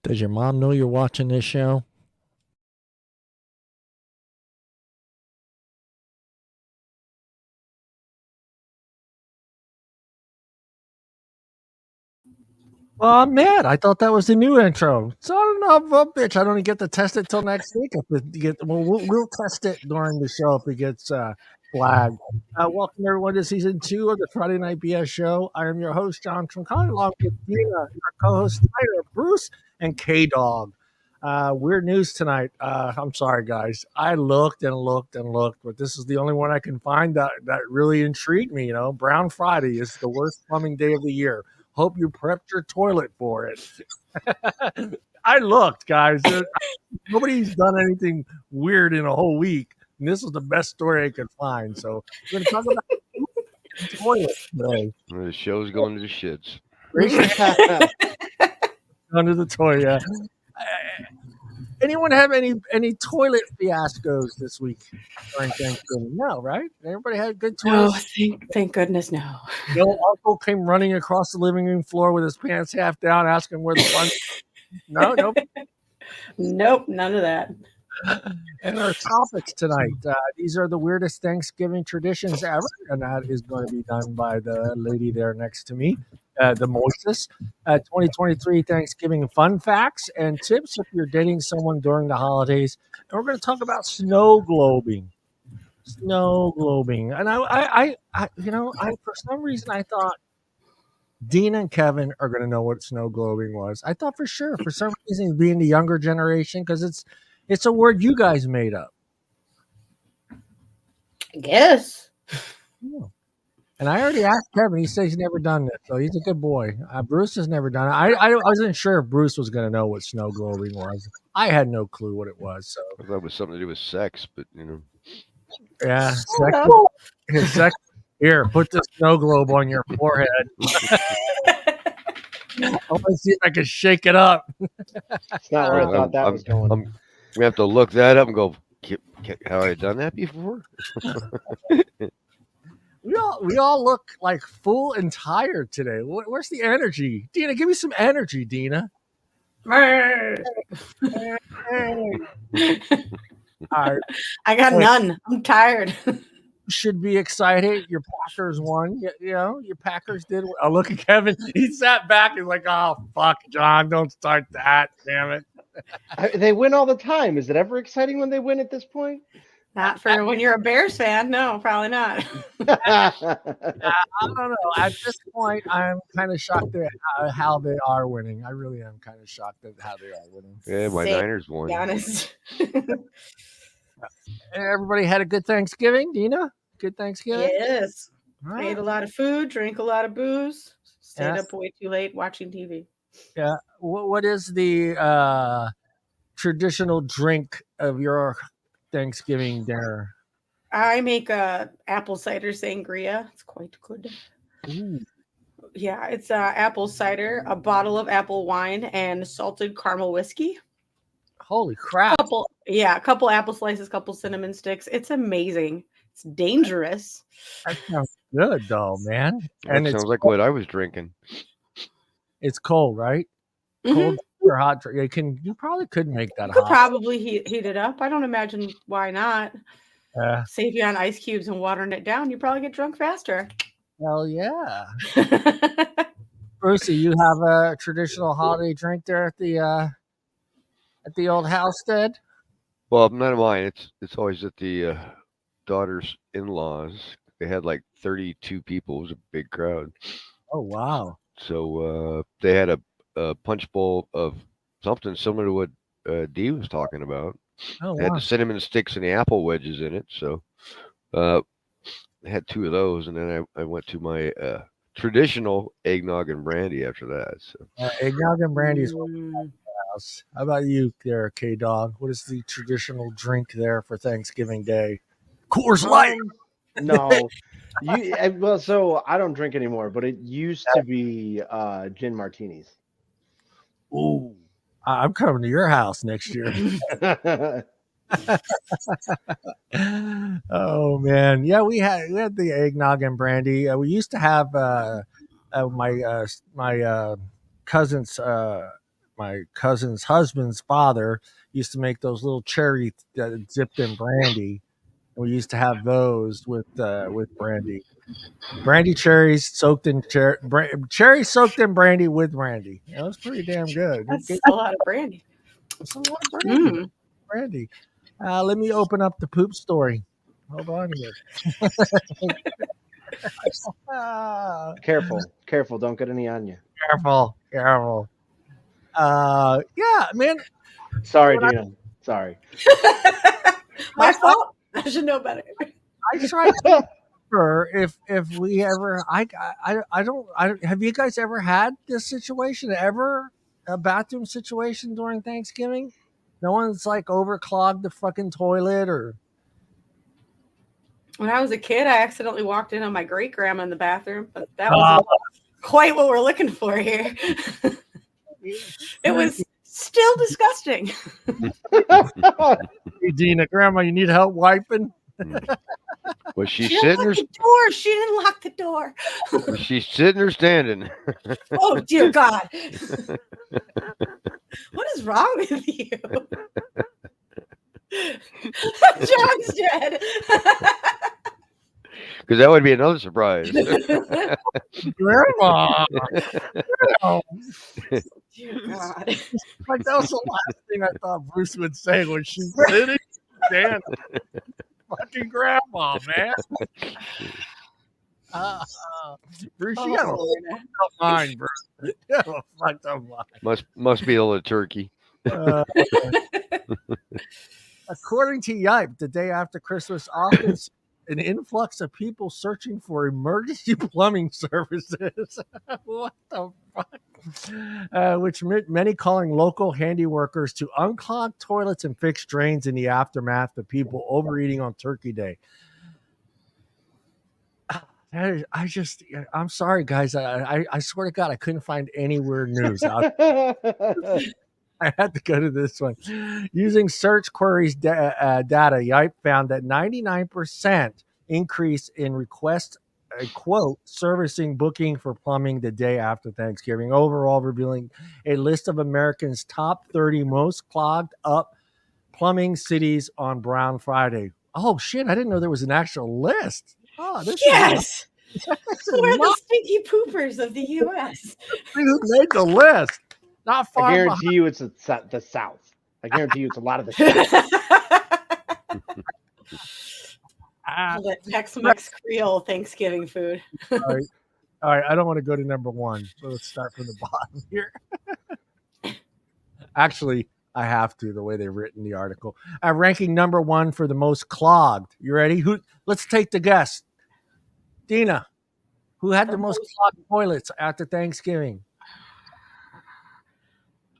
Does your mom know you're watching this show? Well, I'm mad. I thought that was the new intro. Son of a bitch! I don't even get to test it till next week. If it we'll test it during the show if it gets flagged. Welcome everyone to season 2 of the Friday Night BS show. I am your host John Tronconi, along with Deana, your co-host Tyler, Bruce, and K Dog. Weird news tonight. I'm sorry, guys. I looked and looked and looked, but this is the only one I can find that really intrigued me. You know, Brown Friday is the worst plumbing day of the year. Hope you prepped your toilet for it. I looked, guys. Nobody's done anything weird in a whole week. And this was the best story I could find. So we're going to talk about toilet today. The show's going to the shits. Under the toilet. Anyone have any toilet fiascos this week during Thanksgiving? No, right? Everybody had good toilets. No, thank goodness, no. No uncle came running across the living room floor with his pants half down, asking where the fun. No. Nope, none of that. And our topics tonight. These are the weirdest Thanksgiving traditions ever, and that is going to be done by the lady there next to me, the Moises. 2023 Thanksgiving fun facts and tips if you're dating someone during the holidays. And we're going to talk about snow globing. Snow globing. And I for some reason I thought Deana and Kevin are going to know what snow globing was. I thought for sure, for some reason, being the younger generation, because it's a word you guys made up. I guess. Yeah. And I already asked Kevin. He says he's never done this, so he's a good boy. Bruce has never done it. I wasn't sure if Bruce was going to know what snow globing was. I had no clue what it was. So I thought it was something to do with sex, but yeah, sex. Here, put the snow globe on your forehead. I want to see if I can shake it up. It's not where I thought that was going. We have to look that up and go, have I done that before? We all look like full and tired today. Where's the energy? Deana, give me some energy, Deana. All right. I got none. I'm tired. Should be excited. Your Packers won. You know, your Packers did. Oh, look at Kevin. He sat back and like, oh, fuck, John, don't start that. Damn it. They win all the time. Is it ever exciting when they win at this point? Not for when you're a Bears fan. No, probably not. I don't know. At this point, I'm kind of shocked at how they are winning. I really am kind of shocked at how they are winning. Yeah, my Niners won. Be honest. Everybody had a good Thanksgiving, Deana? Good Thanksgiving? Yes. Right. Ate a lot of food, drank a lot of booze, stayed up way too late watching TV. Yeah. What is the traditional drink of your Thanksgiving dinner? I make a apple cider sangria. It's quite good. Ooh. Yeah, it's apple cider, a bottle of apple wine, and salted caramel whiskey. Holy crap. A couple apple slices, couple cinnamon sticks. It's amazing. It's dangerous. That sounds good, though, man. That sounds like what I was drinking. It's cold, right? Mm-hmm. Cold or hot drink. You probably could make that you hot. Could probably heat it up. I don't imagine why not. Save you on ice cubes and watering it down. You probably get drunk faster. Hell yeah. Brucey, you have a traditional holiday drink there at the old house, Dad? Well, none of mine. It's always at the daughter's in-laws. They had like 32 people. It was a big crowd. Oh, wow. So they had a punch bowl of something similar to what Dee was talking about. Oh, they had the cinnamon sticks and the apple wedges in it. So I had 2 of those, and then I went to my traditional eggnog and brandy after that. So eggnog and brandy is what we have in the house. How about you there, K-Dog? What is the traditional drink there for Thanksgiving Day? Coors Light. No. Well, so I don't drink anymore, but it used to be gin martinis. Ooh, I'm coming to your house next year. Oh man, yeah, we had the eggnog and brandy. We used to have my cousin's my cousin's husband's father used to make those little cherry dipped in brandy. We used to have those with brandy. Brandy cherries soaked in cherries soaked in brandy with brandy. It was pretty damn good. That's a lot of brandy. It's a lot of brandy. Mm. Brandy. Let me open up the poop story. Hold on here. Careful. Don't get any on you. Careful. Yeah, man. Sorry, Deana. Sorry. My fault. I should know better. I tried to remember if we ever. I don't. Have you guys ever had this situation? Ever a bathroom situation during Thanksgiving? No one's like overclogged the fucking toilet or. When I was a kid, I accidentally walked in on my great grandma in the bathroom, but that wasn't quite what we're looking for here. It was still disgusting. Hey, Deana, Grandma, you need help wiping? Was she She sitting or didn't lock the door. She didn't lock the door. was she sitting or standing? Oh, dear God. What is wrong with you? John's dead. Because that would be another surprise. Grandma. Oh, Dear God. like that was the last thing I thought Bruce would say when she's sitting. Damn, fucking grandma, man. Bruce, you got a fucked up mind, Bruce. You have a fucked up mind. Must be a little turkey. According to Yipe, the day after Christmas often sees an influx of people searching for emergency plumbing services. What the fuck? Which many calling local handy workers to unclog toilets and fix drains in the aftermath of people overeating on Turkey Day. I'm sorry, guys. I swear to God, I couldn't find any weird news. I had to go to this one. Using search queries data, Yipe found that 99% increase in request, quote, servicing booking for plumbing the day after Thanksgiving, overall revealing a list of Americans' top 30 most clogged up plumbing cities on Brown Friday. Oh, shit. I didn't know there was an actual list. Oh, this Yes. is We're the stinky poopers of the U.S. who made the list. Not far I guarantee you it's the South. I guarantee you it's a lot of the South. The Tex-Mex Creole Thanksgiving food. All right. I don't want to go to number one. So let's start from the bottom here. Actually, I have to, the way they've written the article. Ranking number one for the most clogged. You ready? Let's take the guess. Deana, who had the most clogged toilets after Thanksgiving?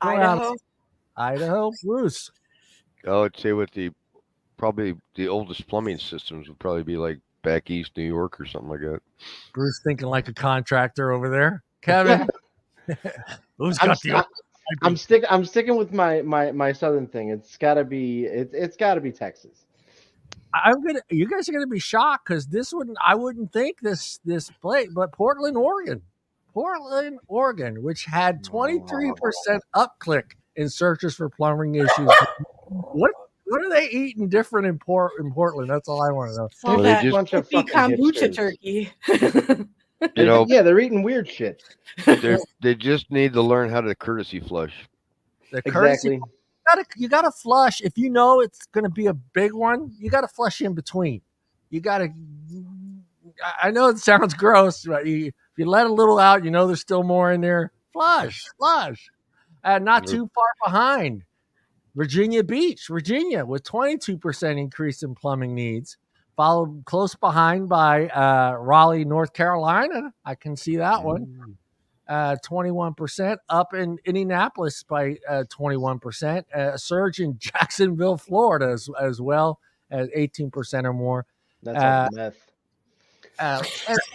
Idaho. Bruce. I would say probably the oldest plumbing systems would probably be like back east New York or something like that. Bruce thinking like a contractor over there. Kevin. Who's got I'm sticking with my southern thing. It's gotta be Texas. You guys are gonna be shocked because I wouldn't think this place, but Portland, Oregon, which had 23% upclick in searches for plumbing issues. What are they eating different in Portland? That's all I want to know. Well, they that just- bunch of fucking kombucha hipsters. turkey. You know, Yeah, they're eating weird shit. they just need to learn how to courtesy flush. The courtesy, you gotta flush. If you know it's gonna be a big one, you gotta flush in between. You gotta. I know it sounds gross, but if you let a little out, you know there's still more in there. Flush. Not too far behind. Virginia Beach, Virginia, with 22% increase in plumbing needs, followed close behind by Raleigh, North Carolina. I can see that one. 21%, up in Indianapolis by 21%, a surge in Jacksonville, Florida as well as 18% or more. That's all meth.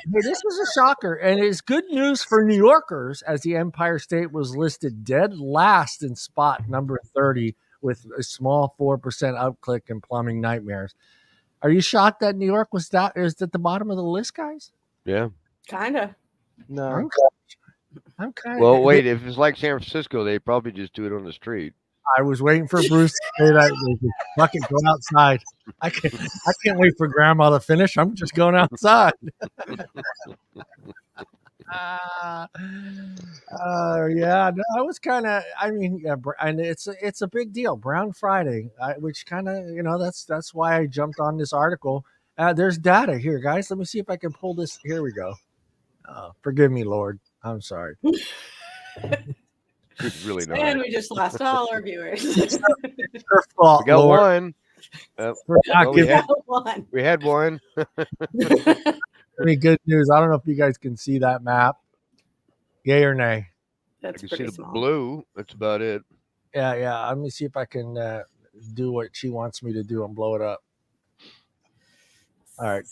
This was a shocker, and it's good news for New Yorkers as the Empire State was listed dead last in spot number 30 with a small 4% upclick in plumbing nightmares. Are you shocked that New York is at the bottom of the list, guys? Yeah. Kinda. No. I'm kind of. Well, wait. If it's like San Francisco, they probably just do it on the street. I was waiting for Bruce to say that. Fucking go outside. I can't wait for Grandma to finish. I'm just going outside. Yeah, no, I was kind of. I mean, yeah, and it's a big deal. Brown Friday, which kind of that's why I jumped on this article. There's data here, guys. Let me see if I can pull this. Here we go. Forgive me, Lord. I'm sorry. Really not. And we just lost all our viewers. It's your fault, We got Lord. one. For not Well, giving we had one. any good news. I don't know if you guys can see that map. Yay or nay? I That's can see pretty the small. blue. That's about it. Yeah. Let me see if I can do what she wants me to do and blow it up. All right.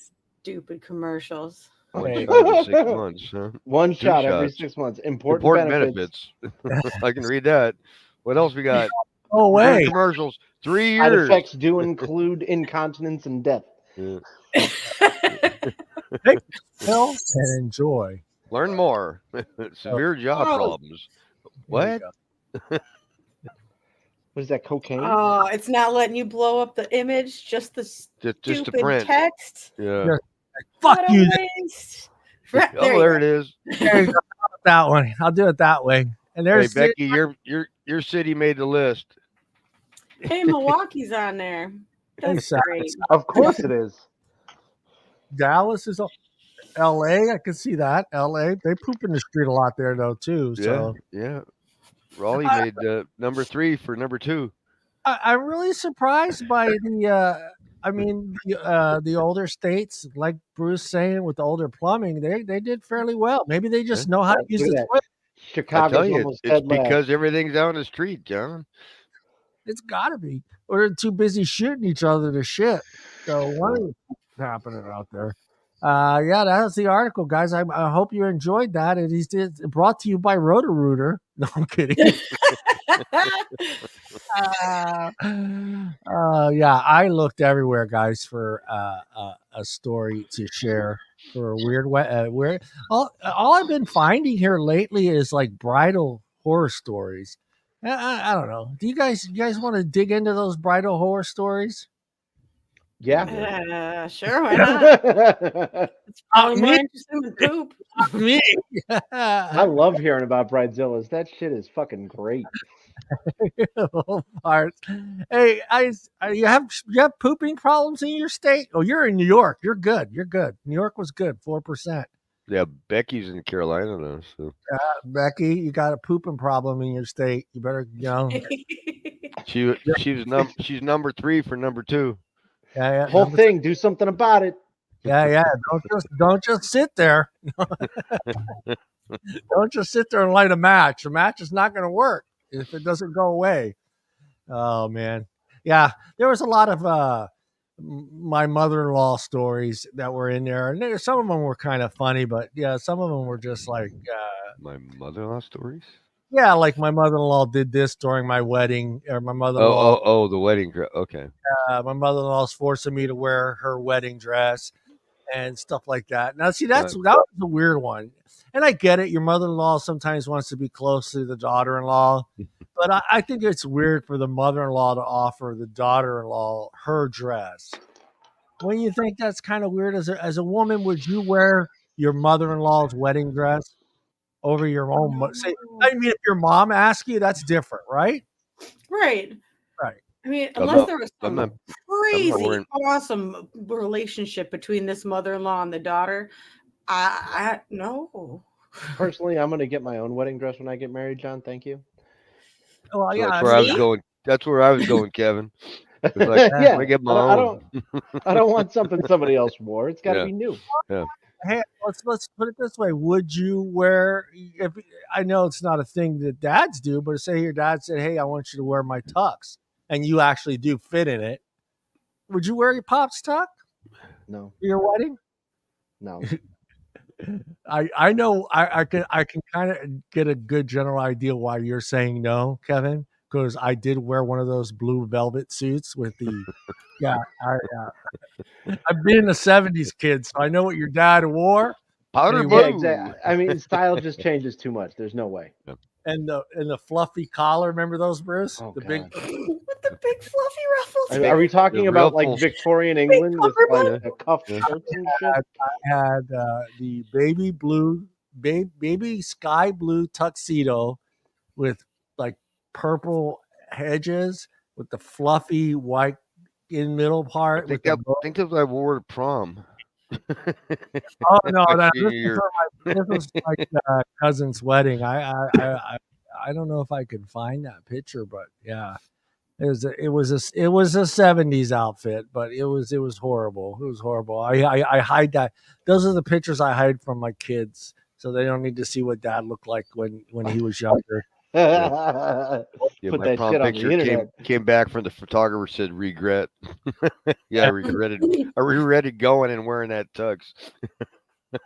Stupid commercials. One Hey. shot every 6 months. Huh? One shot every shots. 6 months. Important benefits. I can read that. What else we got? Oh wait. Commercials. 3 Side years. effects do include incontinence and death. Yeah. Pill and enjoy. Learn more. Severe job Oh. problems. There you What? go. What is that, cocaine? Oh, it's not letting you blow up the image, just the Just to stupid print. text. Yeah. Yeah. Fuck What a you. waste. Right, Oh, there it is. There you go. That one. I'll do it that way. And Hey there's Becky, your city made the list. Hey, Milwaukee's on there. That's Sam. great. Of course it is. Dallas is L.A. I can see that. L.A. They poop in the street a lot there though too. So Yeah. Raleigh made number 3 for number 2. I'm really surprised by the older states, like Bruce saying, with the older plumbing, they did fairly well. Maybe they just know how to use Look the at toilet. I Chicago's tell you, almost it's dead last. because everything's out on the street, John. It's got to be. Or they're too busy shooting each other to shit. So what is happening out there? Yeah, that was the article, guys. I hope you enjoyed that. It's brought to you by Roto-Rooter. No, I'm kidding. Yeah, I looked everywhere, guys, for a story to share for a weird. All I've been finding here lately is like bridal horror stories. I don't know. Do you guys want to dig into those bridal horror stories? Yeah. Sure, why not? It's probably Me? more interesting than poop. Me. I love hearing about bridezillas. That shit is fucking great. Parts. Hey, you have pooping problems in your state? Oh, you're in New York. You're good. New York was good. 4%. Yeah, Becky's in Carolina now. So Becky, you got a pooping problem in your state. You better, she's number 3 for number 2. Yeah. Whole thing, do something about it. Yeah. Don't just sit there. Don't just sit there and light a match. A match is not going to work if it doesn't go away. Oh man, yeah. There was a lot of my mother-in-law stories that were in there, and some of them were kind of funny, but yeah, some of them were just like My mother-in-law stories. yeah, like my mother-in-law did this during my wedding, or my mother-in-law. Oh, the wedding dress. Okay. My mother-in-law's forcing me to wear her wedding dress and stuff like that. Now, see, that was a weird one, and I get it. Your mother-in-law sometimes wants to be close to the daughter-in-law, but I think it's weird for the mother-in-law to offer the daughter-in-law her dress. When you think that's kind of weird, as a woman, would you wear your mother-in-law's wedding dress over your own? I mean, if your mom asks you, that's different, right? Right. I mean, I'm unless not- there was I'm some not crazy, wearing- awesome relationship between this mother-in-law and the daughter, I no. Personally, I'm gonna get my own wedding dress when I get married, John. Thank you. Well, So yeah, that's where I was see? going. That's where I was going, Kevin. It's like, Yeah, I get my I own. I don't want something somebody else wore. It's got to Yeah. be new. Hey, let's put it this way: would you wear? If I know it's not a thing that dads do, but say your dad said, "Hey, I want you to wear my tux," and you actually do fit in it, would you wear your pop's tux No, for your wedding? no. I know I can kind of get a good general idea why you're saying no, Kevin, because I did wear one of those blue velvet suits with the I've been in the 70s kid, so I know what your dad wore. Powder They blue. Yeah, exactly. I mean, style just changes too much. There's no way. and the fluffy collar. Remember those, Bruce? Oh, the God. With the big fluffy ruffles. Are we talking the about real like Victorian England with like cummerbund. the cuffed shirts and shit? I had the baby sky blue tuxedo with like purple edges with the fluffy white in middle I part with think the that think that's what I wore to prom. oh no, My no, senior year. this was like cousin's wedding. I don't know if I could find that picture, but yeah, it was a 70s outfit, but it was horrible. It was horrible. I hide that. Those are the pictures I hide from my kids, so they don't need to see what dad looked like when he was younger. Yeah, Put my that prom shit on the picture internet. came back from the photographer, said regret. Yeah, I regretted going and wearing that tux.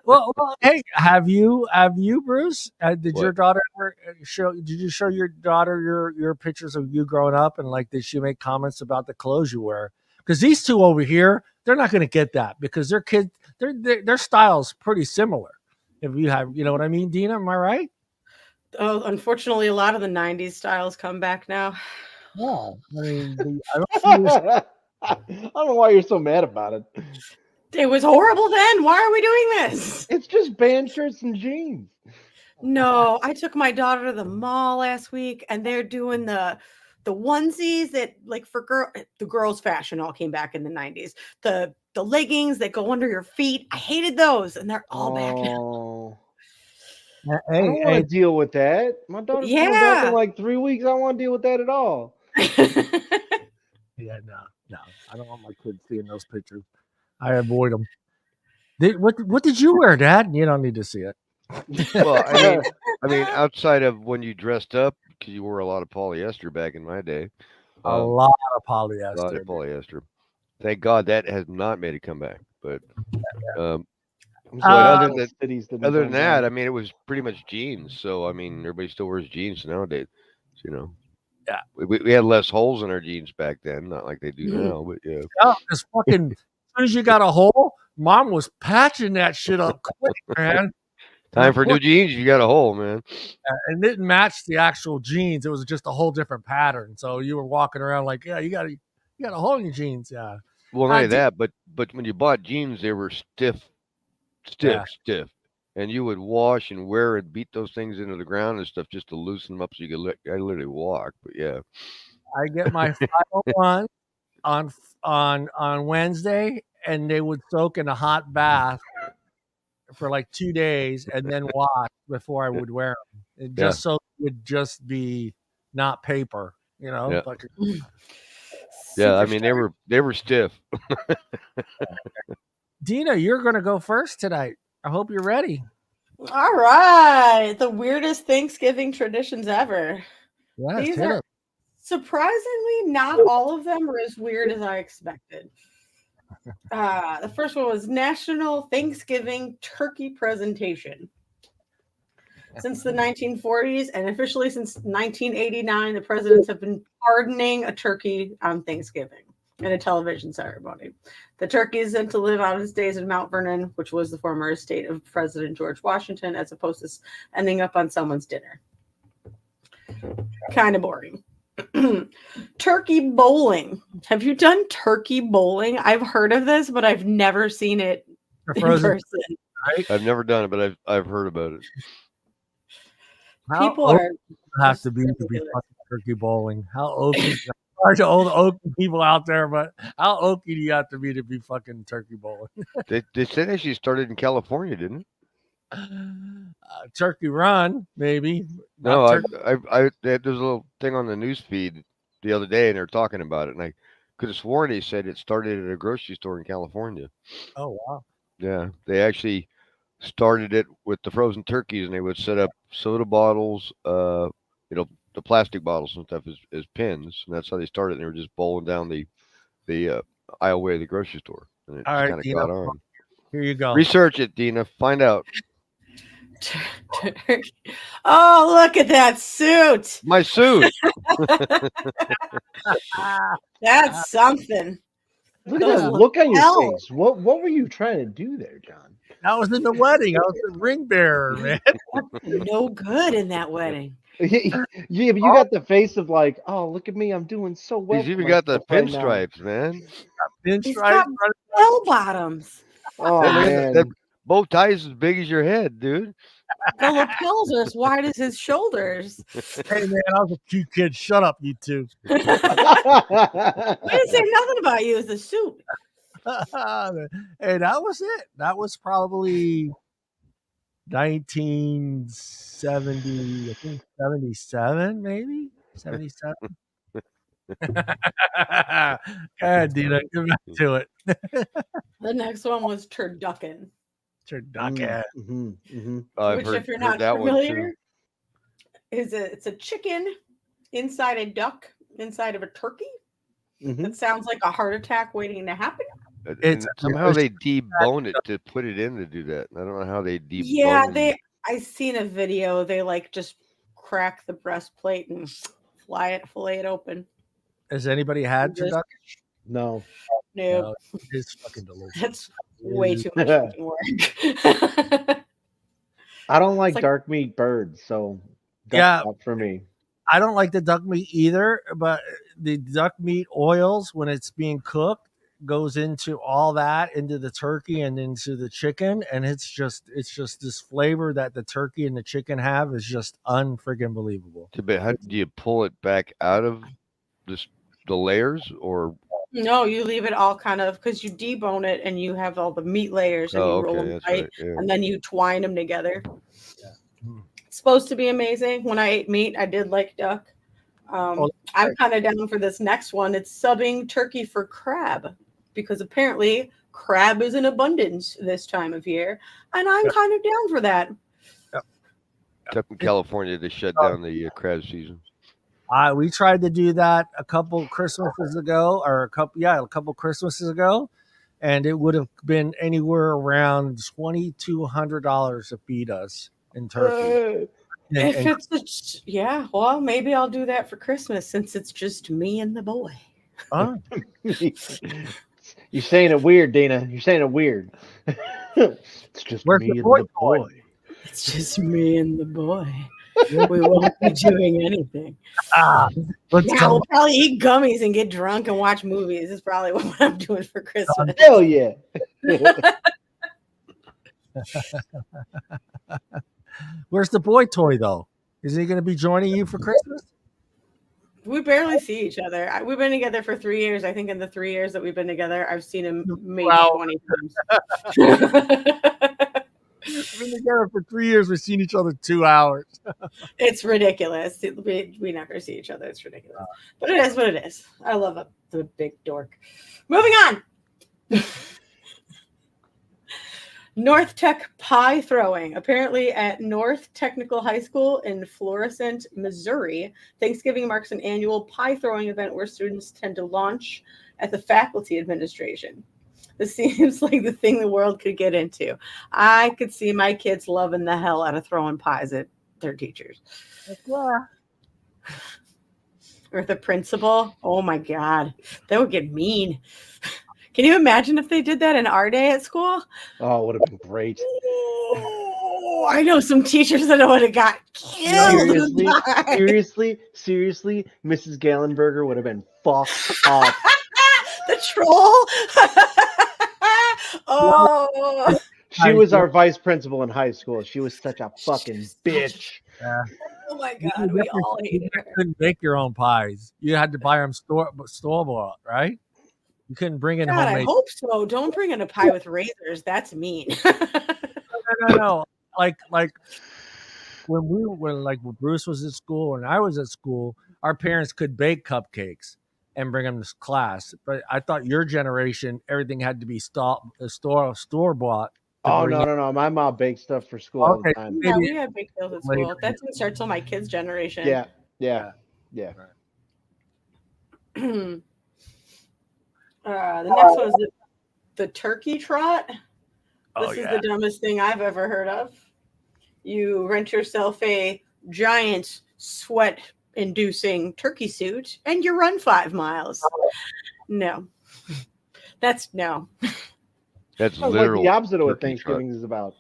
Well, hey, have you, Bruce? Did your What? daughter ever show? Did you show your daughter your pictures of you growing up, and like, did she make comments about the clothes you wear? Because these two over here, they're not going to get that because their kids, their style's pretty similar. If you have, you know what I mean, Deana, am I right? Oh, unfortunately, a lot of the '90s styles come back now. Yeah, I mean, I don't see this. I don't know why you're so mad about it. It was horrible then. Why are we doing this? It's just band shirts and jeans. No, I took my daughter to the mall last week, and they're doing the onesies that like for the girls' fashion all came back in the '90s. The leggings that go under your feet. I hated those, and they're all back now. Oh, I Hey, don't want to deal with that. My daughter's coming back in Yeah. like 3 weeks. I don't want to deal with that at all. yeah, no, I don't want my kids seeing those pictures. I avoid them. What did you wear, Dad? You don't need to see it. Well, I mean, outside of when you dressed up, because you wore a lot of polyester back in my day. A Um, lot of a lot of polyester. polyester. Thank God that has not made a comeback. But I'm so glad other those than cities didn't other come than that, down. I mean, it was pretty much jeans. So I mean, everybody still wears jeans nowadays. You know, Yeah. we had less holes in our jeans back then, not like they do now. But yeah, Oh, this fucking as soon as you got a hole, Mom was patching that shit up quick, man. time for new jeans. You got a hole, man. And it didn't match the actual jeans. It was just a whole different pattern. So you were walking around like, yeah, you got a hole in your jeans. Yeah. Well, not only that, but when you bought jeans, they were stiff, Yeah. and you would wash and wear and beat those things into the ground and stuff just to loosen them up so you could I literally walk. But yeah, I get my final one on Wednesday, and they would soak in a hot bath for like 2 days and then wash before I would wear them. Just so it would just be not paper, you know. Yeah. Like, yeah. I mean, they were stiff. Deana, you're going to go first tonight. I hope you're ready. All right. The weirdest Thanksgiving traditions ever. Yes, These hit are it. surprisingly not all of them are as weird as I expected. The first one was National Thanksgiving Turkey Presentation. Since the 1940s and officially since 1989, the presidents have been pardoning a turkey on Thanksgiving in a television ceremony. The turkey is sent to live out its days in Mount Vernon, which was the former estate of President George Washington, as opposed to ending up on someone's dinner. Kind of boring. Turkey bowling. Have you done turkey bowling? I've heard of this, but I've never seen it in person. Right? I've never done it, but I've heard about it. People are have to be fucking turkey bowling. How oaky? Sorry to all the oaky people out there, but how oaky do you have to be fucking turkey bowling? They said actually started in California, didn't it? Turkey Run, maybe. No, there's a little thing on the news feed the other day, and they're talking about it, and I could have sworn they said it started at a grocery store in California. Oh wow! Yeah, they actually started it with the frozen turkeys, and they would set up soda bottles, the plastic bottles and stuff as pins, and that's how they started. They were just bowling down the aisleway of the grocery store, and it just kind of got on. Here you go. Research it, Deana. Find out. Oh, look at that suit. My suit. That's something. Look at that look on your face. What were you trying to do there, John? That was in the wedding. I was the ring bearer, man. No good in that wedding. You got the face of like, oh, look at me, I'm doing so well. He's for even got the myself right now." pinstripes, man. He's Pinstripe. got bell bottoms. Oh Hey, man, man, that bow tie's as big as your head, dude. The lapels are as wide as his shoulders. Hey, man, I was a cute kid. Shut up, you two. We didn't say nothing about you as a suit. Hey, that was it. That was probably 1970, I think 77, maybe 77. Go ahead, Dina. Get back to it. The next one was turducken, Turducken. I've which, heard, if you're heard not that one familiar, too. it's a chicken inside a duck inside of a turkey. Mhm. That sounds like a heart attack waiting to happen. And somehow they debone it to put it in to do that. I don't know how they debone. Yeah, I seen a video. They like just crack the breastplate and fillet it open. Has anybody had Just- turducken? No. No, It's fucking delicious. that's way too much fucking work. I don't like like- dark meat birds, so that's Yeah. not for me. I don't like the duck meat either, but the duck meat oils, when it's being cooked, goes into all that, into the turkey and into the chicken, and it's just this flavor that the turkey and the chicken have is just unfreaking believable. But how do you pull it back out of the layers, or No, you leave it all kind of because you debone it and you have all the meat layers and you roll them that's tight right. Yeah. and then you twine them together. Mm. It's supposed to be amazing. When I ate meat, I did like duck. I'm kind of down for this next one. It's subbing turkey for crab because apparently crab is in abundance this time of year, and I'm kind of down for that. Up in California, they shut down the crab season. We tried to do that a couple Christmases ago, a couple Christmases ago, and it would have been anywhere around $2,200 to feed us in turkey. Well, maybe I'll do that for Christmas since it's just me and the boy. You're saying it weird, Dana. You're saying it weird. It's just Where's me the and boy the boy. It's just me and the boy. We won't be doing anything. Let's Yeah, go. we'll probably eat gummies and get drunk and watch movies. Is probably what I'm doing for Christmas. Hell yeah. Where's the boy toy though? Is he going to be joining you for Christmas? We barely see each other. We've been together for 3 years. I think in the 3 years that we've been together, I've seen him maybe 20 times. We've been together for 3 years. We've seen each other 2 hours. It's ridiculous. We never see each other. It's ridiculous. But it is what it is. I love the big dork. Moving on. North Tech pie throwing. Apparently at North Technical High School in Florissant, Missouri, Thanksgiving marks an annual pie throwing event where students tend to launch at the faculty administration. This seems like the thing the world could get into. I could see my kids loving the hell out of throwing pies at their teachers. Yeah. Or the principal. Oh my God. That would get mean. Can you imagine if they did that in our day at school? Oh, it would have been great. Oh, I know some teachers that would have got killed. Seriously, Mrs. Gallenberger would have been fucked up. The troll. Oh. She was our vice principal in high school. She was such a fucking bitch. Oh my God, we all hated her. You couldn't make your own pies. You had to buy them store bought, right? You couldn't bring in God, I homemade. hope so. Don't bring in a pie with razors. That's mean. No. Like when Bruce was at school and I was at school, our parents could bake cupcakes and bring them to class. But I thought your generation, everything had to be store bought. Oh no! My mom baked stuff for school all the time. Yeah, we had bake sales at school. That didn't start till my kids' generation. Yeah. The next one is the turkey trot. This is the dumbest thing I've ever heard of. You rent yourself a giant sweat-inducing turkey suit and you run 5 miles. No. That's no. That's Sounds literal. like the opposite of what turkey truck. Thanksgiving is about.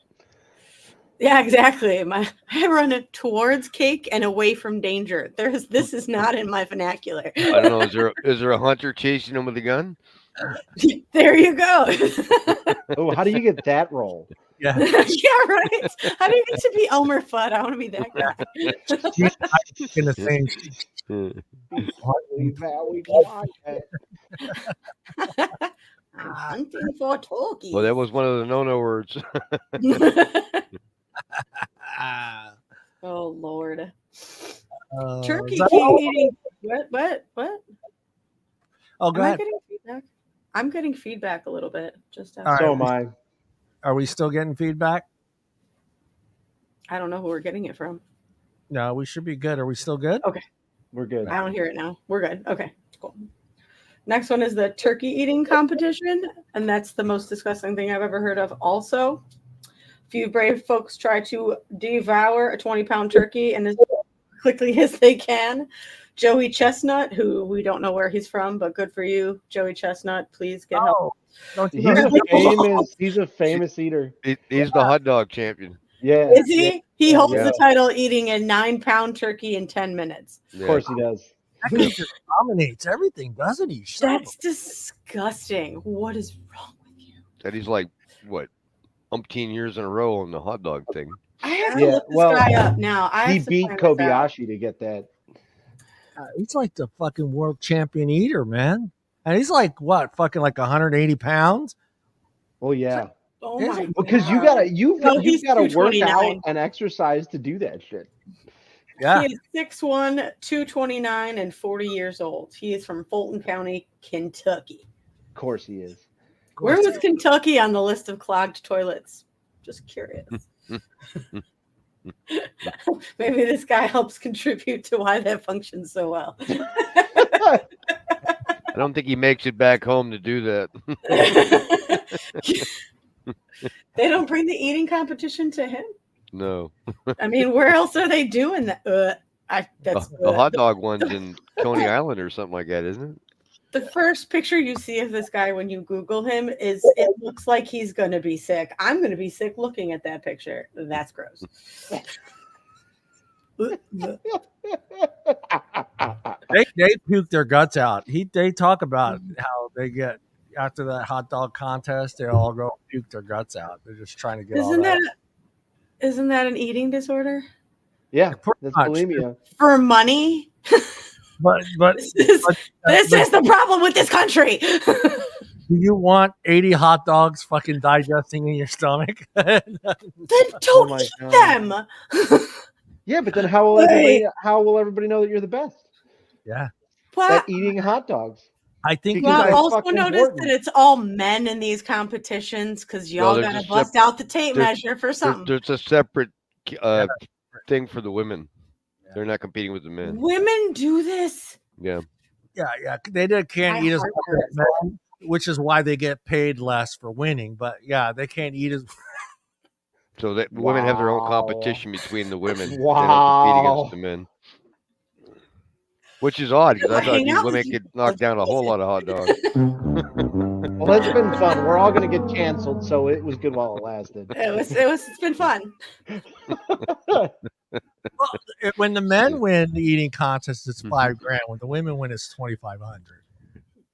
Yeah, exactly. I run it towards cake and away from danger. This is not in my vernacular. I don't know. Is there a hunter chasing him with a gun? There you go. Oh, how do you get that role? Yeah. Yeah, right. How do you get to be Elmer Fudd? I want to be that guy. In the same. Hunting for turkeys. Well, that was one of the no-no words. Oh Lord. Is Turkey that king all? eating. What? Oh, go Am I ahead. getting feedback? I'm getting feedback a little bit. Just All right. So am I. Are we still getting feedback? I don't know who we're getting it from. No, we should be good. Are we still good? We're good. I don't hear it now. We're good. Okay, cool. Next one is the turkey eating competition, and that's the most disgusting thing I've ever heard of. Also, a few brave folks try to devour a 20-pound turkey and as quickly as they can. Joey Chestnut, who we don't know where he's from, but good for you, Joey Chestnut. Please get help. Oh, don't you know He's a famous eater. He's the hot dog champion. Yeah. Is he? Yeah. He holds Yeah. the title eating a 9-pound turkey in 10 minutes. Of course he does. that guy just dominates everything, doesn't he? That's disgusting. What is wrong with you? That he's like what, umpteen years in a row on the hot dog thing. I have to Yeah, look this well, guy up now. He beat Kobayashi to get that. He's like the fucking world champion eater, man. And he's like what, fucking like 180 pounds? Well, yeah. Oh my Because you God. gotta you've No, he's gotta work 229. out and exercise to do that shit. Yeah. He is 6'1", 229, and 40 years old. He is from Fulton County, Kentucky. Of course he is. Where was Kentucky on the list of clogged toilets? Just curious. Maybe this guy helps contribute to why that functions so well. I don't think he makes it back home to do that. They don't bring the eating competition to him? No. I mean, where else are they doing that? The hot dog one's in Coney Island or something like that, isn't it? The first picture you see of this guy when you Google him is it looks like he's going to be sick. I'm going to be sick looking at that picture. That's gross. They puke their guts out. They talk about how they get after that hot dog contest, they all go puke their guts out. They're just trying to get all that. Isn't that an eating disorder? Yeah, Pretty that's much. bulimia. For money? But This is the problem with this country. do you want 80 hot dogs fucking digesting in your stomach? Then Oh don't my eat God. them. Yeah, but then how will everybody know that you're the best Yeah. What? at eating hot dogs? I think Because Well, that's also fucking notice important. that it's all men in these competitions because y'all there's gotta a bust out the tape there's- measure for something. There's a separate thing for the women. They're not competing with the men. Women do this. Yeah. yeah. They can't My eat as heart much as hurts. men, which is why they get paid less for winning. But yeah, they can't eat as So that women have their own Wow. competition between the women. They don't Wow. compete against the men. Which is odd because I Hang thought you out women with you. could knock down a whole lot of hot dogs. Well, it's been fun. We're all gonna get canceled, so it was good while it lasted. It's been fun. when the men win the eating contest, it's $5,000. When the women win, it's $2,500.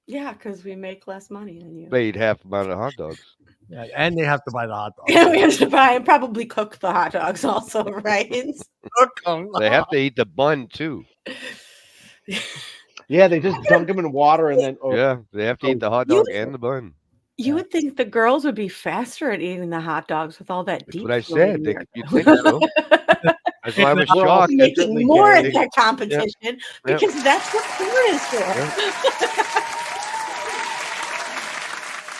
Yeah, because we make less money than you. They eat half the amount of hot dogs. Yeah, and they have to buy the hot dogs. Yeah, we have to buy and probably cook the hot dogs also, right? They have to eat the bun too. Yeah, they just dunk them in water and then Yeah, they have to eat the hot dog and the bun. You would think the girls would be faster at eating the hot dogs with all that That's deep. what I throating said. there. You'd think so. That's why I was We're all shocked. Making more at They- that competition because that's what porn is for.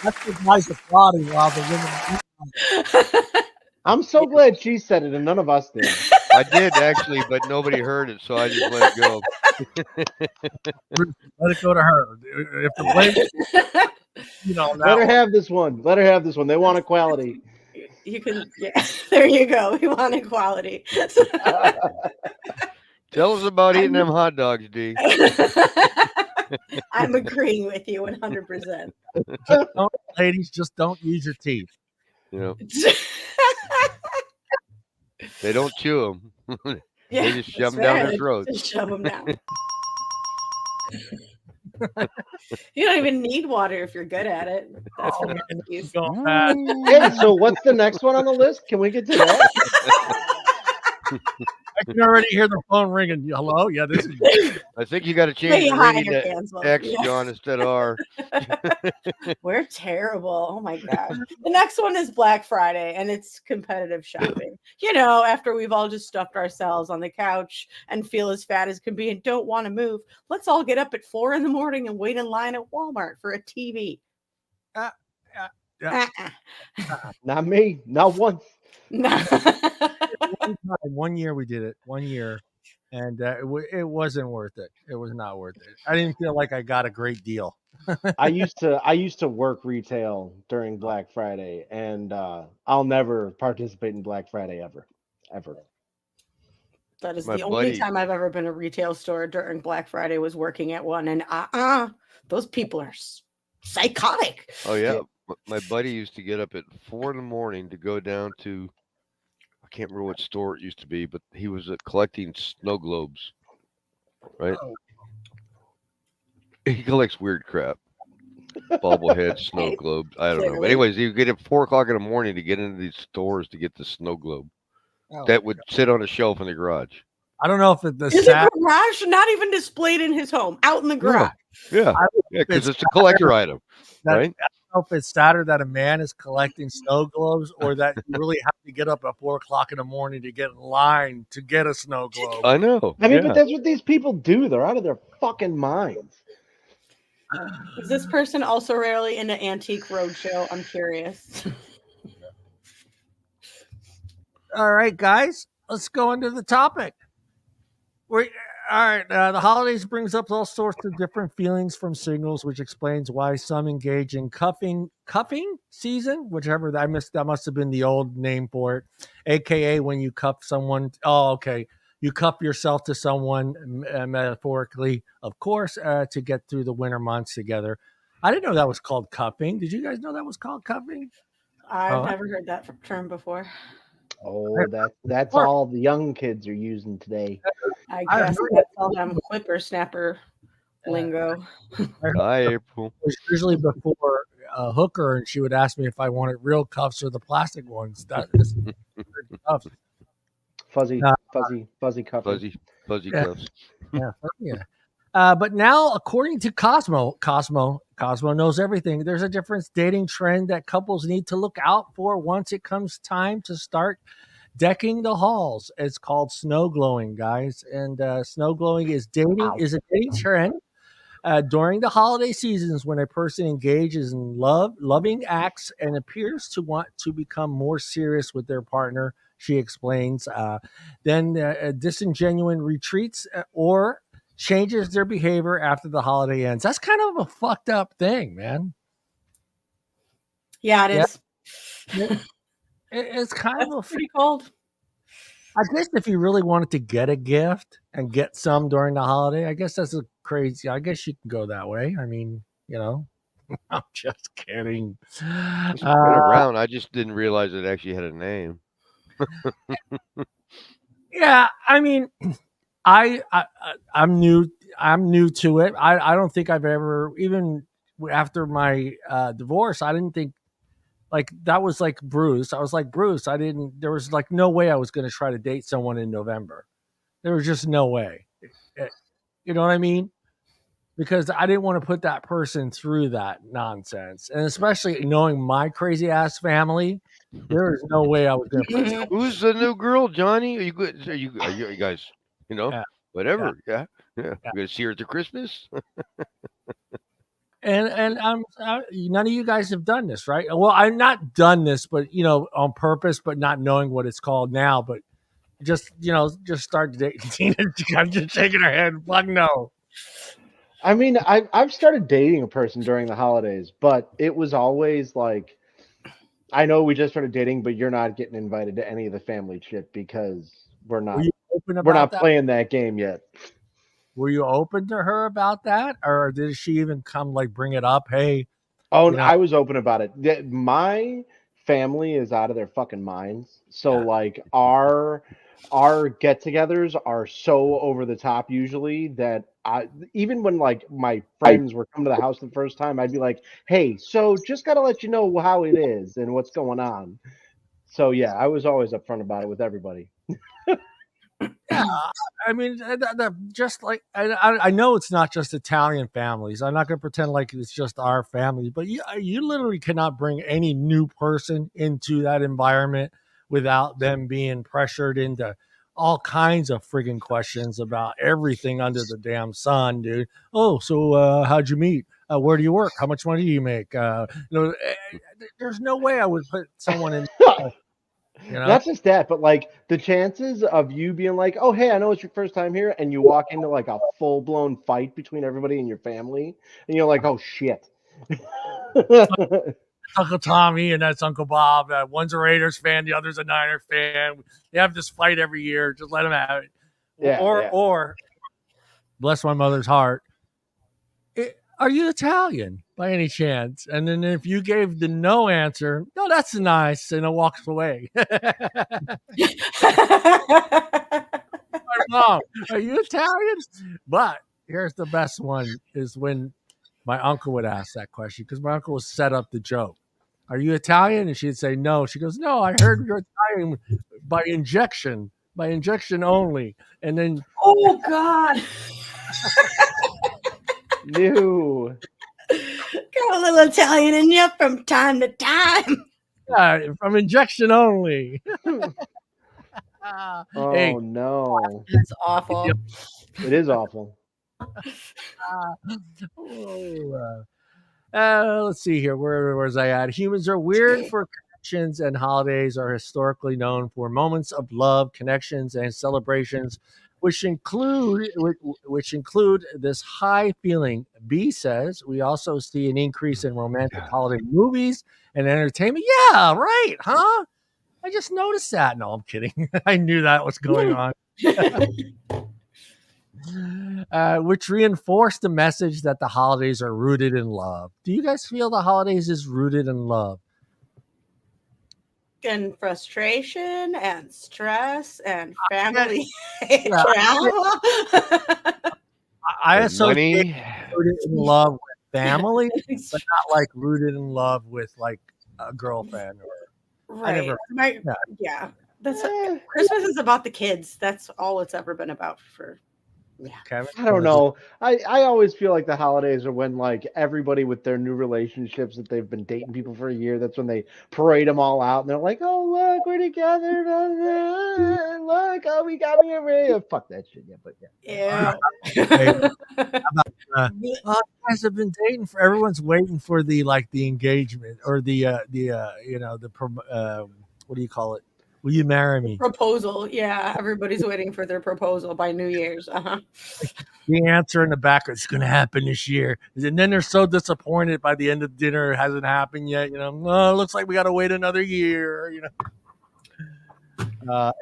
That's the guys applauding while the women. I'm so glad she said it and none of us did. I did actually, but nobody heard it, so I just let it go. Let it go to her. If the women, Let her have this one. Let her have this one. They want equality. You can, yeah. There you go. We want equality. Tell us about eating them hot dogs, D. I'm agreeing with you 100%. Ladies, just don't use your teeth. You know, they don't chew them. Yeah, They just shove them that's down their right. throats. Just shove them down. You don't even need water if you're good at it. That's for the monkeys. Going bad. Hey, so what's the next one on the list? Can we get to that? I can already hear the phone ringing. Hello? Yeah, this is. I think you got to Say change the hi ringing or to cancel. X, Yeah. John, instead of R. We're terrible. Oh my gosh. The next one is Black Friday, and it's competitive shopping. You know, after we've all just stuffed ourselves on the couch and feel as fat as can be and don't want to move, let's all get up at 4 a.m. and wait in line at Walmart for a TV. Yeah. Not me. Not once. No. One year we did it. 1 year. And it wasn't worth it. It was not worth it. I didn't feel like I got a great deal. I used to work retail during Black Friday, and I'll never participate in Black Friday ever. That is My the only buddy- time I've ever been a retail store during Black Friday was working at one. And those people are psychotic. Oh yeah, my buddy used to get up at 4 in the morning to go down to, I can't remember what store it used to be, but he was collecting snow globes, right? Oh. He collects weird crap, bobbleheads, snow globes. I don't know. But Clearly. anyways, he would get up 4 o'clock in the morning to get into these stores to get the snow globe Oh, that would sit on a shelf in the garage. I don't know if the In sad. the garage, not even displayed in his home, out in the garage. Yeah, because it's a collector item, That- right? I don't know if it's sadder that a man is collecting snow globes or that you really have to get up at 4 o'clock in the morning to get in line to get a snow globe. I know. I mean, yeah. but that's what these people do. They're out of their fucking minds. Is this person also rarely into Antique Roadshow? I'm curious. All right, guys, let's go into the topic. All right. The holidays brings up all sorts of different feelings from singles, which explains why some engage in cuffing season, whichever that must have been the old name for it, aka when you cuff someone. Oh, okay. You cuff yourself to someone metaphorically, of course, to get through the winter months together. I didn't know that was called cuffing. Did you guys know that was called cuffing? I've never heard that term before. Oh, that's all the young kids are using today. I guess that's all them whippersnapper lingo. Hi, April. It was usually before a hooker, and she would ask me if I wanted real cuffs or the plastic ones. That is tough. Fuzzy cuffing. Fuzzy Yeah. cuffs. Yeah. But now, according to Cosmo knows everything. There's a different dating trend that couples need to look out for once it comes time to start decking the halls. It's called snow glowing, guys. And snow glowing is a dating trend during the holiday seasons when a person engages in loving acts and appears to want to become more serious with their partner. She explains. Then disingenuous retreats or changes their behavior after the holiday ends. That's kind of a fucked up thing, man. Yeah, it is. It's kind of Pretty cold. I guess if you really wanted to get a gift and get some during the holiday, I guess that's a crazy. I guess you can go that way. I mean, I'm just kidding. It's been around. I just didn't realize it actually had a name. Yeah, I mean, I'm new to it. I don't think I've ever, even after my divorce, I didn't think like that was like Bruce. I was like Bruce. There was like no way I was going to try to date someone in November. There was just no way. You know what I mean? Because I didn't want to put that person through that nonsense, and especially knowing my crazy ass family, there is no way I was going to put someone. Who's the new girl, Johnny? Are you good? Are you guys? Yeah. Whatever. Yeah. You gonna see her at the Christmas? And none of you guys have done this, right? Well, I've not done this, but on purpose, but not knowing what it's called now. But just start dating. Tina, I'm just shaking her head. Fuck no. I mean, I've started dating a person during the holidays, but it was always like, I know we just started dating, but you're not getting invited to any of the family shit because we're not Were you open about that? playing that game yet. Were you open to her about that, or did she even come like bring it up? Hey, Oh, you know, I was open about it. My family is out of their fucking minds. So yeah, like our get-togethers are so over the top usually that I even when like my friends were coming to the house the first time, I'd be like, "Hey, so just got to let you know how it is and what's going on." So yeah, I was always upfront about it with everybody. yeah. I mean, just like I know it's not just Italian families. I'm not going to pretend like it's just our family, but you literally cannot bring any new person into that environment without them being pressured into all kinds of friggin' questions about everything under the damn sun, dude. Oh, so how'd you meet? Where do you work? How much money do you make? There's no way I would put someone in. You know, Not just that, but like the chances of you being like, "Oh, hey, I know it's your first time here," and you walk into like a full-blown fight between everybody in your family, and you're like, "Oh shit." Uncle Tommy and that's Uncle Bob. One's a Raiders fan, the other's a Niner fan. They have this fight every year. Just let them have it. Yeah, Or, yeah. or bless my mother's heart. Are you Italian by any chance? And then if you gave the no answer, no, that's nice, and it walks away. Mom, are you Italian? But here's the best one: is when my uncle would ask that question because my uncle would set up the joke. Are you Italian? And she'd say no. She goes, no, I heard you're Italian by injection only. And then Oh God. New. Got a little Italian in you from time to time. from injection only. Hey, Oh no. That's awful. It is awful. Let's see here. Where was I at? Humans are weird for connections, and holidays are historically known for moments of love, connections, and celebrations, which include this high feeling. B says we also see an increase in romantic holiday movies and entertainment. Yeah, right, huh? I just noticed that. No, I'm kidding. I knew that was going on. Which reinforced the message that the holidays are rooted in love. Do you guys feel the holidays is rooted in love? And frustration and stress and family Yeah, drama. I And associate money. rooted in love with family, but not like rooted in love with like a girlfriend or I Right. never. Yeah. Yeah. That's Eh, Christmas is about the kids. That's all it's ever been about for Kevin, I don't know. I always feel like the holidays are when like everybody with their new relationships that they've been dating people for a year. That's when they parade them all out, and they're like, "Oh look, we're together! Look, oh we got me a ring." Fuck that shit. Yeah, but yeah. yeah. Oh, you guys have been dating for. Everyone's waiting for the engagement or what do you call it? Will you marry me? Proposal. Yeah. Everybody's waiting for their proposal by New Year's. Uh-huh. The answer in the back, it's going to happen this year. And then they're so disappointed by the end of dinner. It hasn't happened yet. Oh, it looks like we got to wait another year.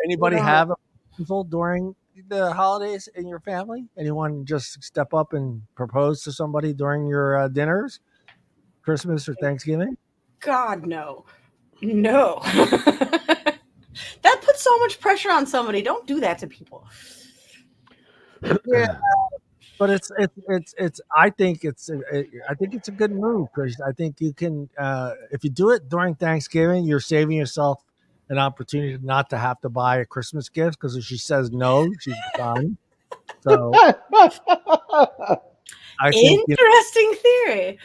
Anybody have a proposal during the holidays in your family? Anyone just step up and propose to somebody during your dinners, Christmas or Thanksgiving? God, no. No. That puts so much pressure on somebody. Don't do that to people. Yeah, but it's. I think it's a good move because I think you can if you do it during Thanksgiving, you're saving yourself an opportunity not to have to buy a Christmas gift because if she says no, she's done. So I think Interesting theory.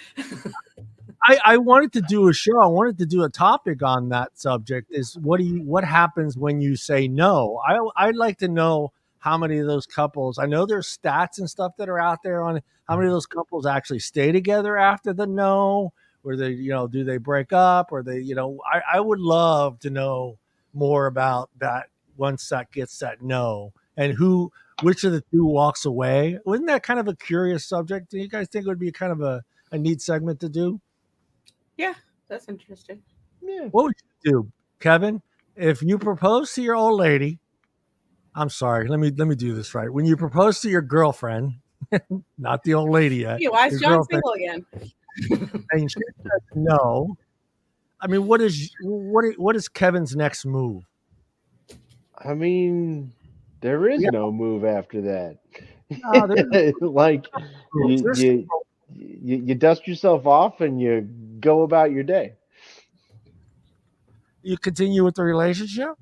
I wanted to do a show. I wanted to do a topic on that subject. Is what happens when you say no? I'd like to know how many of those couples. I know there's stats and stuff that are out there on how many of those couples actually stay together after the no, or they do they break up, or they I would love to know more about that once that gets that no and which of the two walks away. Wasn't that kind of a curious subject? Do you guys think it would be kind of a neat segment to do? Yeah, that's interesting. Yeah. What would you do, Kevin, if you propose to your old lady I'm sorry. Let me do this right. When you propose to your girlfriend, not the old lady yet, Hey, why is your John girlfriend, single again? and she says no. I mean, what is Kevin's next move? I mean, there is Yeah. no move after that. No, there's Like rules. you, you you dust yourself off and you go about your day. You continue with the relationship,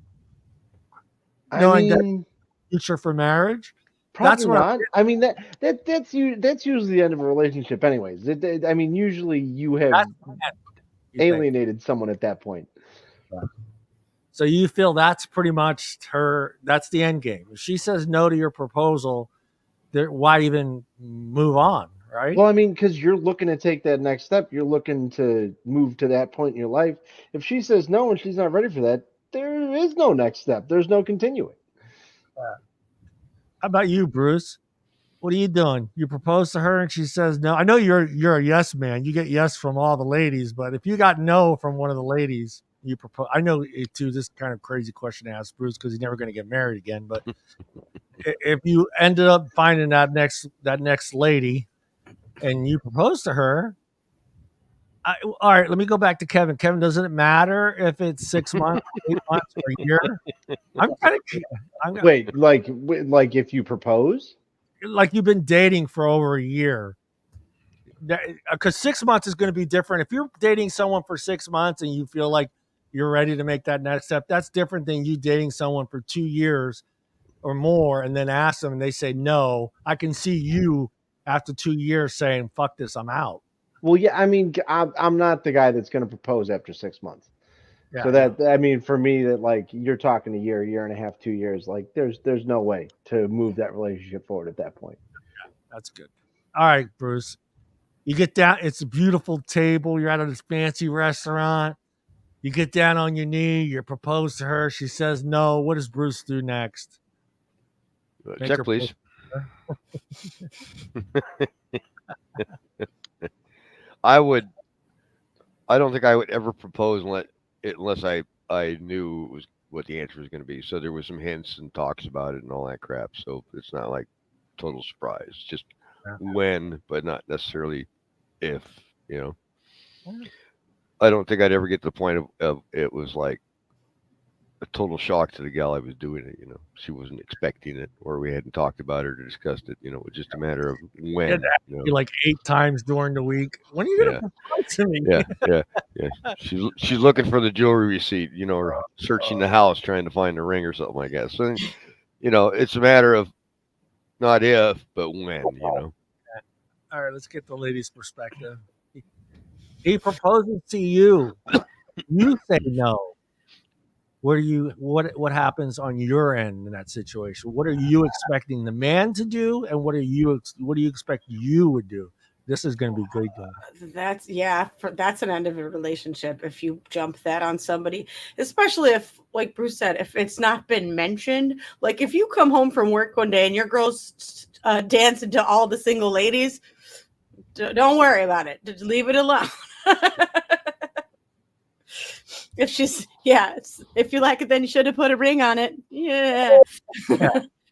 I knowing that mean, future for marriage. That's probably what not. I mean that's usually the end of a relationship, anyways. I mean, usually you have that's you think. alienated someone at that point. So you feel that's pretty much her. That's the end game. If she says no to your proposal, why even move on, right? Well, I mean, because you're looking to take that next step, you're looking to move to that point in your life. If she says no and she's not ready for that, there is no next step. There's no continuing. How about you, Bruce? What are you doing? You propose to her and she says no. I know you're a yes man. You get yes from all the ladies, but if you got no from one of the ladies, you propose. I know it too. This kind of crazy question to ask Bruce because he's never going to get married again. But if you ended up finding that next lady and you propose to her, all right. Let me go back to Kevin. Kevin, doesn't it matter if it's 6 months, 8 months, or a year? I'm kind of Wait, like if you propose? like you've been dating for over a year. Because 6 months is going to be different. If you're dating someone for 6 months and you feel like you're ready to make that next step, that's different than you dating someone for 2 years or more and then ask them and they say no. I can see you after 2 years saying, fuck this, I'm out. Well, yeah, I mean, I'm not the guy that's going to propose after 6 months. Yeah, So that, I mean, for me, that like you're talking a year and a half, 2 years, like there's no way to move that relationship forward at that point. that's good. All right, Bruce. You get down, it's a beautiful table. You're at this fancy restaurant. You get down on your knee, you propose to her. She says no. What does Bruce do next? Make Check, her please. I don't think I would ever propose unless I knew it was what the answer was going to be. So there was some hints and talks about it and all that crap. So it's not like total surprise. Just when, but not necessarily if. You know, I don't think I'd ever get to the point of it was like a total shock to the gal I was doing it. You know, she wasn't expecting it, or we hadn't talked about it or discussed it. You know, it was just a matter of when. You know. Like 8 times during the week. When are you going to propose to me? Yeah. She's looking for the jewelry receipt, you know, or searching the house trying to find the ring or something like that. So, you know, it's a matter of not if, but when, you know. All right, let's get the lady's perspective. He proposes to you. You say no. What happens on your end in that situation? What are you expecting the man to do, and what do you expect you would do? This is going to be good. That's that's an end of a relationship if you jump that on somebody, especially if, like Bruce said, if it's not been mentioned. Like if you come home from work one day and your girl's dancing to all the single ladies, don't worry about it. Just leave it alone. If she's if you like it, then you should have put a ring on it. Yeah.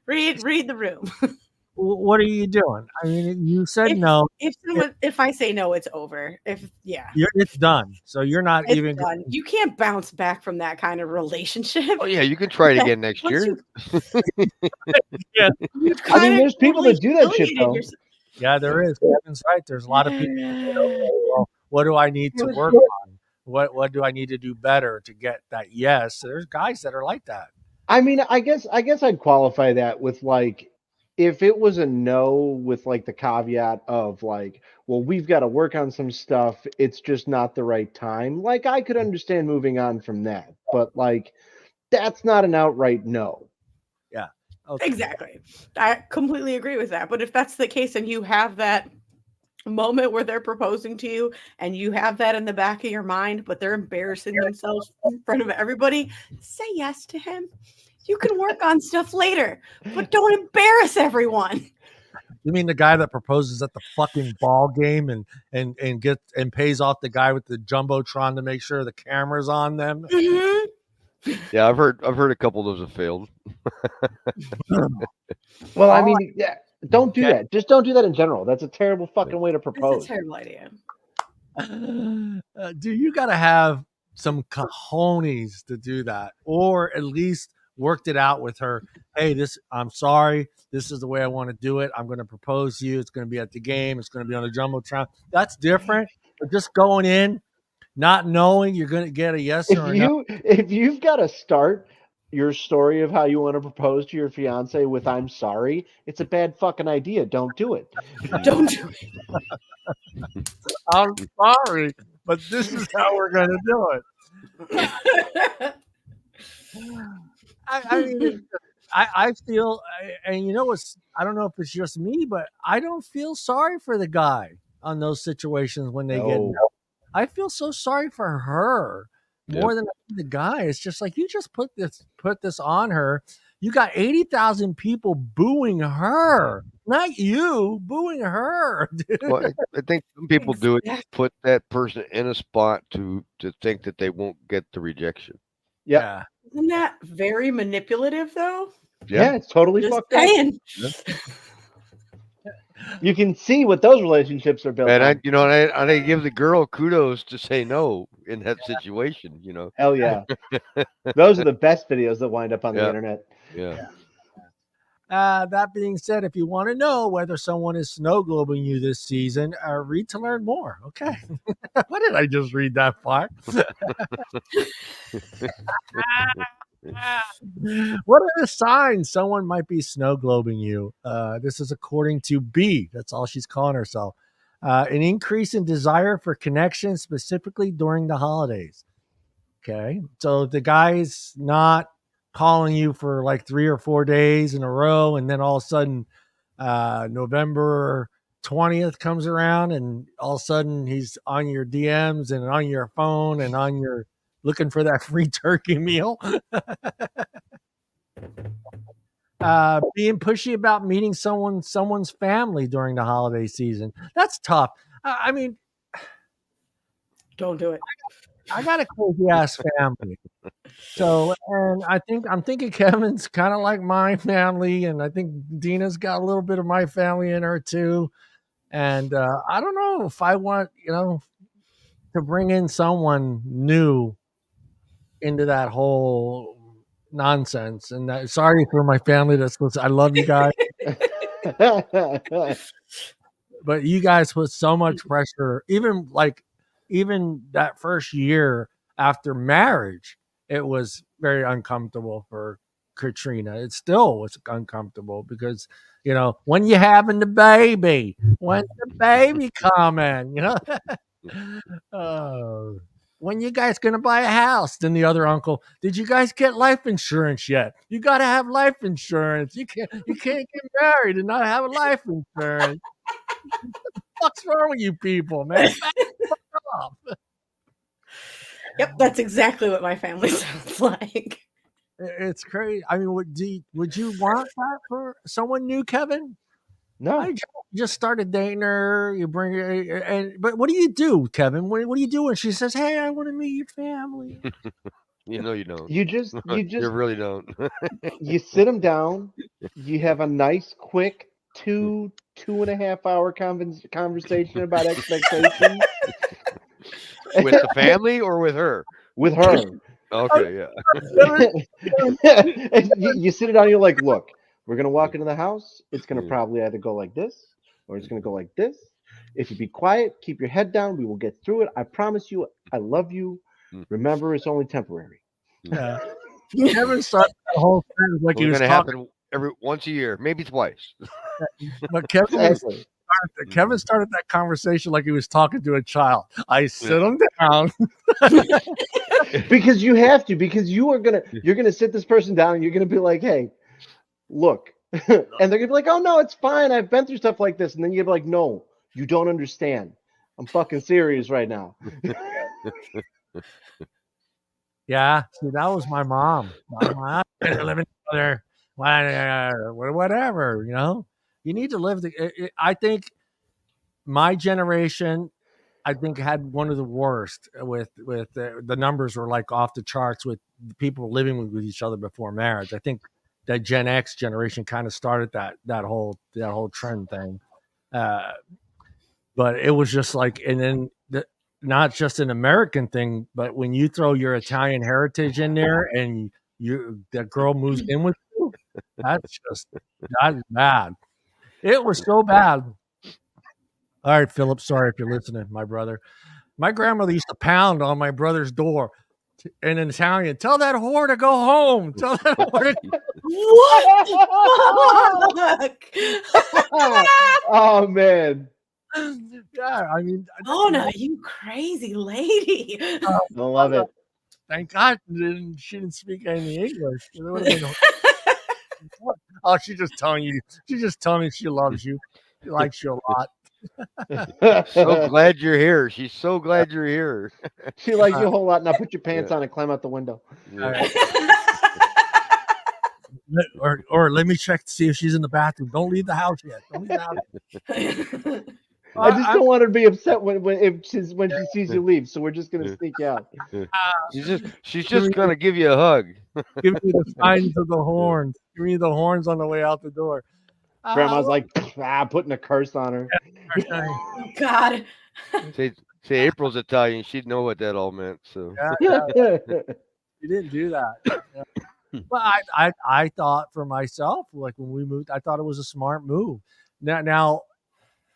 read the room. What are you doing? I mean, you said no. If I say no, it's over. It's done. So you're not it's even done. You can't bounce back from that kind of relationship. Oh yeah, you can try it again next year. Yeah. I mean, there's people that do that shit though. Yeah, there is. Kevin's right. There's a lot of people that say, okay, well, what do I need to work on? What do I need to do better to get that yes? There's guys that are like that. I mean, I guess I'd qualify that with like if it was a no with like the caveat of like, well, we've got to work on some stuff. It's just not the right time. Like I could understand moving on from that, but like that's not an outright no. Yeah. Okay. Exactly. I completely agree with that. But if that's the case and you have that moment where they're proposing to you and you have that in the back of your mind, but they're embarrassing themselves in front of everybody, say yes to him. You can work on stuff later, but don't embarrass everyone. You mean the guy that proposes at the fucking ball game and pays off the guy with the jumbotron to make sure the camera's on them? Mm-hmm. Yeah, I've heard a couple of those have failed. Well, I All mean, yeah, don't do Okay. that. Just don't do that in general. That's a terrible fucking way to It's a propose. terrible idea. Do you got to have some cojones to do that, or at least worked it out with her? Hey, I'm sorry. This is the way I want to do it. I'm going to propose to you. It's going to be at the game. It's going to be on the jumbotron. That's different. But just going in, not knowing you're going to get a yes If or a no. you've got to start your story of how you want to propose to your fiance with "I'm sorry," it's a bad fucking idea. Don't do it. Don't do I'm sorry, but this is how we're going to do it. it. I mean, I feel, and you know what's, I don't know if it's just me, but I don't feel sorry for the guy on those situations when they get. No. I feel so sorry for her more than the guy. It's just like you just put this on her. You got 80,000 people booing her, not you, booing her. Dude. Well, I think some people do it to put that person in a spot to think that they won't get the rejection. Yep. Yeah. Isn't that very manipulative, though? Yeah, it's totally Just fucked up. saying. You can see what those relationships are built And on. I give the girl kudos to say no in that situation. Hell yeah. Those are the best videos that wind up on the Yeah. internet. Yeah. That being said, if you want to know whether someone is snow globing you this season, read to learn more. Okay. Why did I just read that part? What are the signs someone might be snow globing you? This is according to B. That's all she's calling herself. An increase in desire for connection, specifically during the holidays. Okay. So the guy's not calling you for like 3 or 4 days in a row, and then all of a sudden November 20th comes around and all of a sudden he's on your DMs and on your phone and on your looking for that free turkey meal. Being pushy about meeting someone's family during the holiday season. That's tough. I mean, Don't do it. I got a crazy ass family. So, and I'm thinking Kevin's kind of like my family, and I think Deana's got a little bit of my family in her too. And I don't know if I want, to bring in someone new into that whole nonsense. And sorry for my family that's listening. I love you guys, but you guys put so much pressure. Even that first year after marriage, it was very uncomfortable for Katrina. It still was uncomfortable because when you having the baby, when's the baby coming? When you guys gonna buy a house? Then the other uncle, did you guys get life insurance yet? You got to have life insurance. You can't get married and not have a life insurance. What's wrong with you people, man? Yep, that's exactly what my family sounds like. It's crazy. I mean, would you want that for someone new, Kevin? No. I just started dating her. You bring her, but what do you do, Kevin? What do you do when she says, "Hey, I want to meet your family"? You don't. You really don't. you sit them down. You have a nice, quick 2.5 hour conversation about expectations. With the family or with her? With her. Okay, yeah. you sit it down. You're like, look, we're gonna walk into the house. It's gonna probably either go like this or it's gonna go like this. If you be quiet, keep your head down. We will get through it. I promise you. I love you. Remember, it's only temporary. Yeah. Kevin started the whole thing like he was going to talking. happen once a year, maybe twice. But Kevin Exactly. Kevin started that conversation like he was talking to a child. I sit him down. Because you have to, because you're gonna sit this person down and you're gonna be like, hey, look. And they're gonna be like, oh no, it's fine. I've been through stuff like this. And then you're like, no, you don't understand. I'm fucking serious right now. Yeah, see, that was my mom. Living together, whatever. You need to live. I think my generation I think had one of the worst with the numbers were like off the charts with people living with each other before marriage. I think that Gen X generation kind of started that whole trend thing. But it was just like, and then not just an American thing, but when you throw your Italian heritage in there and that girl moves in with you, that's bad. It was so bad. All right, Philip, sorry if you're listening, my brother. My grandmother used to pound on my brother's door in Italian. Tell that whore to go home. Tell that whore to What the fuck? Oh man. Yeah, I mean, Donna, you crazy lady. I love it. thank God she didn't speak any English. It would have been. Oh, she's just telling you. She's just telling me she loves you. She likes you a lot. So glad you're here. She's so glad you're here. She likes you a whole lot. Now put your pants on and climb out the window. Yeah. Or let me check to see if she's in the bathroom. Don't leave the house yet. Don't leave the house. I just don't want her to be upset when she sees you leave. So we're just gonna sneak you out. She's just gonna give you a hug. Give me the signs of the horns. Give me the horns on the way out the door. Grandma's like putting a curse on her. Oh, God. Say April's Italian. She'd know what that all meant. So Yeah. You didn't do that. Yeah. But I thought for myself, like when we moved, I thought it was a smart move. Now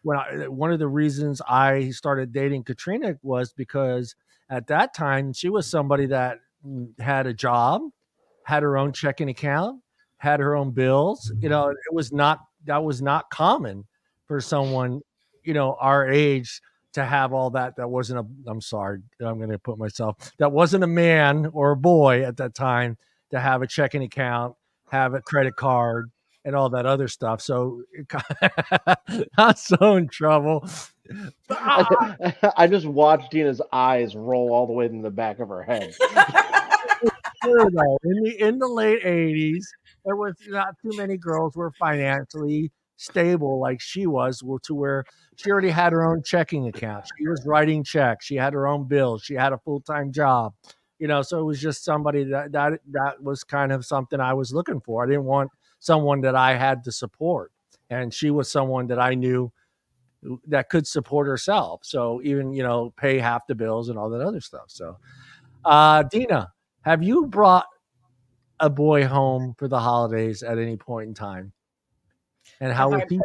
one of the reasons I started dating Katrina was because at that time she was somebody that had a job, had her own checking account, had her own bills. That was not common for someone, our age to have all that. That wasn't I'm sorry, I'm going to put myself, that wasn't a man or a boy at that time to have a checking account, have a credit card, and all that other stuff. So I'm so in trouble. I just watched Deana's eyes roll all the way in the back of her head. Sure, though, in the late 80s, there was not too many girls were financially stable like she was, to where she already had her own checking account. She was writing checks. She had her own bills. She had a full-time job. So it was just somebody that was kind of something I was looking for. I didn't want someone that I had to support, and she was someone that I knew that could support herself. So even pay half the bills and all that other stuff. So, Deana, have you brought a boy home for the holidays at any point in time? And how was he?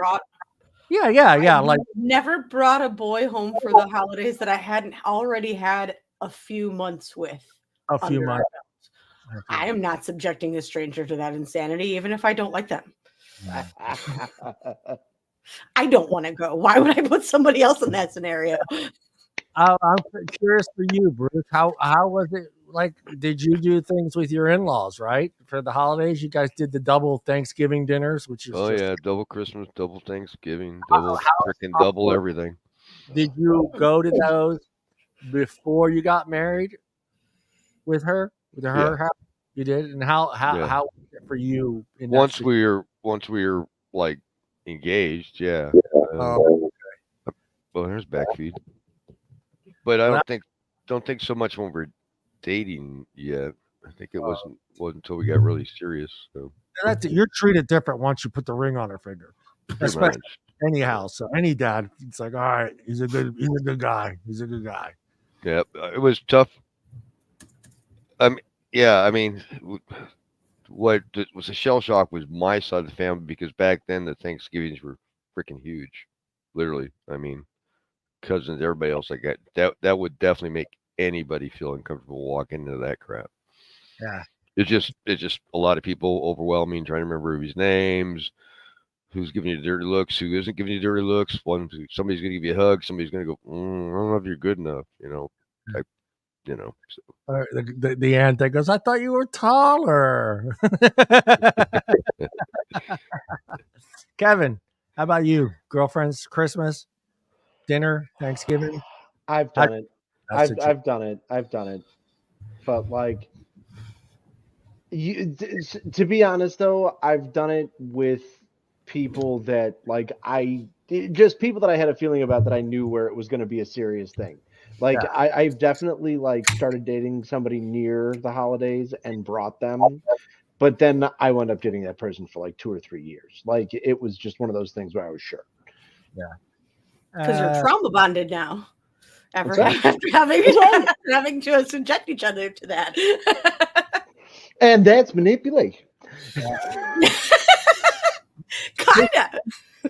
Yeah. Like, never brought a boy home for the holidays that I hadn't already had a few months with. A few months. I am not subjecting a stranger to that insanity, even if I don't like them. I don't want to go. Why would I put somebody else in that scenario? I'm curious for you, Bruce. How was it? Like, did you do things with your in-laws, right? For the holidays, you guys did the double Thanksgiving dinners, which is double Christmas, double Thanksgiving, double everything. Did you go to those before you got married with her? Yeah. You did, and how was it for you? Once we were like engaged, yeah. Okay. Well, there's backfeed, but I don't think so much when we're dating yet. I think it wasn't until we got really serious. So you're treated different once you put the ring on her finger, especially anyhow. So any dad, it's like, all right, he's a good guy. He's a good guy. Yeah, it was tough. I mean, what was a shell shock was my side of the family, because back then the Thanksgivings were freaking huge, literally. I mean, cousins, everybody else like that would definitely make anybody feel uncomfortable walking into that crap. Yeah, it's just a lot of people, overwhelming, trying to remember everybody's names, who's giving you dirty looks, who isn't giving you dirty looks. Somebody's gonna give you a hug, somebody's gonna go, I don't know if you're good enough, So. The aunt that goes, I thought you were taller. Kevin, how about you? Girlfriends, Christmas, dinner, Thanksgiving? I've done it. I've done it. But like, to be honest though, I've done it with people that like I just people that I had a feeling about that I knew where it was going to be a serious thing. Like I've definitely like started dating somebody near the holidays and brought them, but then I wound up dating that person for like 2 or 3 years. Like it was just one of those things where I was sure. Yeah. Because you're trauma bonded now. After right. having to subject each other to that. And that's manipulation. Kinda.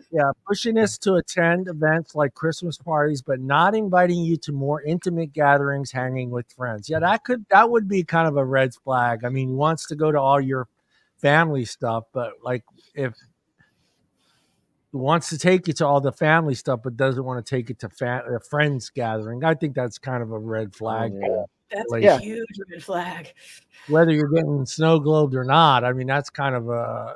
Yeah, pushing us to attend events like Christmas parties, but not inviting you to more intimate gatherings, hanging with friends. Yeah, that would be kind of a red flag. I mean, he wants to go to all your family stuff, but like if he wants to take you to all the family stuff, but doesn't want to take you to a friends gathering, I think that's kind of a red flag. Yeah. That's a huge red flag. Whether you're getting snow globed or not, I mean, that's kind of a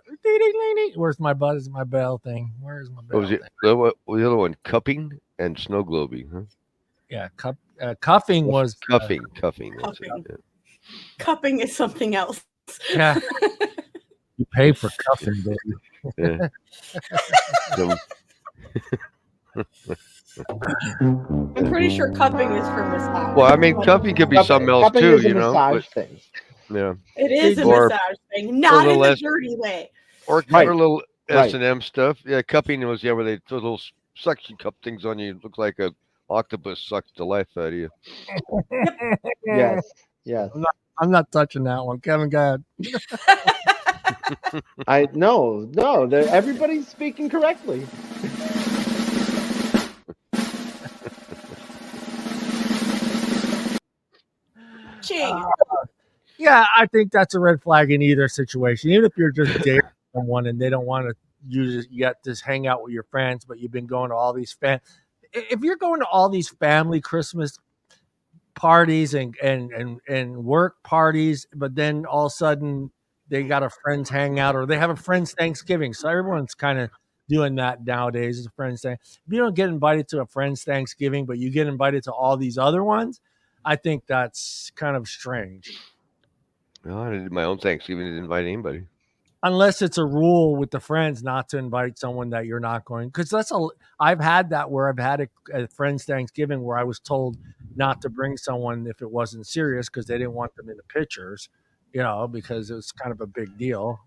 where's my buzz, my bell thing? Where's my bell? What was it? The other one, cupping and snow globing, huh? Yeah, cuffing was cuffing. Cupping. Cupping is something else. Yeah. You pay for cuffing, baby. Yeah. I'm pretty sure cupping is for massage. Well, I mean, cupping could be something else cupping too, is a you know. massage But, thing. yeah. It is a Or- massage thing, not in a less- dirty way. Or Right. a little Right. S&M stuff. Yeah, cupping was where they those little suction cup things on you. Look like a octopus sucks the life out of you. Yes. Yes. I'm not touching that one. Kevin, go ahead. No, everybody's speaking correctly. Yeah, I think that's a red flag in either situation. Even if you're just dating someone and they don't want to you get this hang out with your friends, but you've been going to all these if you're going to all these family Christmas parties and work parties, but then all of a sudden they got a friends hangout or they have a friends Thanksgiving. So everyone's kind of doing that nowadays. Is a friends thing. If you don't get invited to a friends Thanksgiving, but you get invited to all these other ones, I think that's kind of strange. Well, I did my own Thanksgiving. Didn't invite anybody. Unless it's a rule with the friends not to invite someone that you're not going. Because I've had that where I've had a friend's Thanksgiving where I was told not to bring someone if it wasn't serious because they didn't want them in the pictures, because it was kind of a big deal.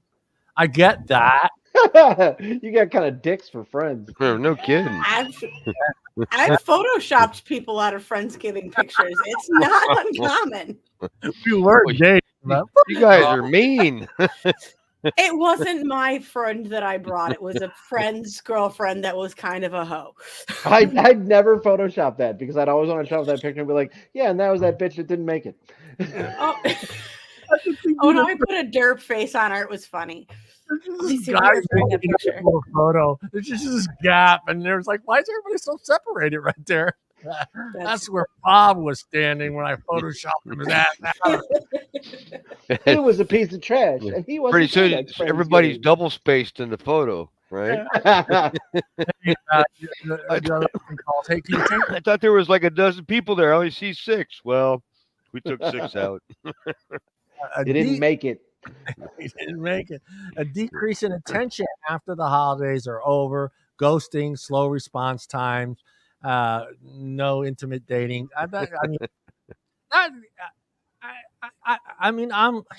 I get that. You got kind of dicks for friends. No kidding. I've photoshopped people out of Friendsgiving pictures. It's not uncommon. We were dating. You guys are mean. It wasn't my friend that I brought. It was a friend's girlfriend that was kind of a hoe. I'd never Photoshopped that because I'd always want to show that picture and be like, yeah, and that was that bitch that didn't make it. Oh no, I put a derp face on her. It was funny. This photo. There's just this gap, and there's like, why is everybody so separated right there? That's where Bob was standing when I photoshopped him. It was a piece of trash, and he wasn't. Pretty soon, everybody's double spaced in the photo, right? I thought there was like a dozen people there. I only see 6. Well, we took 6 out. They didn't make it. He didn't make it. A decrease in attention after the holidays are over, ghosting, slow response times, no intimate dating.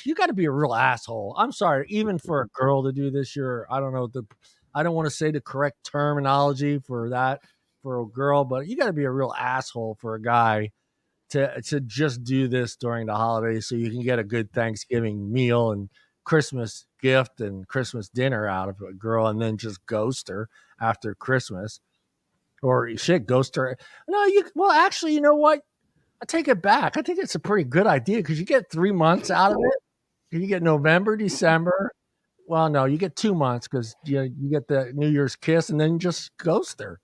You got to be a real asshole. I'm sorry, even for a girl to do this, I don't want to say the correct terminology for that for a girl, but you got to be a real asshole for a guy to just do this during the holidays so you can get a good Thanksgiving meal and Christmas gift and Christmas dinner out of a girl and then just ghost her after Christmas. Or ghost her. No, actually, you know what? I take it back. I think it's a pretty good idea because you get 3 months out of it. You get November, December. Well, no, you get 2 months because you get the New Year's kiss and then just ghost her.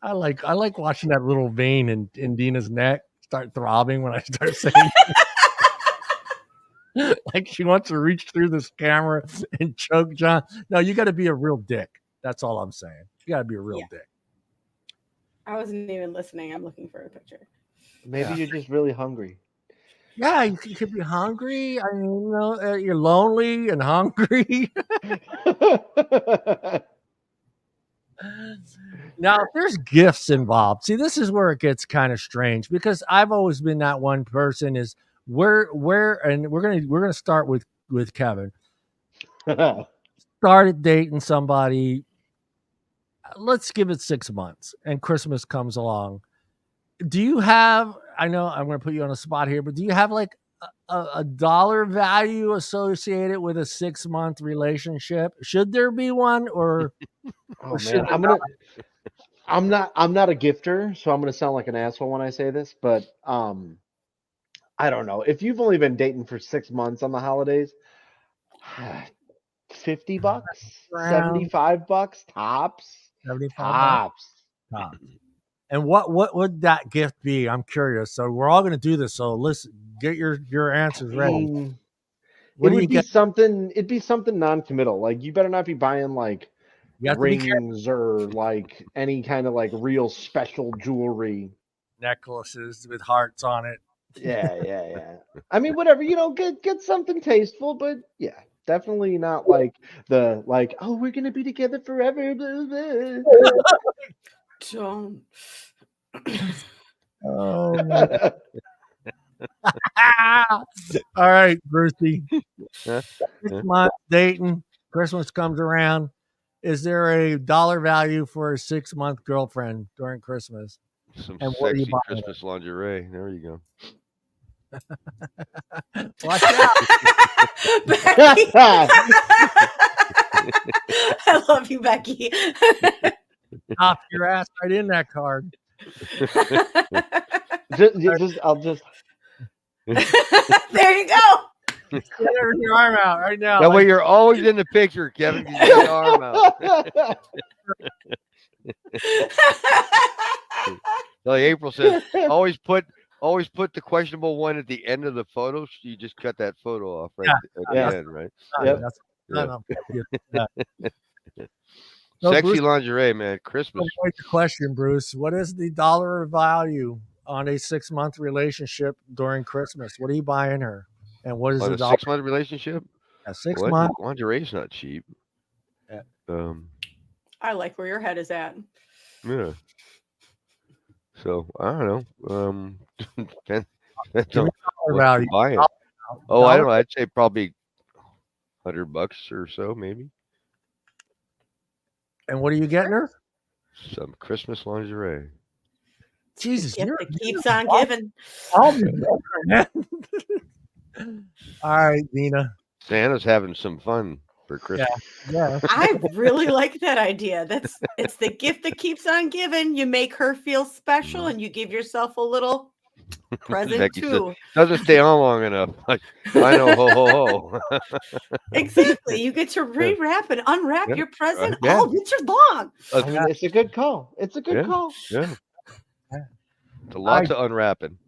I like watching that little vein in Deana's neck start throbbing when I start saying like she wants to reach through this camera and choke John. No, you got to be a real dick. That's all I'm saying. You got to be a real dick. I wasn't even listening. I'm looking for a picture. Maybe you're just really hungry. Yeah, you could be hungry. I mean, you're lonely and hungry. Now, if there's gifts involved, see, this is where it gets kind of strange because I've always been that one person. Is and we're gonna start with Kevin. Started dating somebody. Let's give it 6 months, and Christmas comes along. Do you have? I know I'm going to put you on a spot here, but do you have like a dollar value associated with a 6 month relationship? Should there be one, or Oh should man, there not? I'm not a gifter, so I'm gonna sound like an asshole when I say this, but I don't know. If you've only been dating for 6 months on the holidays, $50, Around $75 tops. 75 bucks Tops. top. And what would that gift be? I'm curious. So we're all going to do this. So listen, get your answers ready. What do you get? It'd be something non-committal. Like you better not be buying like You have to be careful. rings or like any kind of like real special jewelry. Necklaces with hearts on it. Yeah. I mean, whatever, get something tasteful, but yeah, definitely not like oh, we're gonna be together forever. Blah, blah. Don't. Oh man. All right, Brucey. 6 months dating. Christmas comes around. Is there a dollar value for a 6 month girlfriend during Christmas? Some And what are you sexy buying Christmas lingerie. There you go. Watch out. Becky. I love you, Becky. Pop your ass right in that card. I'll just. There you go. Get your arm out right now. That way you're always in the picture, Kevin. You get your arm out. Like April says, always put the questionable one at the end of the photo. So you just cut that photo off right at the end, right? Yep. So, Sexy Bruce, lingerie, man. Christmas. wait the question, Bruce. What is the dollar value on a 6 month relationship during Christmas? What are you buying her? And what is On the a dollar? 6 month relationship? A 6 What? month. Lingerie's not cheap. Yeah. I like where your head is at. Yeah. So I don't know. Depends Give on me dollar what value. you buying. Oh, I don't know. I'd say probably $100 or so, maybe. And what are you getting her? Some Christmas lingerie. Jesus, Gift you're that keeps on giving. I'll be man. All right, Deana. Santa's having some fun for Christmas. Yeah. I really like that idea. It's the gift that keeps on giving. You make her feel special, and you give yourself a little present Becky too. Doesn't stay on long enough. I know, ho ho ho. Exactly. You get to rewrap and unwrap your present Yeah. all winter long. I mean, it's a good call. It's a good call. Yeah. It's a lot to unwrapping.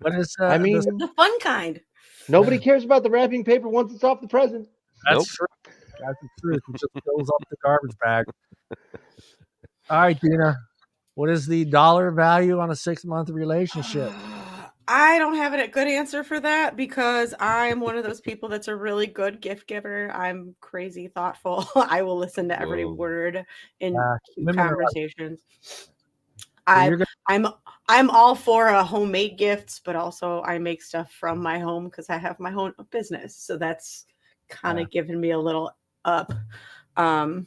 What is I mean, The fun kind. nobody cares about the wrapping paper once it's off the present. that's true. That's the truth. It just fills up the garbage bag. All right, Deana. What is the dollar value on a 6 month relationship? I don't have a good answer for that because I'm one of those people that's a really good gift giver. I'm crazy thoughtful. I will listen to every word in conversations. I'm all for homemade gifts, but also I make stuff from my home because I have my own business. So that's kind of giving me a little up. I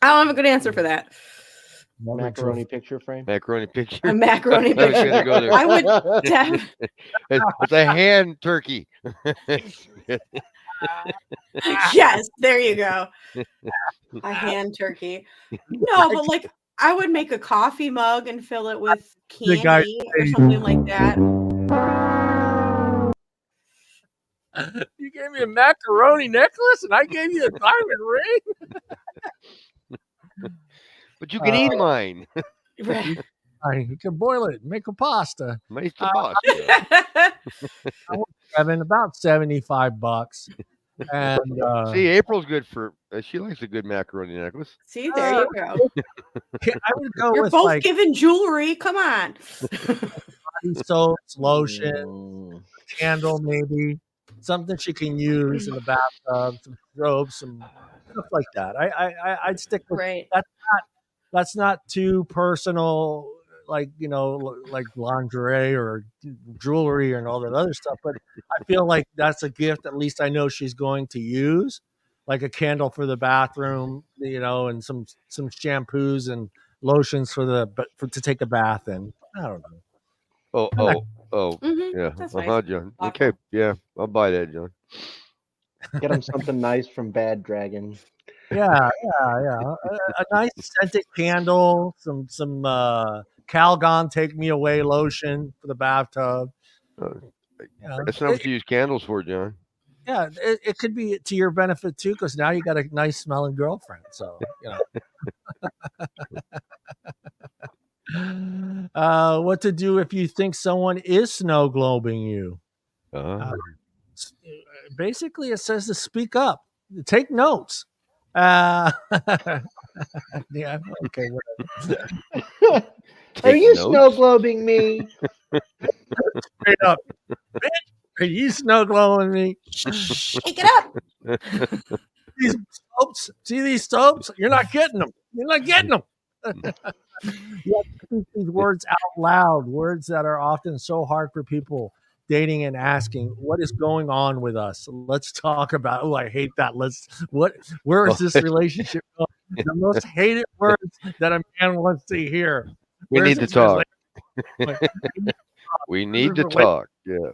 don't have a good answer for that. Macaroni picture frame. Macaroni picture. A macaroni I was picture. gonna go there. I would. It's a hand turkey. Yes, there you go. A hand turkey. No, but like I would make a coffee mug and fill it with candy or something like that. You gave me a macaroni necklace and I gave you a diamond ring. But you can eat mine. Right. You can boil it, make a pasta. Make the pasta. Kevin, about $75. And see, April's good for. She likes a good macaroni necklace. See, there you go. I would go You're with both like giving jewelry. Come on. body soaps, lotion, candle, maybe something she can use in the bathtub, some soap, some stuff like that. I'd stick with Right. that. That's not too personal, like like lingerie or jewelry and all that other stuff. But I feel like that's a gift. At least I know she's going to use, like a candle for the bathroom, and some shampoos and lotions to take a bath in. I don't know. Oh, yeah. That's John. nice. Okay, yeah, I'll buy that, John. Get him something nice from Bad Dragon. Yeah. A nice scented candle, some Calgon Take Me Away lotion for the bathtub. Uh, You know, That's not what you use candles for, John. yeah, it could be to your benefit too, because now you got a nice smelling girlfriend. So what to do if you think someone is snow globing you? Basically, it says to speak up, take notes. Yeah, okay, whatever. Are you notes? snow globing me? Straight up, bitch, are you snow glowing me? Shake it up. These soaps, see these soaps? You're not getting them. You're not getting them. You have to speak these words out loud, words that are often so hard for people dating and asking, what is going on with us? Let's talk about. Oh, I hate that. Where is this relationship going? The most hated words that a man wants to hear. We Where's need to this talk. relationship? We need to talk. Yeah.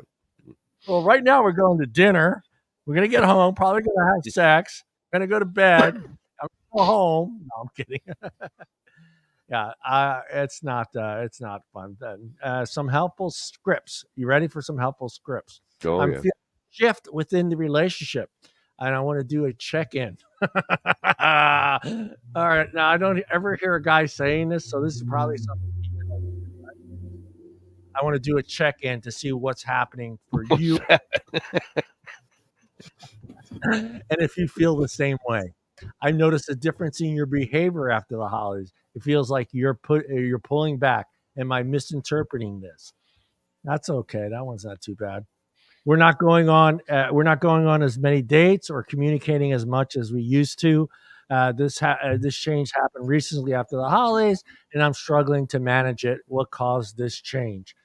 Well, right now we're going to dinner. We're gonna get home. Probably gonna have sex. Gonna go to bed. I'm gonna go home. No, I'm kidding. Yeah, it's not fun. Some helpful scripts. You ready for some helpful scripts? Oh, I'm yeah. feeling a shift within the relationship, and I want to do a check-in. All right. Now I don't ever hear a guy saying this, so this is probably something. I want to do a check-in to see what's happening for you, and if you feel the same way. I noticed a difference in your behavior after the holidays. It feels like you're pulling back. Am I misinterpreting this? That's okay. That one's not too bad. We're not going on. We're not going on as many dates or communicating as much as we used to. This change happened recently after the holidays, and I'm struggling to manage it. What caused this change?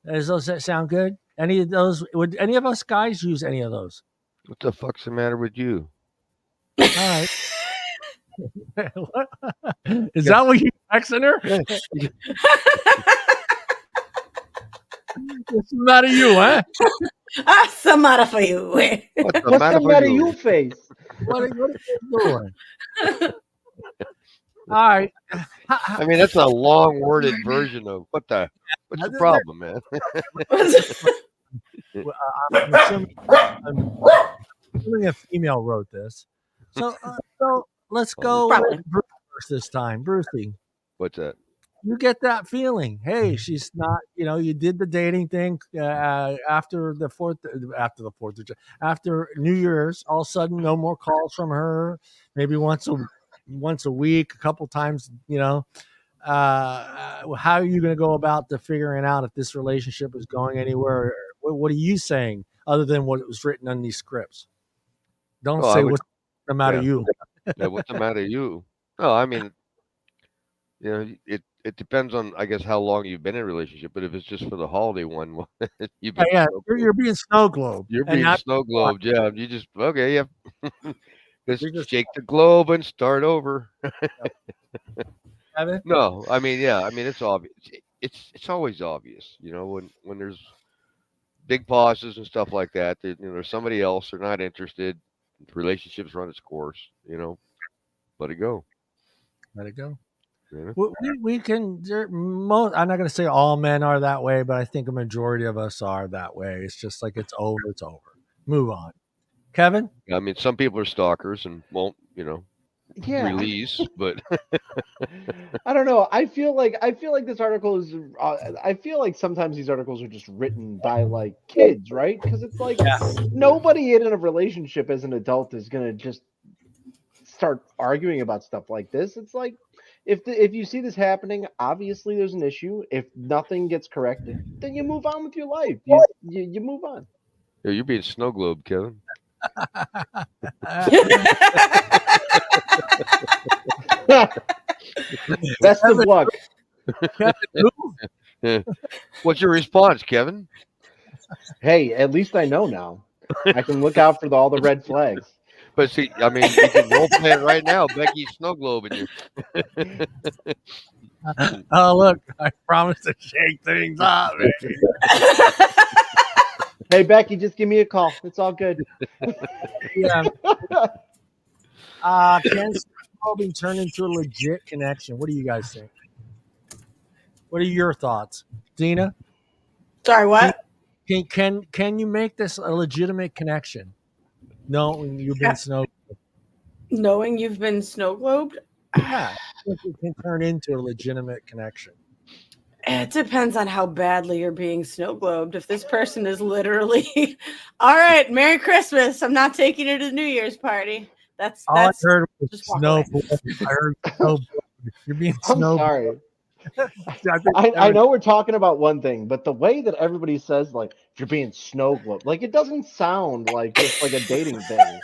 Does those sound good? Any of those? Would any of us guys use any of those? What the fuck's the matter with you? All right. Is that what you texting her? What's the matter you, huh? What's the matter for you? What's the What's matter the with matter you? you face? What are you doing? All right. I mean, that's a long worded version of what's the problem, man? I'm assuming a female wrote this. So let's go with Bruce this time. Brucey, What's that? you get that feeling. Hey, she's not. You did the dating thing after New Year's. All of a sudden, no more calls from her. Maybe once a week, a couple times. How are you going to go about figuring out if this relationship is going anywhere? What are you saying other than what was written on these scripts? Don't say what's the matter you. Yeah, what's the matter with you? No, I mean, it depends on, I guess, how long you've been in a relationship. But if it's just for the holiday one, well, you've been you're being snow globed. You're being snow globed. Yeah, you just yeah. Just shake the globe and start over. No, I mean, yeah, I mean, it's obvious. It's always obvious, when there's big pauses and stuff like that. There's somebody else. They're not interested. Relationships run its course. Let it go. Let it go. Yeah. We can. I'm not going to say all men are that way, but I think a majority of us are that way. It's just like it's over. It's over. Move on. Kevin? I mean, some people are stalkers and won't, release, but I don't know. I feel like this article is. I feel like sometimes these articles are just written by like kids, right? Because it's like nobody in a relationship as an adult is gonna just start arguing about stuff like this. It's like if you see this happening, obviously there's an issue. If nothing gets corrected, then you move on with your life. You move on. Yeah, you're being snow globe, Kevin. Best of luck. What's your response, Kevin? Hey, at least I know now. I can look out for all the red flags. But see, I mean, you can role play it right now. Becky's snow globing you. Oh, look, I promised to shake things up. Hey, Becky, just give me a call. It's all good. Yeah. Can snow be turned into a legit connection? What do you guys think? What are your thoughts, Deana? Sorry, what? Can you make this a legitimate connection? Knowing you've been snow. Knowing you've been snow globed? Yeah, it can turn into a legitimate connection. It depends on how badly you're being snow globed. If this person is literally, all right, Merry Christmas. I'm not taking you to the New Year's party. That's All I heard was just walk snow. away. I heard snow. You're being I'm snow. sorry. I know we're talking about one thing, but the way that everybody says, like, if you're being snow globed, like, it doesn't sound like just like a dating thing.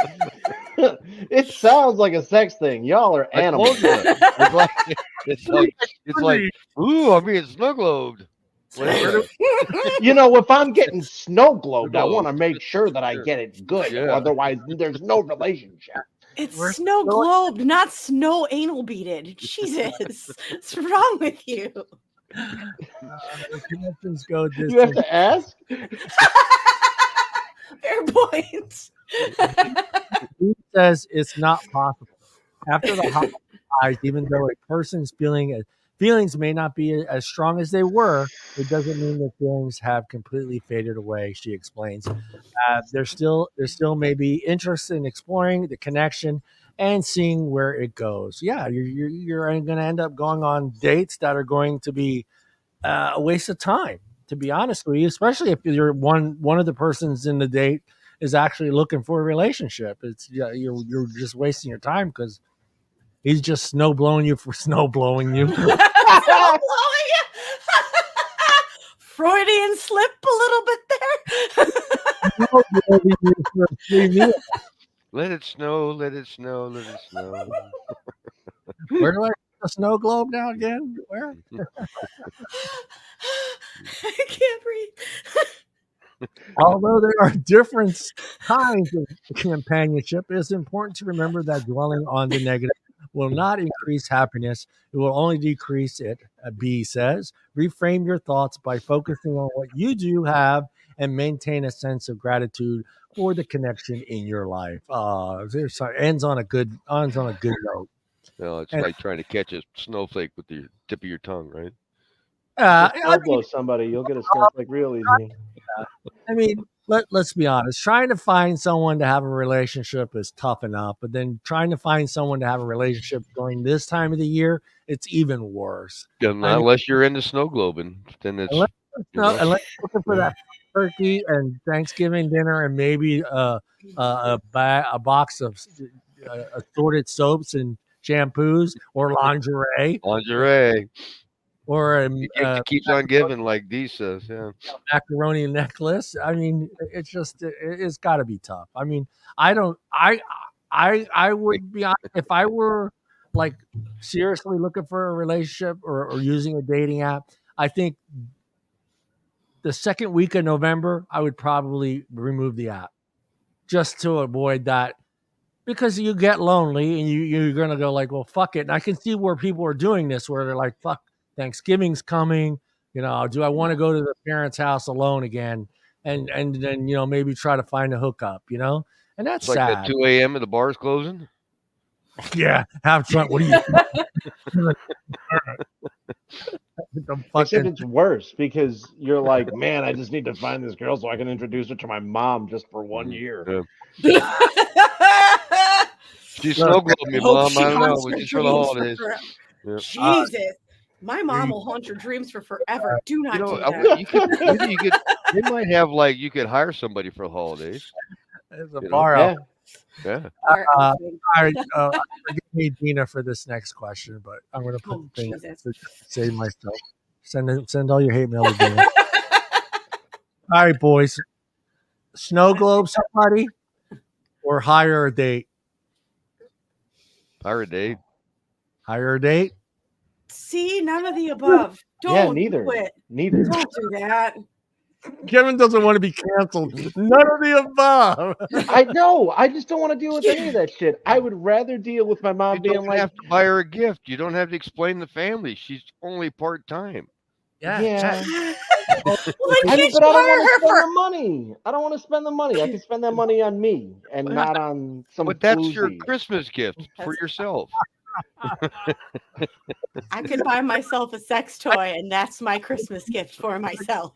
It sounds like a sex thing. Y'all are animals. It's like, ooh, I'm being snow globed. You know, if I'm getting snow globed, I want to make sure that I get it good. Yeah. Otherwise, there's no relationship. It's snow globed, not snow anal beaded. Jesus, what's wrong with you? The connections go this. You have to ask. Fair point. He says it's not possible. After the holidays, even though a person's feelings may not be as strong as they were, it doesn't mean that feelings have completely faded away. She explains. There still may be interest in exploring the connection and seeing where it goes. Yeah, you're going to end up going on dates that are going to be a waste of time. To be honest with you, especially if you're one of the persons in the date is actually looking for a relationship. It's you're just wasting your time because he's just snow blowing you for snow blowing you. Snow blowing you. Freudian slip a little bit there. Let it snow, let it snow, let it snow. Where do I get the snow globe now again? Where? I can't breathe. Although there are different kinds of companionship, it is important to remember that dwelling on the negative will not increase happiness. It will only decrease it, B says. Reframe your thoughts by focusing on what you do have and maintain a sense of gratitude for the connection in your life. Ends on a good note. No, it's like trying to catch a snowflake with the tip of your tongue, right? I'll blow somebody. You'll get a snowflake real easy. I mean, let's be honest. Trying to find someone to have a relationship is tough enough, but then trying to find someone to have a relationship during this time of the year, it's even worse. Unless you're into snow globing, then it's unless you're looking for that turkey and Thanksgiving dinner and maybe a box of assorted soaps and shampoos or lingerie. Or it keeps on giving, like Dee says, yeah. Macaroni necklace. I mean, it's got to be tough. I mean, I would be honest, if I were like seriously looking for a relationship or using a dating app. I think the second week of November, I would probably remove the app just to avoid that. Because you get lonely and you're going to go like, well, fuck it. And I can see where people are doing this, where they're like, fuck, Thanksgiving's coming. You know, do I want to go to the parents' house alone again? And then, you know, maybe try to find a hookup, you know? And that's like sad. at 2 a.m. and the bar's closing? Yeah. Have fun. What do you Except it's worse because you're like, man, I just need to find this girl so I can introduce her to my mom just for 1 year. Yeah. She's snow globing me, Mom. I don't know. It's just for the holidays. Yeah. Jesus. My mom will haunt your dreams for forever. Do not do that. They might have, like, you could hire somebody for the holidays. There's a bar out. Yeah. Our All outing. right, forgive me, Dina, for this next question, but I'm going to put Oh, things Jesus. to save myself. Send all your hate mail to Dina. All right, boys. Snow globe somebody or hire a date? Pirate Day. Hire a date? See, none of the above. Yeah, Don't neither. do it. Neither. Don't do that. Kevin doesn't want to be canceled. None of the above. I know. I just don't want to deal with any of that shit. I would rather deal with my You mom being don't like, have to buy her a gift. You don't have to explain the family. She's only part time. Yeah. Well, then I mean, can't but you I don't want to hire her spend for? the money. I don't want to spend the money. I can spend that money on me and Well, not on some But that's your floozy. Christmas gift for yourself. I can buy myself a sex toy, and that's my Christmas gift for myself.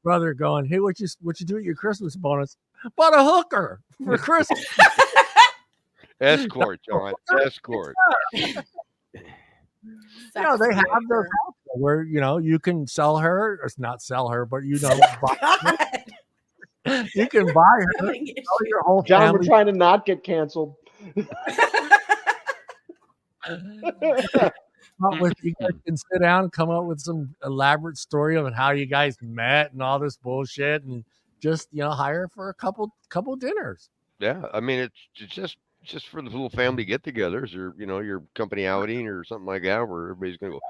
Brother going, hey, what you do at your Christmas bonus? Bought a hooker for Christmas. Escort, John. Escort. They have those Sex out there where you can sell her, or not sell her, but God. you can buy her, Having issues. sell your whole John, family. we're trying to not get canceled. You guys can sit down and come up with some elaborate story of how you guys met and all this bullshit, and just hire for a couple dinners. Yeah, I mean it's just for the little family get-togethers, or your company outing or something like that, where everybody's gonna go,